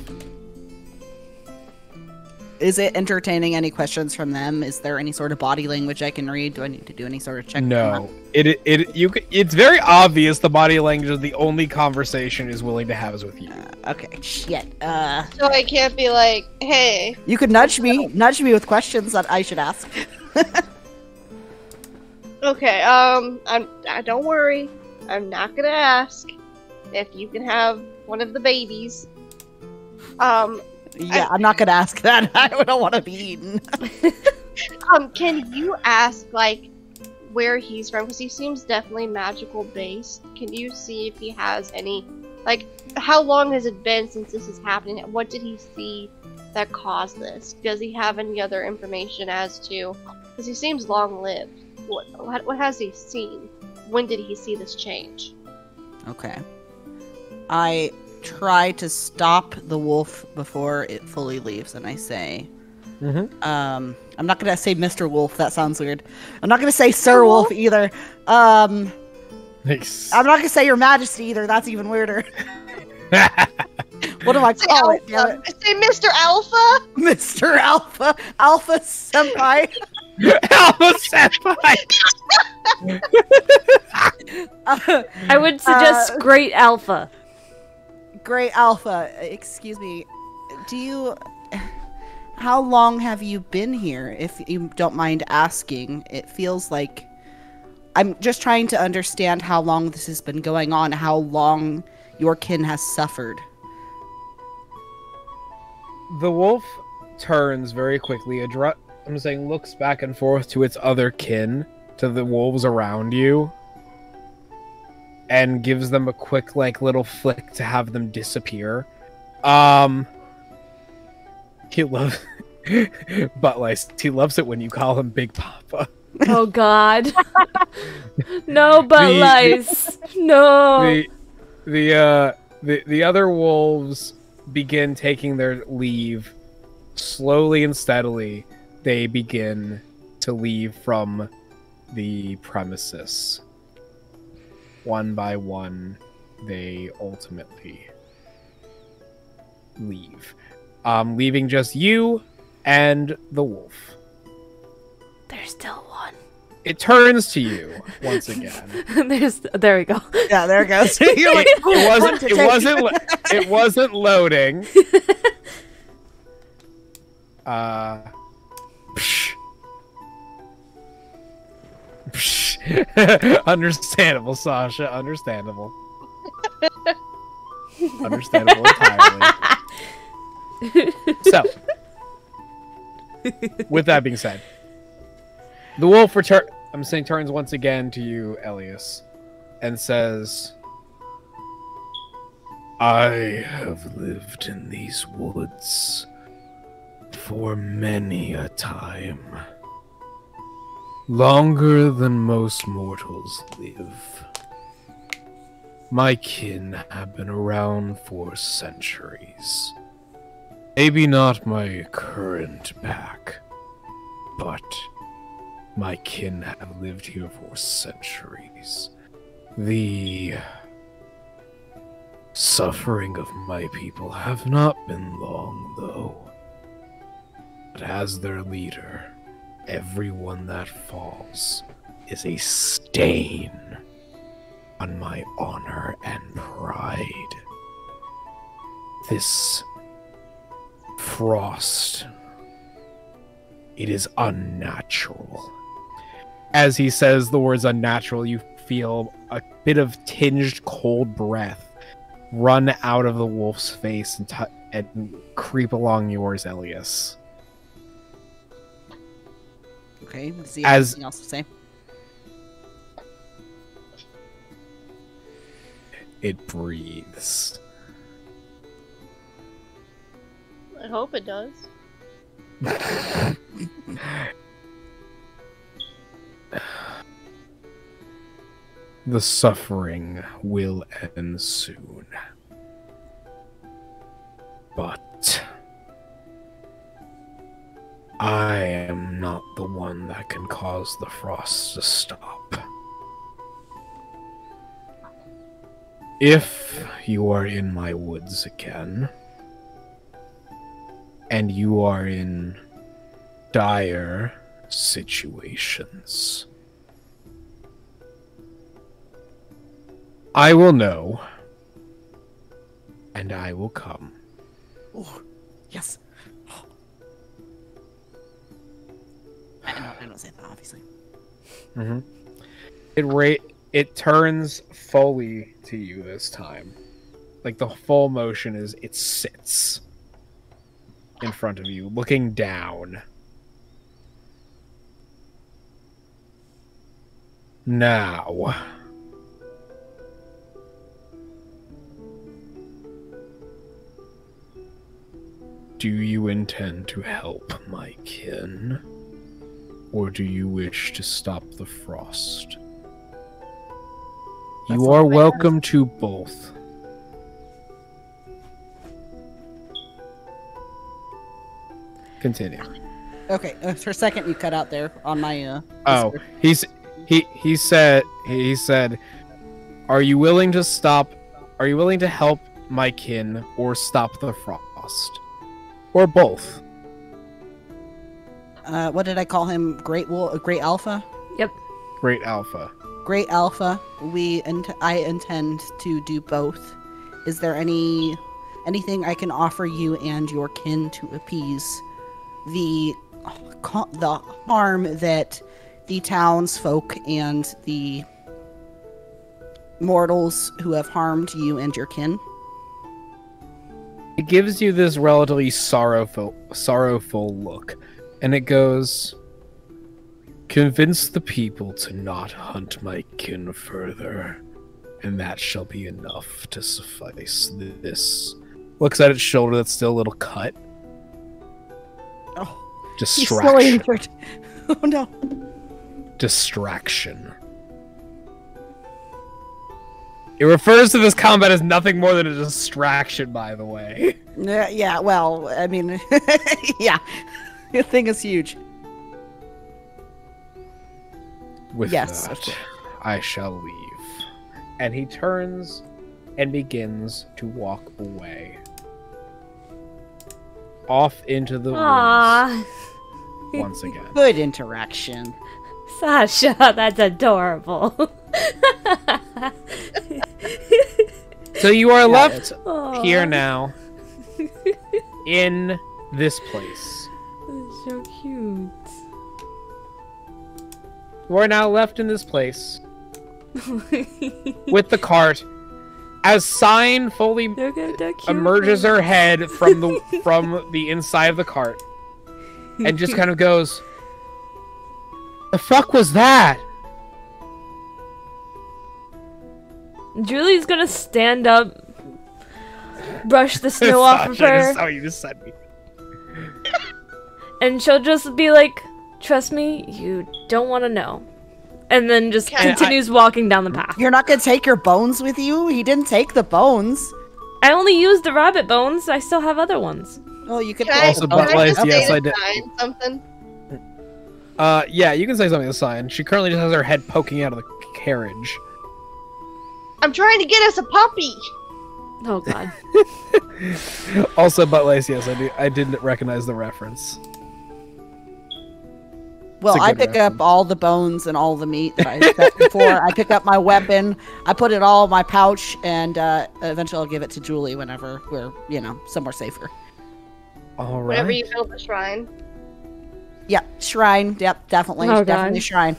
Speaker 4: Is it entertaining any questions from them? Is there any sort of body language I can read? Do I need to do any sort of check?
Speaker 1: No. It's very obvious the body language of the only conversation is willing to have is with you.
Speaker 4: Okay, shit.
Speaker 3: So I can't be like, hey.
Speaker 4: You could nudge me with questions that I should ask.
Speaker 3: Okay, don't worry. I'm not gonna ask if you can have one of the babies.
Speaker 4: Yeah, I'm not gonna ask that. I don't want to be eaten.
Speaker 3: Can you ask, like, where he's from? Because he seems definitely magical based. Can you see if he has any, like, how long has it been since this is happening? What did he see that caused this? Does he have any other information as to, because he seems long lived. What has he seen? When did he see this change?
Speaker 4: Okay. I try to stop the wolf before it fully leaves, and I say, I'm not gonna say Mr. Wolf, that sounds weird. I'm not gonna say Sir Wolf either.
Speaker 5: Nice.
Speaker 4: I'm not gonna say Your Majesty either, that's even weirder. What do I call it? Damn it?
Speaker 3: Say Mr. Alpha?
Speaker 4: Mr. Alpha. Alpha Senpai.
Speaker 5: Alpha Senpai!
Speaker 2: I would suggest Great Alpha.
Speaker 4: Great Alpha. Excuse me. How long have you been here, if you don't mind asking? It feels like I'm just trying to understand how long this has been going on, how long your kin has suffered.
Speaker 1: The wolf turns very quickly. I'm saying looks back and forth to its other kin, to the wolves around you, and gives them a quick, like, little flick to have them disappear. He loves butt lice. He loves it when you call him Big Papa.
Speaker 2: Oh God. No butt lice. No.
Speaker 1: The other wolves begin taking their leave slowly and steadily. They begin to leave from the premises. One by one, they ultimately leave. Leaving just you and the wolf.
Speaker 2: There's still one.
Speaker 1: It turns to you once again.
Speaker 2: There we go.
Speaker 4: Yeah, there it goes. You're like,
Speaker 1: it wasn't loading. Understandable, Sasha. Understandable. Understandable entirely. So, with that being said, the wolf turns once again to you, Elias, and says, I have lived in these woods for many a time. Longer than most mortals live. My kin have been around for centuries. Maybe not my current pack, but my kin have lived here for centuries. The suffering of my people have not been long, though. But as their leader, everyone that falls is a stain on my honor and pride. This frost, it is unnatural. As he says the words unnatural, you feel a bit of tinged cold breath run out of the wolf's face and creep along yours, Elias.
Speaker 4: Okay, let's see if anything else to say.
Speaker 1: It breathes.
Speaker 3: I hope it does.
Speaker 1: The suffering will end soon. But I am not the one that can cause the frost to stop. If you are in my woods again, and you are in dire situations, I will know, and I will come.
Speaker 4: Oh, yes. I don't say that, obviously.
Speaker 1: It turns fully to you this time. Like, the full motion is it sits in front of you, looking down.
Speaker 5: Now, do you intend to help my kin? Or do you wish to stop the frost?
Speaker 4: That's
Speaker 5: You
Speaker 4: all
Speaker 5: are
Speaker 4: I ask.
Speaker 5: welcome to both. Continue.
Speaker 4: Okay, for a second you cut out there on my.
Speaker 5: Oh, he said, are you willing to stop? Are you willing to help my kin or stop the frost, or both?
Speaker 4: What did I call him? Great Alpha.
Speaker 2: Yep.
Speaker 5: Great Alpha.
Speaker 4: Great Alpha. I intend to do both. Is there anything I can offer you and your kin to appease the harm that the townsfolk and the mortals who have harmed you and your kin?
Speaker 5: It gives you this relatively sorrowful look, and it goes, convince the people to not hunt my kin further, and that shall be enough to suffice this. Looks at its shoulder that's still a little cut.
Speaker 4: Oh,
Speaker 5: Distraction.
Speaker 4: he's still injured. Oh no.
Speaker 5: Distraction. It refers to this combat as nothing more than a distraction, by the way.
Speaker 4: Yeah, well, I mean, yeah. The thing is huge.
Speaker 5: With
Speaker 4: Yes, of
Speaker 5: that,
Speaker 4: course.
Speaker 5: I shall leave. And he turns and begins to walk away. Off into the woods
Speaker 2: Aww.
Speaker 5: once again.
Speaker 4: Good interaction.
Speaker 2: Sasha, that's adorable.
Speaker 5: So you are left
Speaker 4: it's-
Speaker 2: Aw.
Speaker 5: here now, in this place.
Speaker 2: That's so cute.
Speaker 5: You are now left in this place with the cart. As Sign fully
Speaker 2: Look at that cute
Speaker 5: emerges
Speaker 2: one.
Speaker 5: her head from the inside of the cart, and just kind of goes, "The fuck was that?"
Speaker 2: Julie's gonna stand up, brush the snow off of
Speaker 5: Sasha, this is
Speaker 2: her,
Speaker 5: how you just said me.
Speaker 2: and she'll just be like, trust me, you don't want to know. And then just
Speaker 3: Can I-
Speaker 2: continues walking down the path.
Speaker 4: You're not gonna take your bones with you? He didn't take the bones.
Speaker 2: I only used the rabbit bones. I still have other ones.
Speaker 4: Oh, you could.
Speaker 3: Can I,
Speaker 5: Also,
Speaker 3: can
Speaker 5: but
Speaker 3: I
Speaker 5: like,
Speaker 3: just
Speaker 5: yes,
Speaker 3: say
Speaker 5: I
Speaker 3: to
Speaker 5: did.
Speaker 3: Sign something?
Speaker 5: Yeah, you can say something to Sign. She currently just has her head poking out of the carriage.
Speaker 3: I'm trying to get us a puppy.
Speaker 2: Oh god.
Speaker 5: Also, but Lace, yes, I didn't recognize the reference.
Speaker 4: Well,
Speaker 5: It's a
Speaker 4: I
Speaker 5: good
Speaker 4: pick
Speaker 5: reference.
Speaker 4: up all the bones and all the meat that I said before. I pick up my weapon. I put it all in my pouch, and eventually I'll give it to Julie whenever we're, somewhere safer.
Speaker 5: All
Speaker 3: Whenever
Speaker 5: right.
Speaker 3: you build the shrine.
Speaker 4: Yep, shrine. Yep, definitely,
Speaker 2: Oh,
Speaker 4: definitely
Speaker 2: God.
Speaker 4: shrine.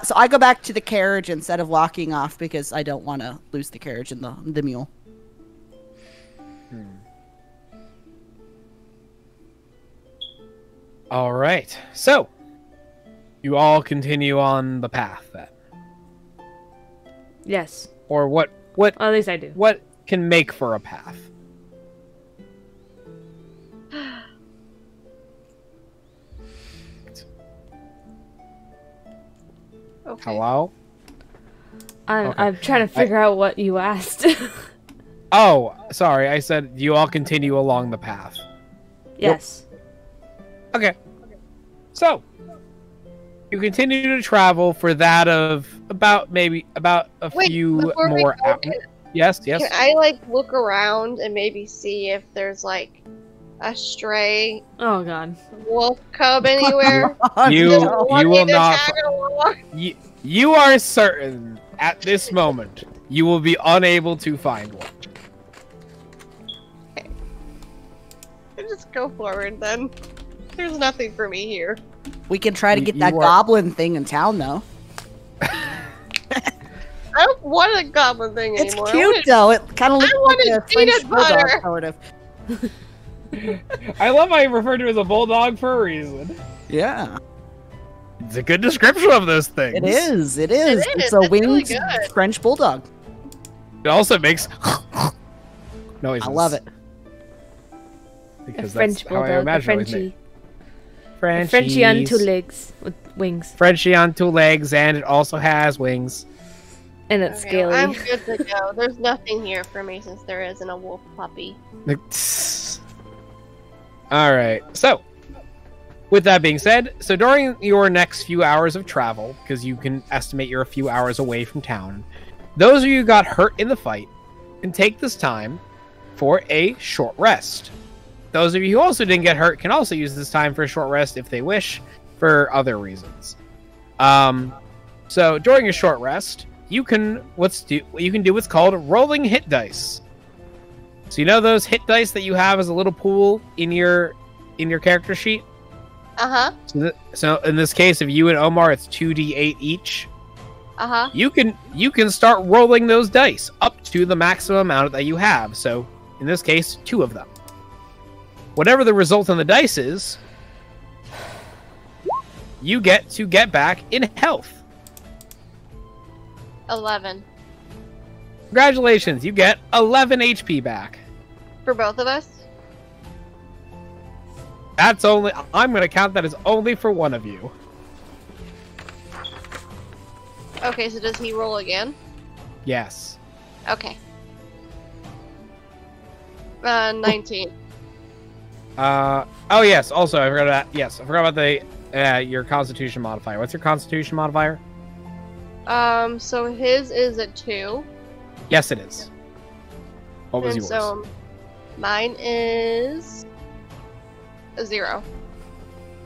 Speaker 4: So I go back to the carriage instead of walking off because I don't want to lose the carriage and the mule.
Speaker 5: All right. So, you all continue on the path then,
Speaker 2: Yes.
Speaker 5: or what?
Speaker 2: Well, at least I do.
Speaker 5: What can make for a path?
Speaker 3: Okay.
Speaker 5: Hello? Okay.
Speaker 2: I'm trying to figure out what you asked.
Speaker 5: Oh, sorry. I said you all continue along the path.
Speaker 2: Yes.
Speaker 5: Okay. So, you continue to travel for that of about a
Speaker 3: Wait,
Speaker 5: few
Speaker 3: before we
Speaker 5: more
Speaker 3: go,
Speaker 5: hours. Yes, yes.
Speaker 3: Can I look around and maybe see if there's a stray
Speaker 2: Oh god.
Speaker 3: wolf cub anywhere?
Speaker 5: You
Speaker 3: Want
Speaker 5: you
Speaker 3: me
Speaker 5: will
Speaker 3: to
Speaker 5: not.
Speaker 3: tag along?
Speaker 5: You are certain at this moment you will be unable to find one.
Speaker 3: Just go forward then. There's nothing for me here.
Speaker 4: We can try to get
Speaker 5: You
Speaker 4: that
Speaker 5: are-
Speaker 4: goblin thing in town, though.
Speaker 3: I don't want a goblin thing
Speaker 4: It's
Speaker 3: anymore.
Speaker 4: cute, though. It kind of looks like
Speaker 3: wanted
Speaker 4: a French
Speaker 3: peanut
Speaker 4: bulldog,
Speaker 3: butter.
Speaker 4: sort of.
Speaker 5: I love how you referred to it as a bulldog for a reason.
Speaker 4: Yeah.
Speaker 1: It's a good description of those things.
Speaker 4: It is. It is.
Speaker 3: It is,
Speaker 4: It's a
Speaker 3: it's really
Speaker 4: winged
Speaker 3: good.
Speaker 4: French bulldog.
Speaker 1: It also makes noises.
Speaker 4: I love it.
Speaker 2: A
Speaker 1: Because
Speaker 2: French
Speaker 1: that's how I
Speaker 2: bulldog, a
Speaker 1: imagine it was
Speaker 2: Frenchie.
Speaker 1: made.
Speaker 2: A Frenchie on two legs with wings.
Speaker 1: Frenchie on 2 legs, and it also has wings.
Speaker 2: And it's
Speaker 3: Okay,
Speaker 2: scaly.
Speaker 3: I'm good to go. There's nothing here for me since there isn't a wolf puppy.
Speaker 1: Alright, so, with that being said, so during your next few hours of travel, because you can estimate you're a few hours away from town, those of you who got hurt in the fight can take this time for a short rest. Those of you who also didn't get hurt can also use this time for a short rest if they wish, for other reasons. So during a short rest, you can do what's called rolling hit dice. So you know those hit dice that you have as a little pool in your character sheet?
Speaker 3: Uh-huh.
Speaker 1: So in this case, of you and Omar, it's 2d8 each.
Speaker 3: Uh-huh.
Speaker 1: You can start rolling those dice up to the maximum amount that you have. So in this case, 2 of them. Whatever the result on the dice is, you get to get back in health.
Speaker 3: 11.
Speaker 1: Congratulations, you get 11 HP back.
Speaker 3: For both of us?
Speaker 1: That's only. I'm going to count that as only for one of you.
Speaker 3: Okay, so does he roll again?
Speaker 1: Yes.
Speaker 3: Okay. 19.
Speaker 1: Oh yes. Also, I forgot about. Yes, I forgot about the your Constitution modifier. What's your Constitution modifier?
Speaker 3: So his is a 2.
Speaker 1: Yes, it is. What was
Speaker 3: And
Speaker 1: yours?
Speaker 3: so mine is a 0.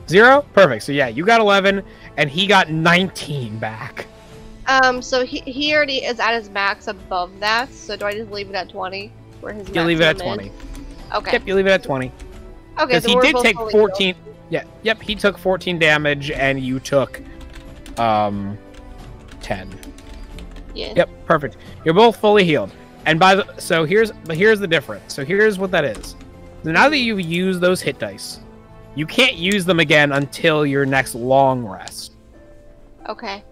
Speaker 1: 0? Perfect. So yeah, you got 11, and he got 19 back.
Speaker 3: So he already is at his max above that, so do I just leave it at 20? Where his
Speaker 1: You leave it at
Speaker 3: maximum
Speaker 1: 20.
Speaker 3: is? Okay.
Speaker 1: Yep, you leave it at 20.
Speaker 3: Okay,
Speaker 1: Because
Speaker 3: so
Speaker 1: he
Speaker 3: we're
Speaker 1: did
Speaker 3: both
Speaker 1: take
Speaker 3: fully
Speaker 1: 14. Yeah, yep, he took 14 damage, and you took 10.
Speaker 3: healed. Yeah.
Speaker 1: Yep, perfect. You're both fully healed. And here's the difference. So here's what that is. So now that you've used those hit dice, you can't use them again until your next long rest.
Speaker 3: Okay.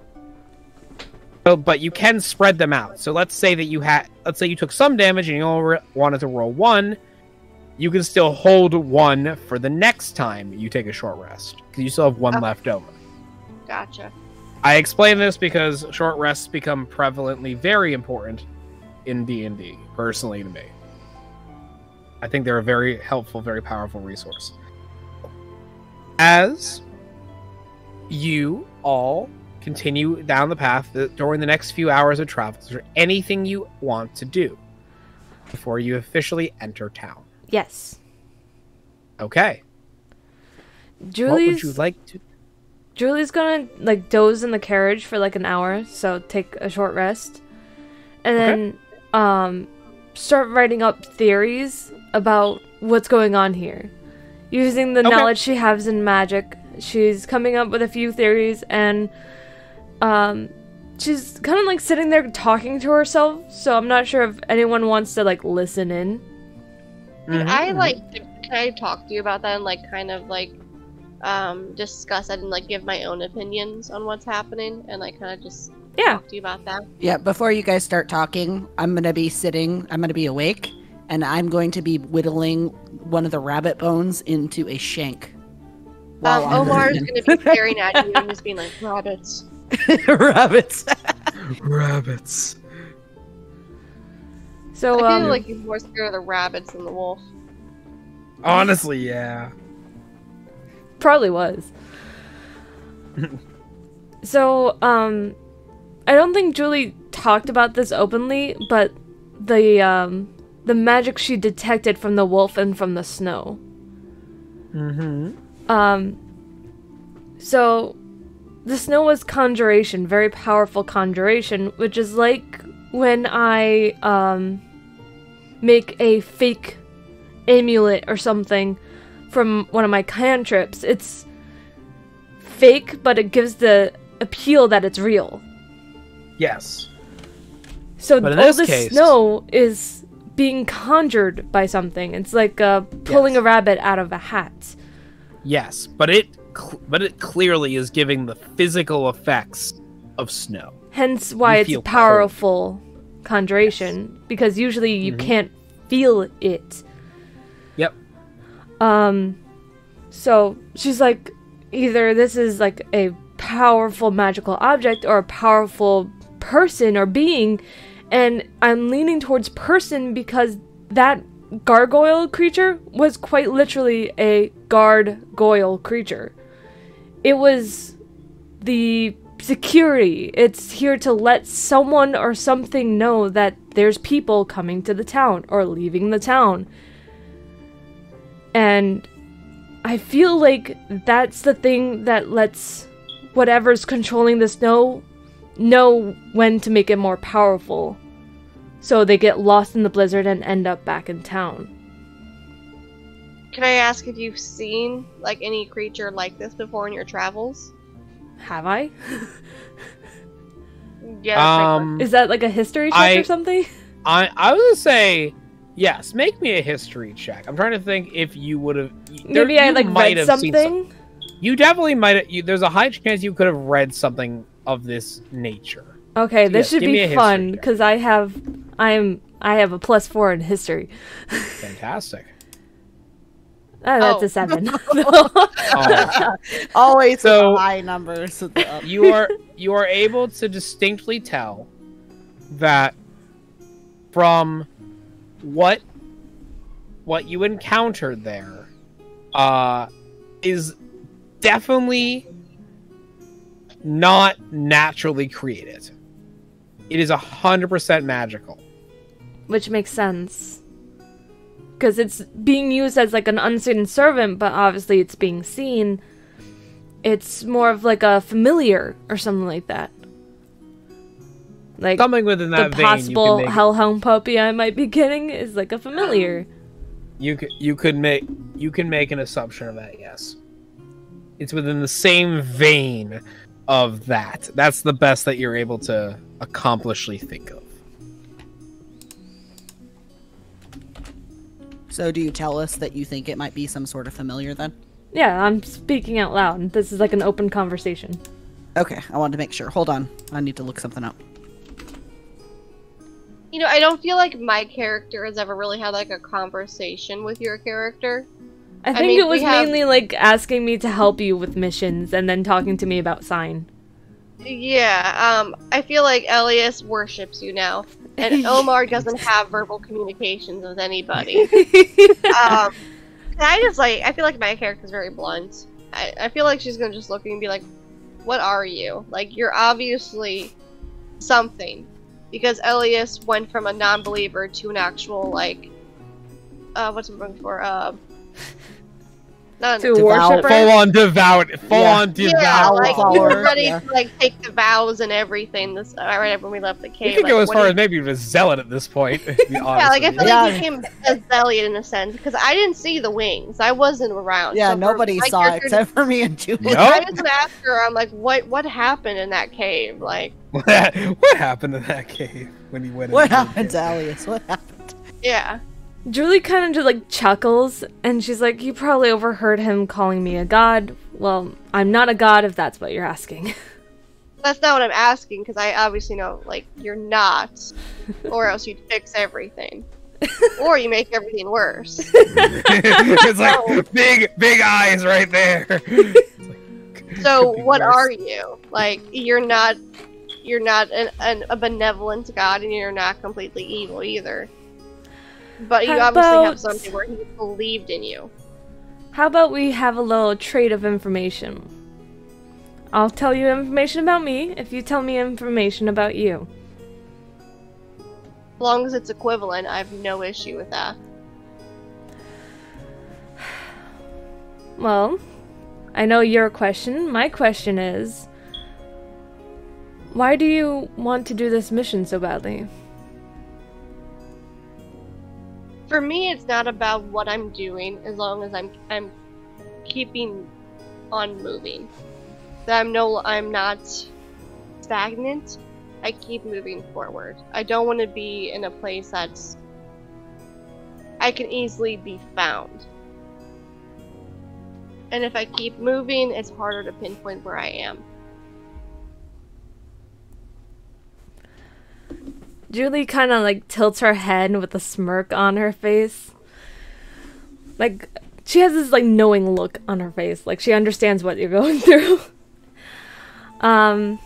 Speaker 1: So, but you can spread them out. So let's say you took some damage and you only wanted to roll 1. You can still hold 1 for the next time you take a short rest, because you still have 1 left over.
Speaker 3: Gotcha.
Speaker 1: I explain this because short rests become prevalently very important in D&D, personally to me. I think they're a very helpful, very powerful resource. As you all continue down the path during the next few hours of travel, is there anything you want to do before you officially enter town?
Speaker 2: Yes.
Speaker 1: Okay. What would you like to...
Speaker 2: Julie's gonna like doze in the carriage for like an hour, so take a short rest, and then start writing up theories about what's going on here, using the knowledge she has in magic. She's coming up with a few theories, and she's kind of like sitting there talking to herself. So I'm not sure if anyone wants to like listen in.
Speaker 3: Can I talk to you about that and like kind of like discuss it and like give my own opinions on what's happening and like kind of just talk to you about that?
Speaker 4: Yeah, before you guys start talking, I'm going to be awake, and I'm going to be whittling one of the rabbit bones into a shank.
Speaker 3: Omar's going to be staring at you and just being like, rabbits.
Speaker 4: Rabbits.
Speaker 5: Rabbits.
Speaker 2: So
Speaker 3: I feel like he's more scared of the rabbits than the wolf.
Speaker 1: Honestly, yeah.
Speaker 2: probably was. So, I don't think Julie talked about this openly, but the magic she detected from the wolf and from the snow. So, the snow was conjuration, very powerful conjuration, which is like when I, make a fake amulet or something from one of my cantrips. It's fake, but it gives the appeal that it's real.
Speaker 1: Yes.
Speaker 2: So
Speaker 1: But in
Speaker 2: all
Speaker 1: this
Speaker 2: this
Speaker 1: case-
Speaker 2: snow is being conjured by something. It's like pulling a rabbit out of a hat.
Speaker 1: Yes, but it clearly is giving the physical effects of snow.
Speaker 2: Hence why
Speaker 1: You
Speaker 2: it's
Speaker 1: feel
Speaker 2: powerful conjuration, because usually you can't feel it.
Speaker 1: Yep.
Speaker 2: So she's like, either this is like a powerful magical object or a powerful person or being, and I'm leaning towards person because that gargoyle creature was quite literally a gargoyle creature. It was the security. It's here to let someone or something know that there's people coming to the town or leaving the town. And I feel like that's the thing that lets whatever's controlling the snow know when to make it more powerful. So they get lost in the blizzard and end up back in town.
Speaker 3: Can I ask if you've seen like any creature like this before in your travels?
Speaker 2: Have I?
Speaker 3: Yeah.
Speaker 2: Is that like a history check or something?
Speaker 1: I was gonna say yes. Make me a history check. I'm trying to think if you would have.
Speaker 2: Maybe I like read something.
Speaker 1: You definitely might have. There's a high chance you could have read something of this nature.
Speaker 2: Okay,
Speaker 1: So
Speaker 2: this should
Speaker 1: give me
Speaker 2: be
Speaker 1: a
Speaker 2: fun
Speaker 1: history check.
Speaker 2: because I have a +4 in history.
Speaker 1: Fantastic.
Speaker 2: That's
Speaker 3: Oh.
Speaker 2: a 7.
Speaker 1: Oh.
Speaker 4: Always
Speaker 1: So-
Speaker 4: with the high numbers. With the
Speaker 1: you are able to distinctly tell that from what you encountered there is definitely not naturally created. It is 100% magical.
Speaker 2: Which makes sense. Because it's being used as like an unseen servant, but obviously it's being seen. It's more of like a familiar or something like that. Like
Speaker 1: Something within
Speaker 2: the
Speaker 1: that vein.
Speaker 2: possible hellhound puppy I might be getting is like a familiar.
Speaker 1: You can make an assumption of that. Yes, it's within the same vein of that. That's the best that you're able to accomplishly think of.
Speaker 4: So do you tell us that you think it might be some sort of familiar then?
Speaker 2: Yeah, I'm speaking out loud. This is like an open conversation.
Speaker 4: Okay, I wanted to make sure. Hold on. I need to look something up.
Speaker 3: You know, I don't feel like my character has ever really had like a conversation with your character.
Speaker 2: I think
Speaker 3: mean,
Speaker 2: it was
Speaker 3: we have-
Speaker 2: mainly like asking me to help you with missions and then talking to me about sign.
Speaker 3: Yeah, I feel like Elias worships you now, and Omar doesn't have verbal communications with anybody. I feel like my character's very blunt. I feel like she's gonna just look at me and be like, what are you? Like, you're obviously something. Because Elias went from a non-believer to an actual, like, what's it looking for? Not
Speaker 2: To
Speaker 3: an-
Speaker 2: a worshiper?
Speaker 1: Full-on devout.
Speaker 3: yeah,
Speaker 1: devout.
Speaker 3: like,
Speaker 4: follower,
Speaker 3: you were ready
Speaker 4: yeah.
Speaker 3: to, like, take the vows and everything this, right when we left the
Speaker 1: You
Speaker 3: cave.
Speaker 1: could go
Speaker 3: like,
Speaker 1: as
Speaker 3: when
Speaker 1: far
Speaker 3: he-
Speaker 1: as maybe even a zealot at this point. To be
Speaker 3: Yeah,
Speaker 1: honest
Speaker 3: like, I
Speaker 1: with
Speaker 3: feel
Speaker 1: you.
Speaker 3: like he came as Elliot in a sense, because I didn't see the wings. I wasn't around.
Speaker 4: Yeah,
Speaker 3: So for
Speaker 4: nobody
Speaker 3: my
Speaker 4: saw it
Speaker 3: character
Speaker 4: except for me and Julie.
Speaker 1: Nope.
Speaker 3: I just asked her, I'm like, what happened in that cave? Like,
Speaker 1: What happened in that cave when he went?
Speaker 4: What
Speaker 1: into the
Speaker 4: happened
Speaker 1: cave?
Speaker 4: to Elias? What happened?
Speaker 3: yeah.
Speaker 2: Julie kind of just like chuckles and she's like, you probably overheard him calling me a god. Well, I'm not a god if that's what you're asking.
Speaker 3: That's not what I'm asking, because I obviously know, like, you're not. Or else you'd fix everything. Or you make everything worse.
Speaker 1: It's like big eyes right there.
Speaker 3: So
Speaker 1: Could be
Speaker 3: what
Speaker 1: worse.
Speaker 3: are you? Like, you're not a benevolent god, and you're not completely evil either. But you
Speaker 2: How
Speaker 3: obviously have
Speaker 2: about-
Speaker 3: something where he believed in you.
Speaker 2: How about we have a little trade of information? I'll tell you information about me if you tell me information about you.
Speaker 3: As long as it's equivalent, I have no issue with that.
Speaker 2: Well, I know your question. My question is, why do you want to do this mission so badly?
Speaker 3: For me, it's not about what I'm doing, as long as I'm keeping on moving. That I'm not stagnant. I keep moving forward. I don't want to be in a place that's I can easily be found. And if I keep moving, it's harder to pinpoint where I am.
Speaker 2: Julie kind of like tilts her head with a smirk on her face. Like, she has this like knowing look on her face. Like, she understands what you're going through. And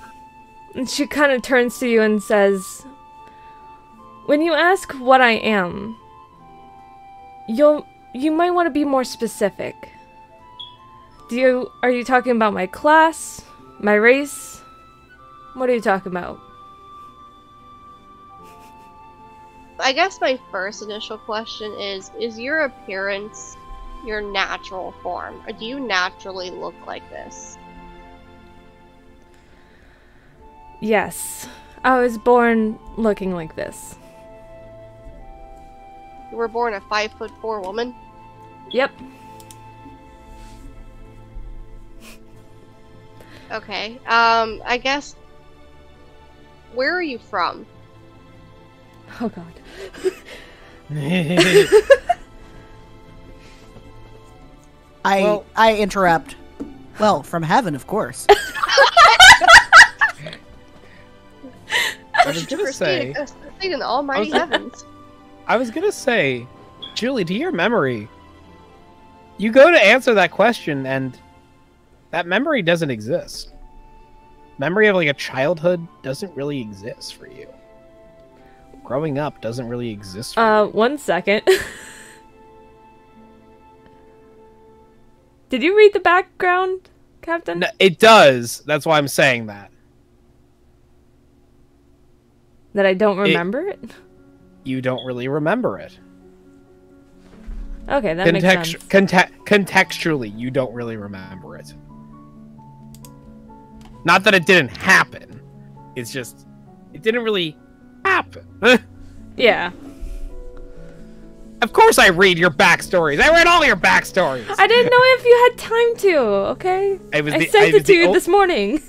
Speaker 2: she kind of turns to you and says, when you ask what I am, you might want to be more specific. Are you talking about my class? My race? What are you talking about?
Speaker 3: I guess my first initial question is your appearance your natural form? Or do you naturally look like this?
Speaker 2: Yes. I was born looking like this.
Speaker 3: You were born a 5'4" woman?
Speaker 2: Yep.
Speaker 3: Okay. I guess... Where are you from?
Speaker 2: Oh god.
Speaker 4: I interrupt. Well, from heaven, of course.
Speaker 5: I was gonna say,
Speaker 3: in the almighty heavens.
Speaker 5: I was gonna say, Julie, to your memory, you go to answer that question and that memory doesn't exist. Memory of like a childhood doesn't really exist for you. Growing up doesn't really exist for you.
Speaker 2: 1 second. Did you read the background, Captain?
Speaker 5: No, it does. That's why I'm saying that.
Speaker 2: That I don't remember it?
Speaker 5: You don't really remember it.
Speaker 2: Okay, that makes sense.
Speaker 5: Contextually, you don't really remember it. Not that it didn't happen. It's just, it didn't really happen.
Speaker 2: Yeah.
Speaker 5: Of course I read your backstories. I read all your backstories.
Speaker 2: I didn't know if you had time to, okay? I sent it to you this morning.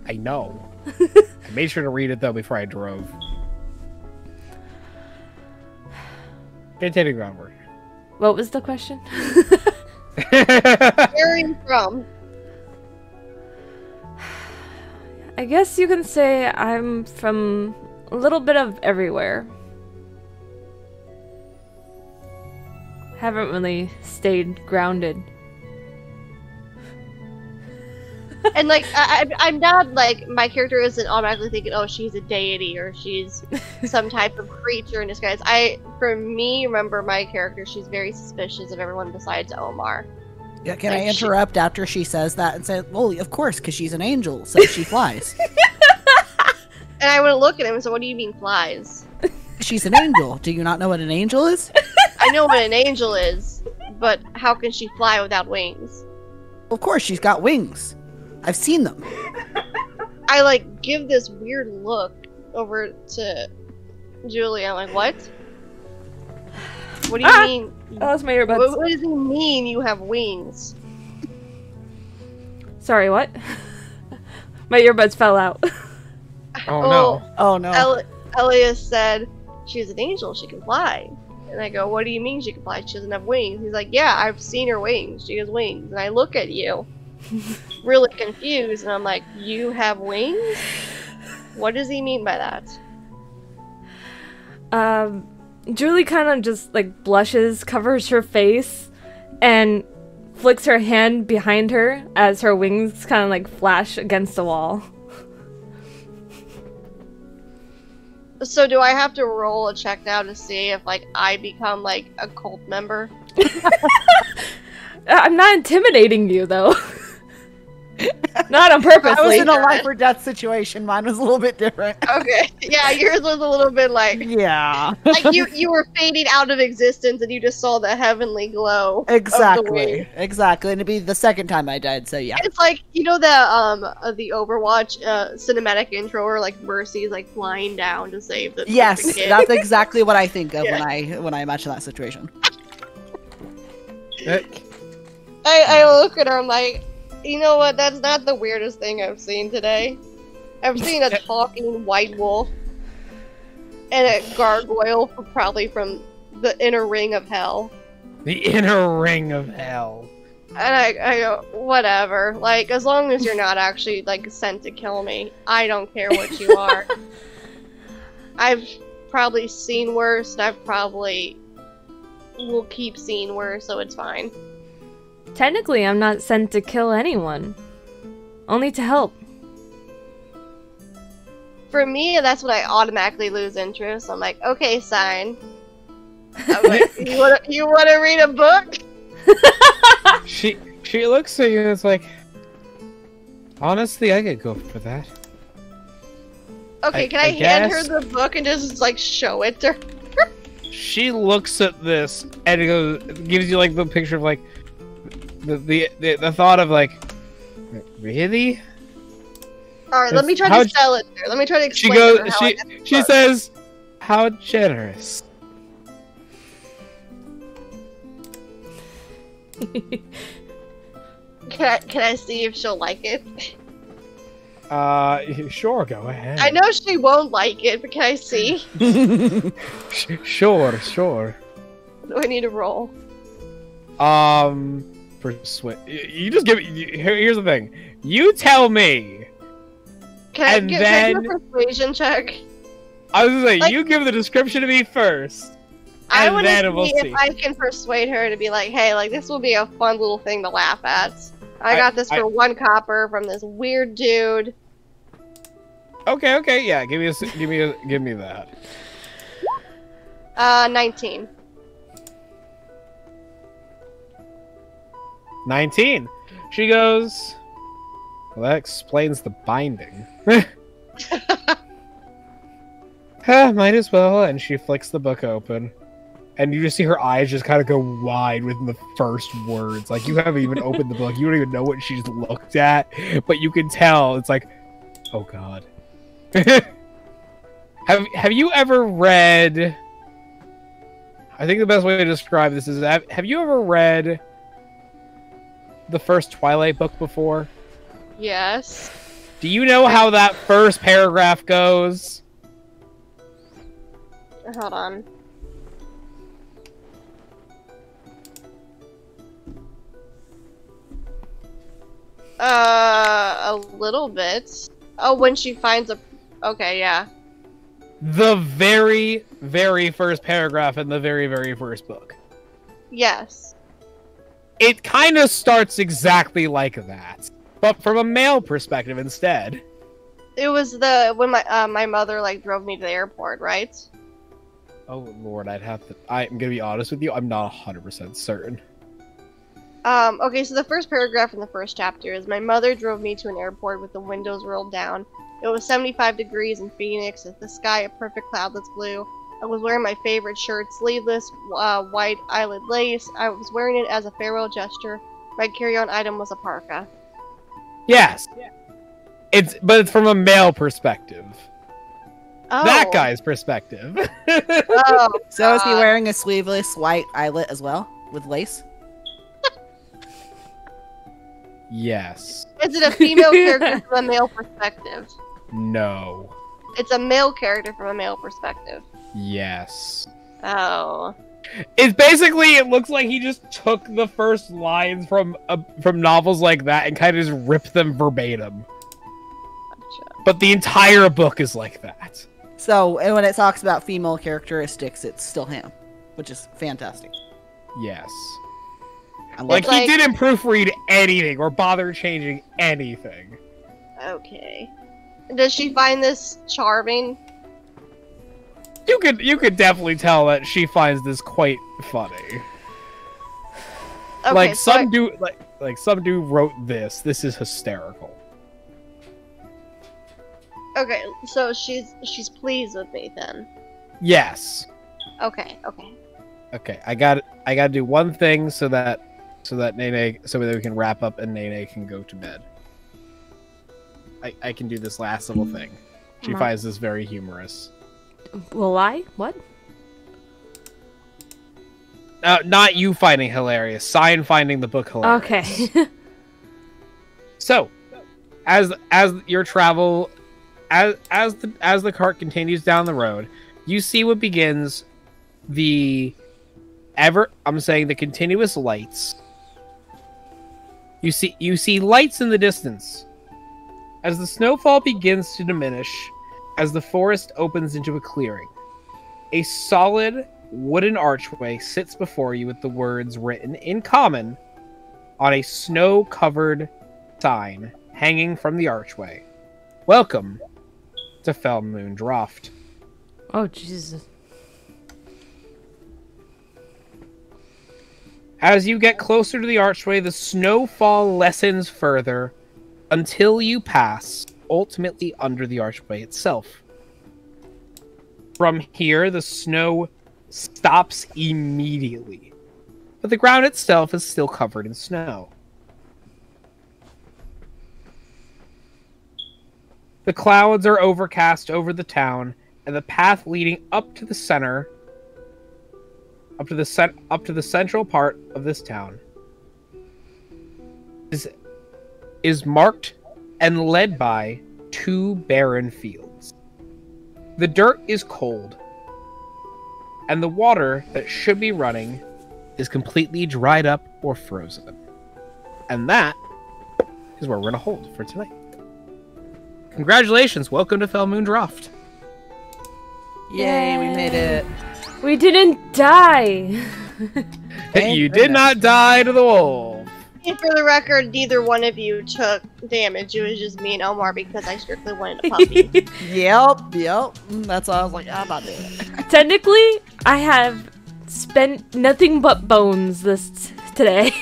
Speaker 5: I know. I made sure to read it, though, before I drove. Continue groundwork.
Speaker 2: What was the question?
Speaker 3: Where are you from?
Speaker 2: I guess you can say I'm from a little bit of everywhere. Haven't really stayed grounded.
Speaker 3: And like, I'm not like, my character isn't automatically thinking, oh, she's a deity or she's some type of creature in disguise. For me, remember my character, she's very suspicious of everyone besides Omar.
Speaker 4: Yeah, can
Speaker 3: Like,
Speaker 4: I interrupt after she says that and say, well, of course, because she's an angel, so she flies.
Speaker 3: And I would look at him and say, what do you mean flies?
Speaker 4: She's an angel. Do you not know what an angel is?
Speaker 3: I know what an angel is, but how can she fly without wings?
Speaker 4: Of course, she's got wings. I've seen them.
Speaker 3: I like give this weird look over to Julie. I'm like, what? What do you mean?
Speaker 2: I lost my earbuds.
Speaker 3: What does he mean you have wings?
Speaker 2: Sorry, what? My earbuds fell out.
Speaker 5: Oh, no.
Speaker 4: Oh, no.
Speaker 3: Elias said, she's an angel, she can fly. And I go, what do you mean she can fly? She doesn't have wings. He's like, yeah, I've seen her wings. She has wings. And I look at you, really confused, and I'm like, you have wings? What does he mean by that?
Speaker 2: Julie kind of just like blushes, covers her face, and flicks her hand behind her as her wings kind of like flash against the wall.
Speaker 3: So do I have to roll a check now to see if like I become like a cult member?
Speaker 2: I'm not intimidating you though. Not on purpose.
Speaker 4: I was in a life or death situation. Mine was a little bit different.
Speaker 3: Okay. Yeah, yours was a little bit like
Speaker 4: Yeah.
Speaker 3: like you were fading out of existence and you just saw the heavenly glow.
Speaker 4: Exactly. Exactly. And it'd be the second time I died, so yeah.
Speaker 3: It's like, you know the Overwatch cinematic intro where like Mercy's like flying down to save the
Speaker 4: Yes,
Speaker 3: kid.
Speaker 4: that's exactly what I think of
Speaker 3: Yeah.
Speaker 4: when I imagine that situation.
Speaker 3: I look at her, I'm like, you know what, that's not the weirdest thing I've seen today. I've seen a talking white wolf and a gargoyle probably from the inner ring of hell.
Speaker 5: The inner ring of hell.
Speaker 3: And I go, whatever. Like, as long as you're not actually, like, sent to kill me, I don't care what you are. I've probably seen worse, and I've probably will keep seeing worse, so it's fine.
Speaker 2: Technically, I'm not sent to kill anyone. Only to help.
Speaker 3: For me, that's when I automatically lose interest. I'm like, okay, sign. I'm like, you wanna read a book?
Speaker 1: She looks at you and it's like, honestly, I could go for that.
Speaker 3: Okay, can I hand her the book and just like show it to her?
Speaker 1: She looks at this and it goes, gives you like the picture of like the thought of like, really?
Speaker 3: All right, let me try to sell it to her. Let me try to explain.
Speaker 1: She says, "How generous."
Speaker 3: Can I see if she'll like it?
Speaker 1: Sure, go ahead.
Speaker 3: I know she won't like it, but can I see?
Speaker 1: Sure.
Speaker 3: What do I need to roll?
Speaker 1: Persuade. You just give me. Here's the thing. You tell me.
Speaker 3: Can I do a persuasion check?
Speaker 1: I was gonna say,
Speaker 3: like,
Speaker 1: you give the description to me first.
Speaker 3: I want to
Speaker 1: we'll
Speaker 3: see if I can persuade her to be like, hey, like, this will be a fun little thing to laugh at. I got this for 1 copper from this weird dude.
Speaker 1: Okay, yeah, give me that.
Speaker 3: 19.
Speaker 1: 19. She goes, well, that explains the binding. Might as well. And she flicks the book open. And you just see her eyes just kind of go wide within the first words. Like, you haven't even opened the book. You don't even know what she's looked at. But you can tell. It's like, oh, God. Have you ever read... I think the best way to describe this is... Have you ever read the first Twilight book before?
Speaker 3: Yes.
Speaker 1: Do you know how that first paragraph goes?
Speaker 3: Hold on. A little bit. Oh, when she finds a... Okay, yeah.
Speaker 1: The very, very first paragraph in the very, very first book.
Speaker 3: Yes.
Speaker 1: It kind of starts exactly like that, but from a male perspective instead.
Speaker 3: It was when my mother, like, drove me to the airport, right?
Speaker 1: Oh, Lord, I'm gonna be honest with you, I'm not 100% certain.
Speaker 3: Okay, so the first paragraph in the first chapter is, my mother drove me to an airport with the windows rolled down. It was 75 degrees in Phoenix, with the sky a perfect cloudless blue. I was wearing my favorite shirt, sleeveless, white eyelid lace. I was wearing it as a farewell gesture. My carry-on item was a parka.
Speaker 1: Yes. But it's from a male perspective.
Speaker 3: Oh.
Speaker 1: That guy's perspective.
Speaker 3: Oh,
Speaker 4: So is he wearing a sleeveless white eyelet as well, with lace?
Speaker 1: Yes.
Speaker 3: Is it a female character from a male perspective?
Speaker 1: No.
Speaker 3: It's a male character from a male perspective.
Speaker 1: Yes.
Speaker 3: Oh.
Speaker 1: It's basically, it looks like he just took the first lines from novels like that and kind of just ripped them verbatim.
Speaker 3: Gotcha.
Speaker 1: But the entire book is like that.
Speaker 4: So, and when it talks about female characteristics, it's still him, which is fantastic.
Speaker 1: Yes.
Speaker 4: I love
Speaker 1: Like,
Speaker 4: it.
Speaker 1: he didn't proofread anything or bother changing anything.
Speaker 3: Okay. Does she find this charming?
Speaker 1: You could definitely tell that she finds this quite funny.
Speaker 3: Okay,
Speaker 1: Like
Speaker 3: so
Speaker 1: some dude wrote this. This is hysterical.
Speaker 3: okay, so she's pleased with me then.
Speaker 1: Yes.
Speaker 3: Okay.
Speaker 1: Okay, I gotta do one thing so that Nene, so that we can wrap up and Nene can go to bed. I can do this last little thing. She
Speaker 2: Come on.
Speaker 1: finds this very humorous.
Speaker 2: Will I? What?
Speaker 1: Not you finding hilarious. Sign finding the book hilarious.
Speaker 2: Okay.
Speaker 1: So, as your travel, as the cart continues down the road, you see what begins the continuous lights You see lights in the distance. As the snowfall begins to diminish, as the forest opens into a clearing, a solid wooden archway sits before you with the words written in common on a snow-covered sign hanging from the archway. Welcome to Fell Moon Draught.
Speaker 2: Oh, Jesus.
Speaker 1: As you get closer to the archway, the snowfall lessens further until you pass ultimately under the archway itself. From here, the snow stops immediately, but the ground itself is still covered in snow. The clouds are overcast over the town, and the path leading up to the center, up to the central part of this town, is marked and led by 2 barren fields. The dirt is cold, and the water that should be running is completely dried up or frozen. And that is where we're going to hold for tonight. Congratulations, welcome to Fell Moon Draught.
Speaker 4: Yay, we made it.
Speaker 2: We didn't die.
Speaker 1: You did not die to the wolf.
Speaker 3: And for the record, neither one of you took damage. It was just me and Omar because I strictly wanted a puppy.
Speaker 4: Yep. That's why I was like, I'm not doing it.
Speaker 2: Technically, I have spent nothing but bones today.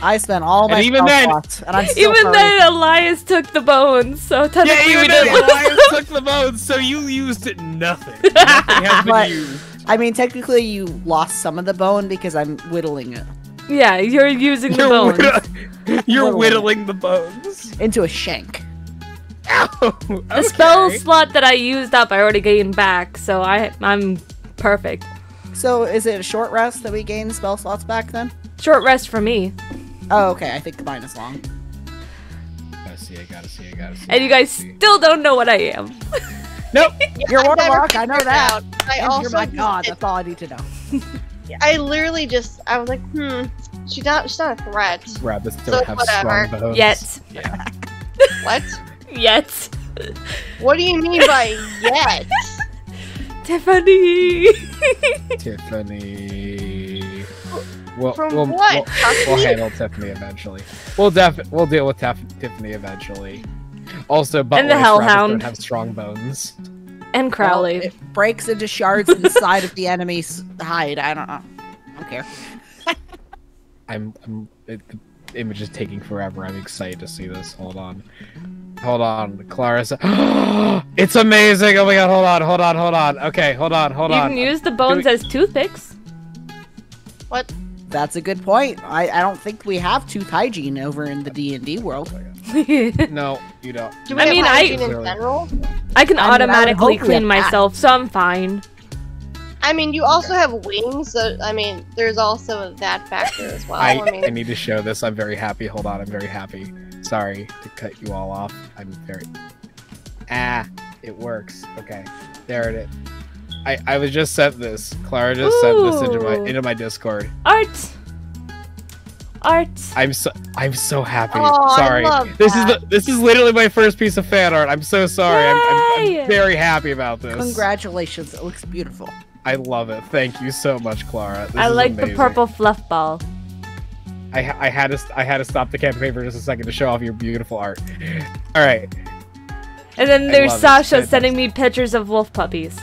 Speaker 4: I spent all my
Speaker 1: And even then-
Speaker 4: slots, and I'm still
Speaker 2: Even
Speaker 4: furry.
Speaker 2: then, Elias took the bones, so technically we
Speaker 1: even
Speaker 2: didn't
Speaker 1: then,
Speaker 2: lose.
Speaker 1: Elias took the bones, so you used nothing. Nothing has been
Speaker 4: But-
Speaker 1: used.
Speaker 4: I mean, technically, you lost some of the bone because I'm whittling it
Speaker 2: Yeah, you're using the bones.
Speaker 1: You're whittling the bones.
Speaker 4: into a shank.
Speaker 1: Ow,
Speaker 2: The spell
Speaker 1: okay.
Speaker 2: slot that I used up, I already gained back, so I'm perfect.
Speaker 4: So, is it a short rest that we gain spell slots back then?
Speaker 2: Short rest for me.
Speaker 4: Oh, okay. I think mine is long.
Speaker 1: I gotta see.
Speaker 2: And you guys still don't know what I am.
Speaker 1: Nope.
Speaker 4: You're
Speaker 3: I
Speaker 4: one
Speaker 3: never
Speaker 4: rock, I know
Speaker 3: figured
Speaker 4: that.
Speaker 3: out. I
Speaker 4: And
Speaker 3: also
Speaker 4: you're my
Speaker 3: just
Speaker 4: god.
Speaker 3: did-
Speaker 4: That's all I need to know.
Speaker 3: I literally just I was like, she's not a threat.
Speaker 1: Rabbits
Speaker 3: So
Speaker 1: don't have
Speaker 3: whatever.
Speaker 1: strong bones.
Speaker 2: Yet.
Speaker 1: Yeah.
Speaker 3: What?
Speaker 2: Yet.
Speaker 3: What do you mean by yet?
Speaker 2: Tiffany!
Speaker 1: Tiffany. We'll,
Speaker 3: From
Speaker 1: we'll,
Speaker 3: what?
Speaker 1: We'll handle Tiffany eventually. We'll deal with Tiffany eventually. Also, but
Speaker 2: And the
Speaker 1: rabbits
Speaker 2: Hellhound.
Speaker 1: don't have strong bones.
Speaker 2: And Crowley.
Speaker 4: Well, it breaks into shards inside of the enemy's hide. I don't know. I don't care.
Speaker 1: The image is taking forever. I'm excited to see this. Hold on, Clarissa. It's amazing. Oh my god, hold on. Okay, hold on.
Speaker 2: You can use the bones as toothpicks.
Speaker 3: What?
Speaker 4: That's a good point. I don't think we have tooth hygiene over in the D&D world.
Speaker 1: No, you don't.
Speaker 3: Do we
Speaker 2: I
Speaker 3: have
Speaker 2: mean,
Speaker 3: hygiene in general?
Speaker 2: I can
Speaker 4: I mean,
Speaker 2: automatically
Speaker 4: I would hope we
Speaker 2: clean
Speaker 4: have that.
Speaker 2: myself, so I'm fine.
Speaker 3: I mean, you also have wings, so I mean, there's also that factor as well.
Speaker 1: I
Speaker 3: mean,
Speaker 1: need to show this. I'm very happy. Hold on, I'm very happy. Sorry to cut you all off. I'm very... it works. Okay, there it is. I was just sent this. Clara just sent this
Speaker 2: Ooh.
Speaker 1: into my Discord.
Speaker 2: Art.
Speaker 1: I'm so happy.
Speaker 3: Oh, I
Speaker 1: Sorry.
Speaker 3: love
Speaker 1: This is literally my first piece of fan art. I'm so sorry.
Speaker 2: Yay!
Speaker 1: I'm very happy about this.
Speaker 4: Congratulations. It looks beautiful.
Speaker 1: I love it. Thank you so much, Clara. This
Speaker 2: I
Speaker 1: is
Speaker 2: like the
Speaker 1: amazing.
Speaker 2: purple fluff ball.
Speaker 1: I had to stop the campaign for just a second to show off your beautiful art. All right.
Speaker 2: And then
Speaker 1: I
Speaker 2: there's
Speaker 1: love it.
Speaker 2: Sasha
Speaker 1: Fantastic.
Speaker 2: sending me pictures of wolf puppies.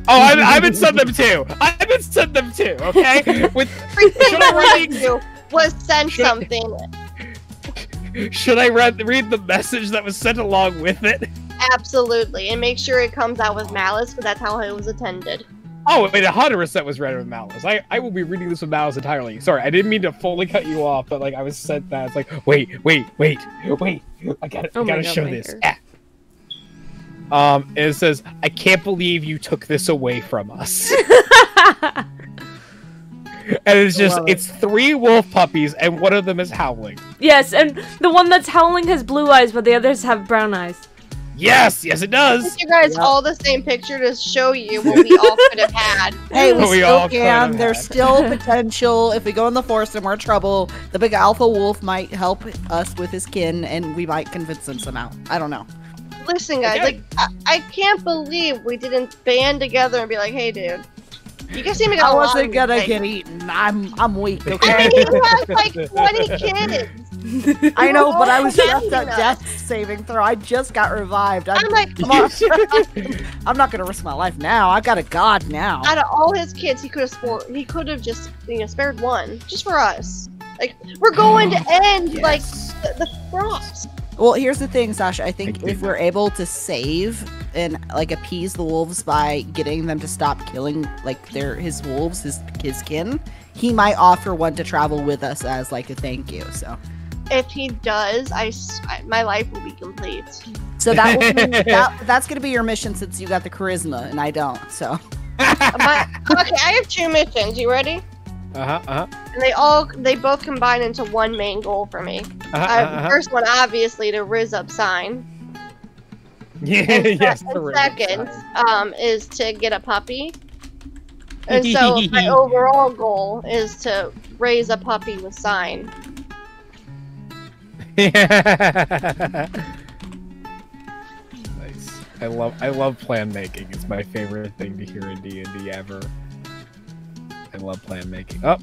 Speaker 1: Oh, I've been sent them too. I've been sent them too. Okay. With
Speaker 3: everything
Speaker 1: should I
Speaker 3: I
Speaker 1: read
Speaker 3: wanted to do was send
Speaker 1: Should-
Speaker 3: something.
Speaker 1: should I read the message that was sent along with it?
Speaker 3: Absolutely, and make sure it comes out with malice, because that's how it was intended.
Speaker 1: Oh, it 100% was read with malice. I will be reading this with malice entirely. Sorry, I didn't mean to fully cut you off, but like I was sent that. It's like, wait. I gotta
Speaker 2: Oh my
Speaker 1: gotta
Speaker 2: God,
Speaker 1: show
Speaker 2: my
Speaker 1: this.
Speaker 2: hair.
Speaker 1: And it says, I can't believe you took this away from us. And it's just,
Speaker 4: Love it.
Speaker 1: it's 3 wolf puppies, and one of them is howling.
Speaker 2: Yes, and the one that's howling has blue eyes, but the others have brown eyes.
Speaker 1: Yes, yes, it does.
Speaker 3: You guys
Speaker 4: Yep.
Speaker 3: all the same picture to show you what we all could have had.
Speaker 4: Hey, we
Speaker 1: We
Speaker 4: still
Speaker 1: all could
Speaker 4: can.
Speaker 1: have
Speaker 4: There's
Speaker 1: had.
Speaker 4: still potential. If we go in the forest and we're in trouble, the big alpha wolf might help us with his kin, and we might convince him somehow. I don't know.
Speaker 3: Listen, guys,
Speaker 1: Okay.
Speaker 3: like I can't believe we didn't band together and be like, "Hey, dude, you guys seem to got
Speaker 4: I
Speaker 3: a lot
Speaker 4: wasn't
Speaker 3: on
Speaker 4: gonna
Speaker 3: your plate."
Speaker 4: get eaten. I'm weak.
Speaker 3: I
Speaker 4: Okay.
Speaker 3: mean, you have like 20 kids.
Speaker 4: I know, but I was
Speaker 3: You're
Speaker 4: just
Speaker 3: all
Speaker 4: at death saving throw. I just got revived.
Speaker 3: I'm like,
Speaker 4: Come on. I'm not gonna risk my life now. I got a god now.
Speaker 3: out of all his kids, he could have just spared one just for us. Like we're going to end like
Speaker 1: Yes.
Speaker 3: the frost.
Speaker 4: Well, here's the thing, Sasha. I think
Speaker 1: Thank
Speaker 4: if
Speaker 1: you.
Speaker 4: we're able to save and like appease the wolves by getting them to stop killing like his wolves, his kin, he might offer one to travel with us as like a thank you. So
Speaker 3: If he does, my life will be complete.
Speaker 4: that will mean that's gonna be your mission since you got the charisma and I don't. So
Speaker 3: Okay, I have 2 missions. You ready? And they both combine into one main goal for me. First one, obviously, to riz up sign.
Speaker 1: Yes.
Speaker 3: And second, is to get a puppy. And so my overall goal is to raise a puppy with sign.
Speaker 1: Nice. I love plan making. It's my favorite thing to hear in D&D ever. I love plan making. Oh,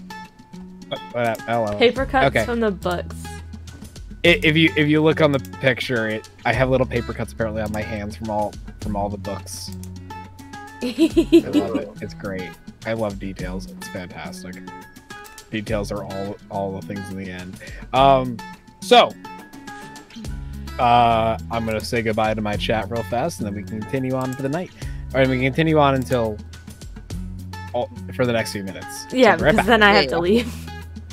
Speaker 1: hello.
Speaker 2: Paper cuts
Speaker 1: Okay.
Speaker 2: from the books.
Speaker 1: If you look on the picture, I have little paper cuts apparently on my hands from all the books. I love it. It's great. I love details. It's fantastic. Details are all the things in the end. So I'm gonna say goodbye to my chat real fast, and then we can continue on for the night. Or we can continue on until for the next few minutes. So
Speaker 2: Yeah,
Speaker 1: be right
Speaker 2: because
Speaker 1: back.
Speaker 2: then I have to leave.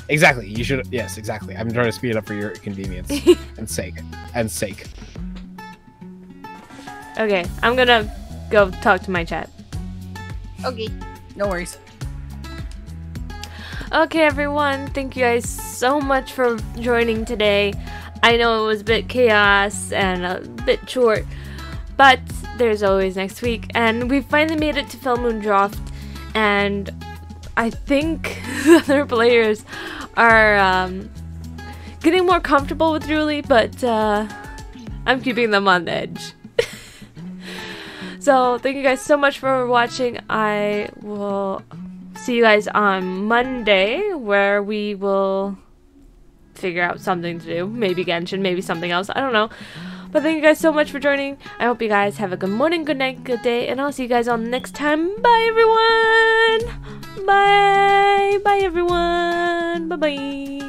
Speaker 1: Exactly. You should. Yes, exactly. I'm trying to speed it up for your convenience and sake.
Speaker 2: Okay, I'm gonna go talk to my chat.
Speaker 3: Okay.
Speaker 4: no worries.
Speaker 2: Okay, everyone, thank you guys so much for joining today. I know it was a bit chaos and a bit short, but there's always next week. And we finally made it to Full Moon Draft, and I think the other players are getting more comfortable with Drooly, but I'm keeping them on edge. So thank you guys so much for watching. I will see you guys on Monday, where we will figure out something to do. Maybe Genshin, maybe something else. I don't know. But thank you guys so much for joining. I hope you guys have a good morning, good night, good day, and I'll see you guys on next time. Bye, everyone! Bye! Bye, everyone! Bye-bye!